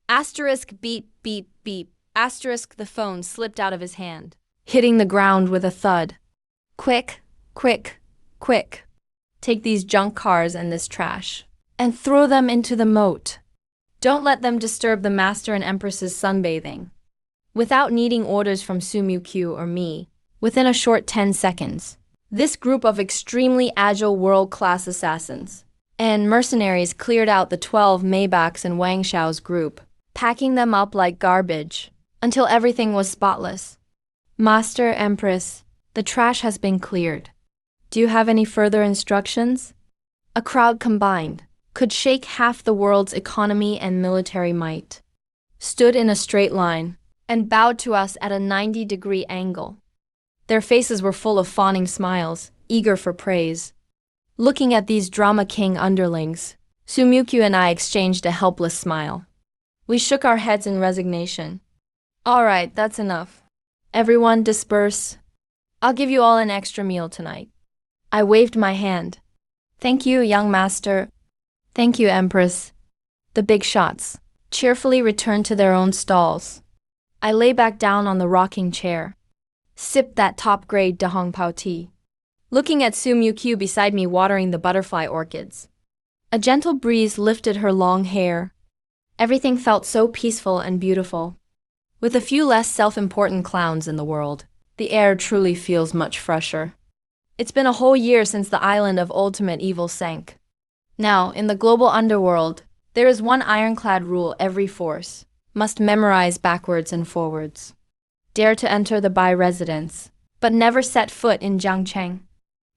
Asterisk beep beep beep. Asterisk the phone slipped out of his hand, hitting the ground with a thud. Quick, quick, quick. Take these junk cars and this trash, and throw them into the moat. Don't let them disturb the master and empress's sunbathing. Without needing orders from Su Mukyu or me, within a short 10 seconds, this group of extremely agile world-class assassins and mercenaries cleared out the 12 Maybachs in Wang Xiao's group, packing them up like garbage until everything was spotless. Master, Empress, the trash has been cleared. Do you have any further instructions? A crowd combined could shake half the world's economy and military might, stood in a straight line and bowed to us at a 90-degree angle. Their faces were full of fawning smiles, eager for praise. Looking at these drama king underlings, Su Mukyu and I exchanged a helpless smile. We shook our heads in resignation. All right, that's enough. Everyone disperse. I'll give you all an extra meal tonight. I waved my hand. Thank you, young master. Thank you, Empress. The big shots cheerfully returned to their own stalls. I lay back down on the rocking chair, sipped that top-grade Dahongpao tea, looking at Su Mukyu beside me watering the butterfly orchids. A gentle breeze lifted her long hair. Everything felt so peaceful and beautiful. With a few less self-important clowns in the world, the air truly feels much fresher. It's been a whole year since the island of ultimate evil sank. Now, in the global underworld, there is one ironclad rule every force must memorize backwards and forwards. Dare to enter the Bai residence, but never set foot in Jiangcheng.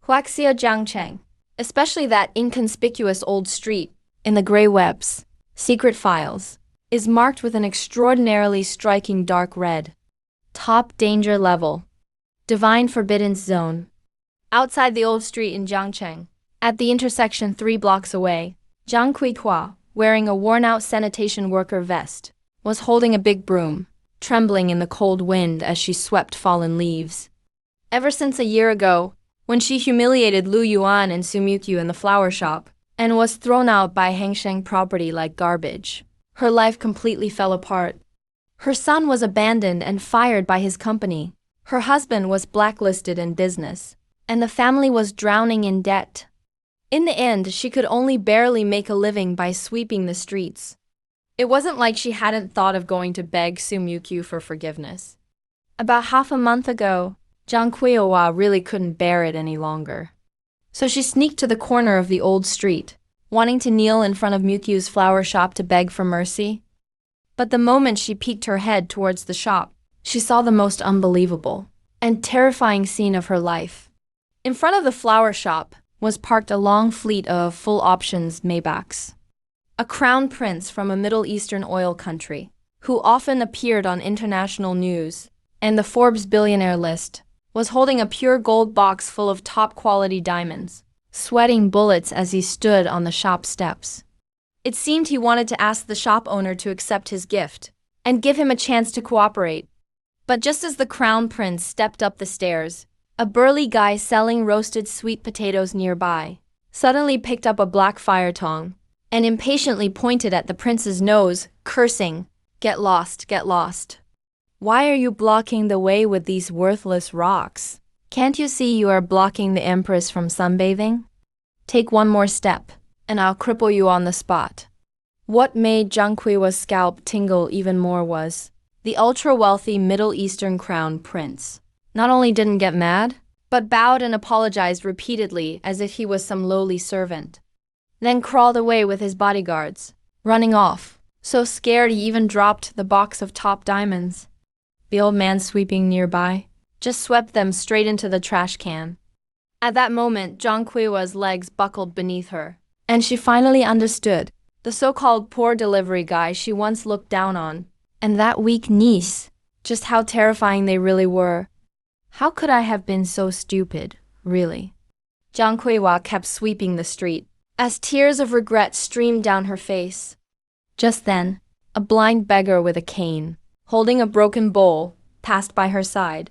Huaxia Jiangcheng, especially that inconspicuous old street in the gray webs, secret files, is marked with an extraordinarily striking dark red. Top danger level. Divine forbidden zone. Outside the old street in Jiangcheng, at the intersection 3 blocks away, Zhang Kuihua, wearing a worn-out sanitation worker vest, was holding a big broom, trembling in the cold wind as she swept fallen leaves. Ever since a year ago, when she humiliated Lu Yuan and Su Mukyu in the flower shop, and was thrown out by Hengsheng property like garbage, her life completely fell apart. Her son was abandoned and fired by his company. Her husband was blacklisted in business, and the family was drowning in debt. In the end, she could only barely make a living by sweeping the streets. It wasn't like she hadn't thought of going to beg Su Mukyu for forgiveness. About half a month ago, Zhang Kuihua really couldn't bear it any longer. So she sneaked to the corner of the old street, wanting to kneel in front of Mukyu's flower shop to beg for mercy. But the moment she peeked her head towards the shop, she saw the most unbelievable and terrifying scene of her life. In front of the flower shop was parked a long fleet of full options Maybachs. A crown prince from a Middle Eastern oil country, who often appeared on international news and the Forbes billionaire list, was holding a pure gold box full of top-quality diamonds, sweating bullets as he stood on the shop steps. It seemed he wanted to ask the shop owner to accept his gift and give him a chance to cooperate. But just as the crown prince stepped up the stairs, a burly guy selling roasted sweet potatoes nearby suddenly picked up a black fire tong and impatiently pointed at the prince's nose, cursing, "Get lost, get lost. Why are you blocking the way with these worthless rocks? Can't you see you are blocking the empress from sunbathing? Take one more step, and I'll cripple you on the spot." What made Zhang Kuihua's scalp tingle even more was the ultra-wealthy Middle Eastern crown prince not only didn't get mad, but bowed and apologized repeatedly as if he was some lowly servant. Then crawled away with his bodyguards, running off, so scared he even dropped the box of top diamonds. The old man sweeping nearby just swept them straight into the trash can. At that moment, Zhang Kuihua's legs buckled beneath her, and she finally understood the so-called poor delivery guy she once looked down on, and that weak niece, just how terrifying they really were. How could I have been so stupid, really? Zhang Kuihua kept sweeping the street, as tears of regret streamed down her face. Just then, a blind beggar with a cane, holding a broken bowl, passed by her side.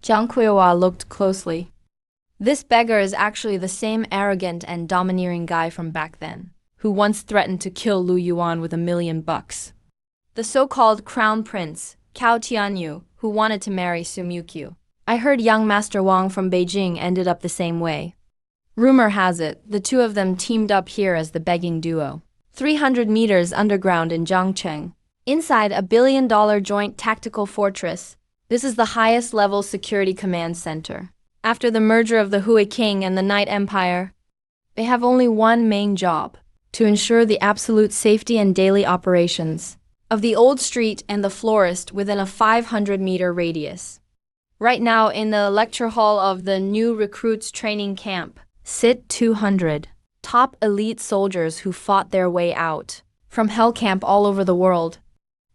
Jiang Kuiwa looked closely. This beggar is actually the same arrogant and domineering guy from back then, who once threatened to kill Lu Yuan with $1,000,000. The so-called crown prince, Cao Tianyu, who wanted to marry Su Mukyu. I heard young Master Wang from Beijing ended up the same way. Rumor has it, the two of them teamed up here as the begging duo. 300 meters underground in Zhangcheng, inside a $1 billion joint tactical fortress. This is the highest level security command center. After the merger of the Hui King and the Night Empire, they have only one main job: to ensure the absolute safety and daily operations of the old street and the florist within a 500-meter radius. Right now, in the lecture hall of the new recruits training camp, sit 200 top elite soldiers who fought their way out from hell camp all over the world.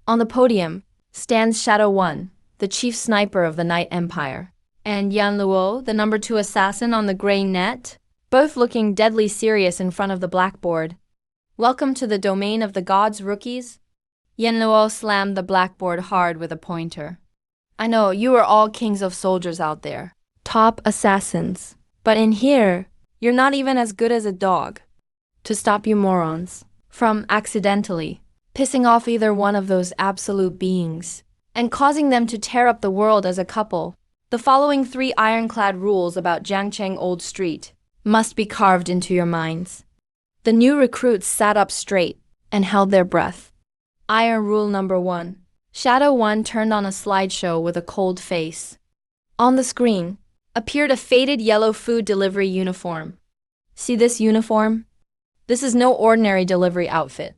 On the podium stands Shadow One, the chief sniper of the Night Empire, and Yan Luo, the number 2 assassin on the gray net, both looking deadly serious in front of the blackboard. Welcome to the domain of the gods, rookies. Yan Luo slammed the blackboard hard with a pointer. I know you are all kings of soldiers out there, top assassins, but in here, you're not even as good as a dog. To stop you morons from accidentally pissing off either one of those absolute beings and causing them to tear up the world as a couple, the following 3 ironclad rules about Jiangcheng Old Street must be carved into your minds. The new recruits sat up straight and held their breath. Iron rule number 1. Shadow One turned on a slideshow with a cold face. On the screen appeared a faded yellow food delivery uniform. See this uniform? This is no ordinary delivery outfit.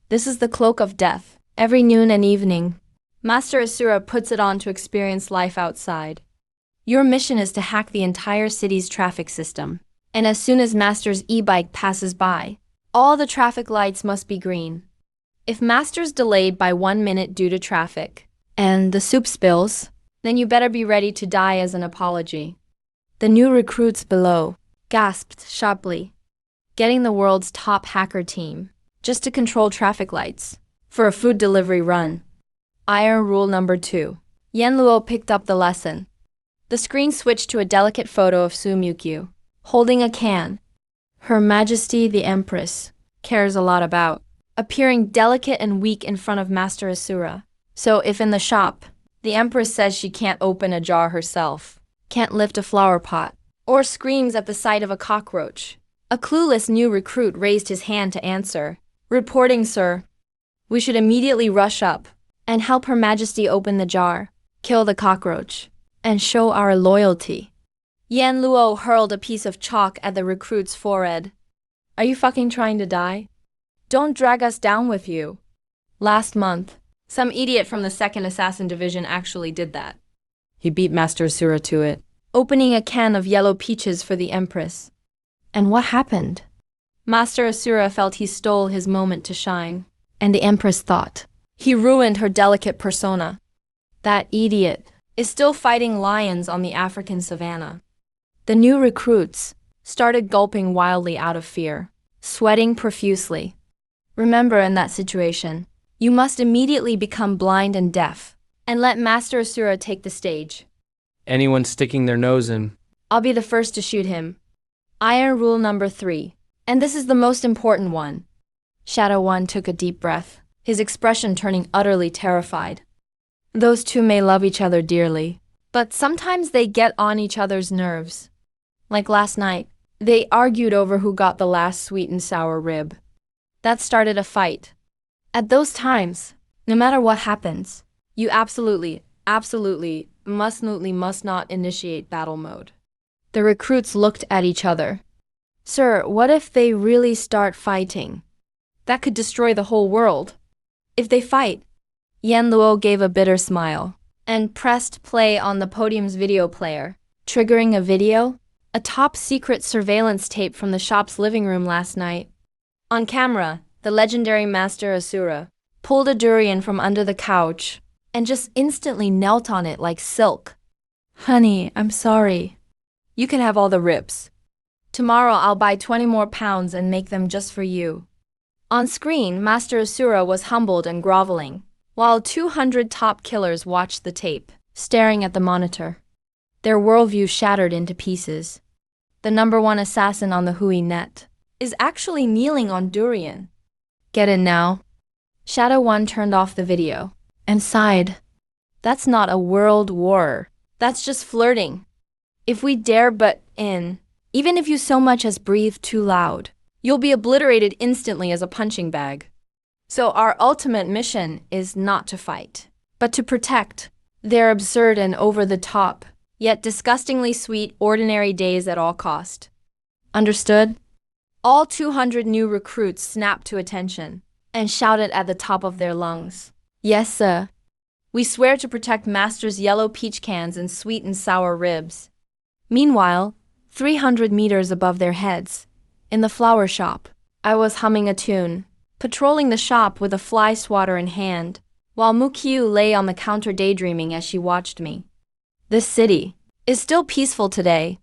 This is the cloak of death. Every noon and evening, Master Asura puts it on to experience life outside. Your mission is to hack the entire city's traffic system. And as soon as Master's e-bike passes by, all the traffic lights must be green. If Master's delayed by 1 minute due to traffic, and the soup spills, then you better be ready to die as an apology. The new recruits below gasped sharply, getting the world's top hacker team just to control traffic lights for a food delivery run. Iron rule number 2. Yan Luo picked up the lesson. The screen switched to a delicate photo of Su Mukyu, holding a can. Her Majesty the Empress cares a lot about appearing delicate and weak in front of Master Asura. So if in the shop, the Empress says she can't open a jar herself, can't lift a flower pot, or screams at the sight of a cockroach, a clueless new recruit raised his hand to answer. Reporting, sir. We should immediately rush up and help Her Majesty open the jar, kill the cockroach, and show our loyalty. Yan Luo hurled a piece of chalk at the recruit's forehead. Are you fucking trying to die? Don't drag us down with you. Last month, some idiot from the 2nd Assassin Division actually did that. He beat Master Asura to it, opening a can of yellow peaches for the Empress. And what happened? Master Asura felt he stole his moment to shine, and the Empress thought he ruined her delicate persona. That idiot is still fighting lions on the African savannah. The new recruits started gulping wildly out of fear, sweating profusely. Remember, in that situation, you must immediately become blind and deaf, and let Master Asura take the stage. Anyone sticking their nose in. I'll be the first to shoot him. Iron rule number 3, and this is the most important one. Shadow One took a deep breath, his expression turning utterly terrified. Those two may love each other dearly, but sometimes they get on each other's nerves. Like last night, they argued over who got the last sweet and sour rib. That started a fight. At those times, no matter what happens, you absolutely must not initiate battle mode. The recruits looked at each other. Sir, what if they really start fighting? That could destroy the whole world. If they fight, Yan Luo gave a bitter smile and pressed play on the podium's video player, triggering a video, a top-secret surveillance tape from the shop's living room last night. On camera, the legendary Master Asura pulled a durian from under the couch and just instantly knelt on it like silk. Honey, I'm sorry. You can have all the ribs. Tomorrow I'll buy 20 more pounds and make them just for you. On screen, Master Asura was humbled and groveling, while 200 top killers watched the tape, staring at the monitor. Their worldview shattered into pieces. The number one assassin on the Hui net is actually kneeling on Durian. Get it now? Shadow 1 turned off the video and sighed. That's not a world war. That's just flirting. If we dare butt in, even if you so much as breathe too loud, you'll be obliterated instantly as a punching bag. So our ultimate mission is not to fight, but to protect their absurd and over-the-top, yet disgustingly sweet ordinary days at all cost. Understood? All 200 new recruits snapped to attention and shouted at the top of their lungs. Yes, sir. We swear to protect Master's yellow peach cans and sweet and sour ribs. Meanwhile, 300 meters above their heads, in the flower shop, I was humming a tune, patrolling the shop with a fly swatter in hand, while Mukyu lay on the counter daydreaming as she watched me. This city is still peaceful today,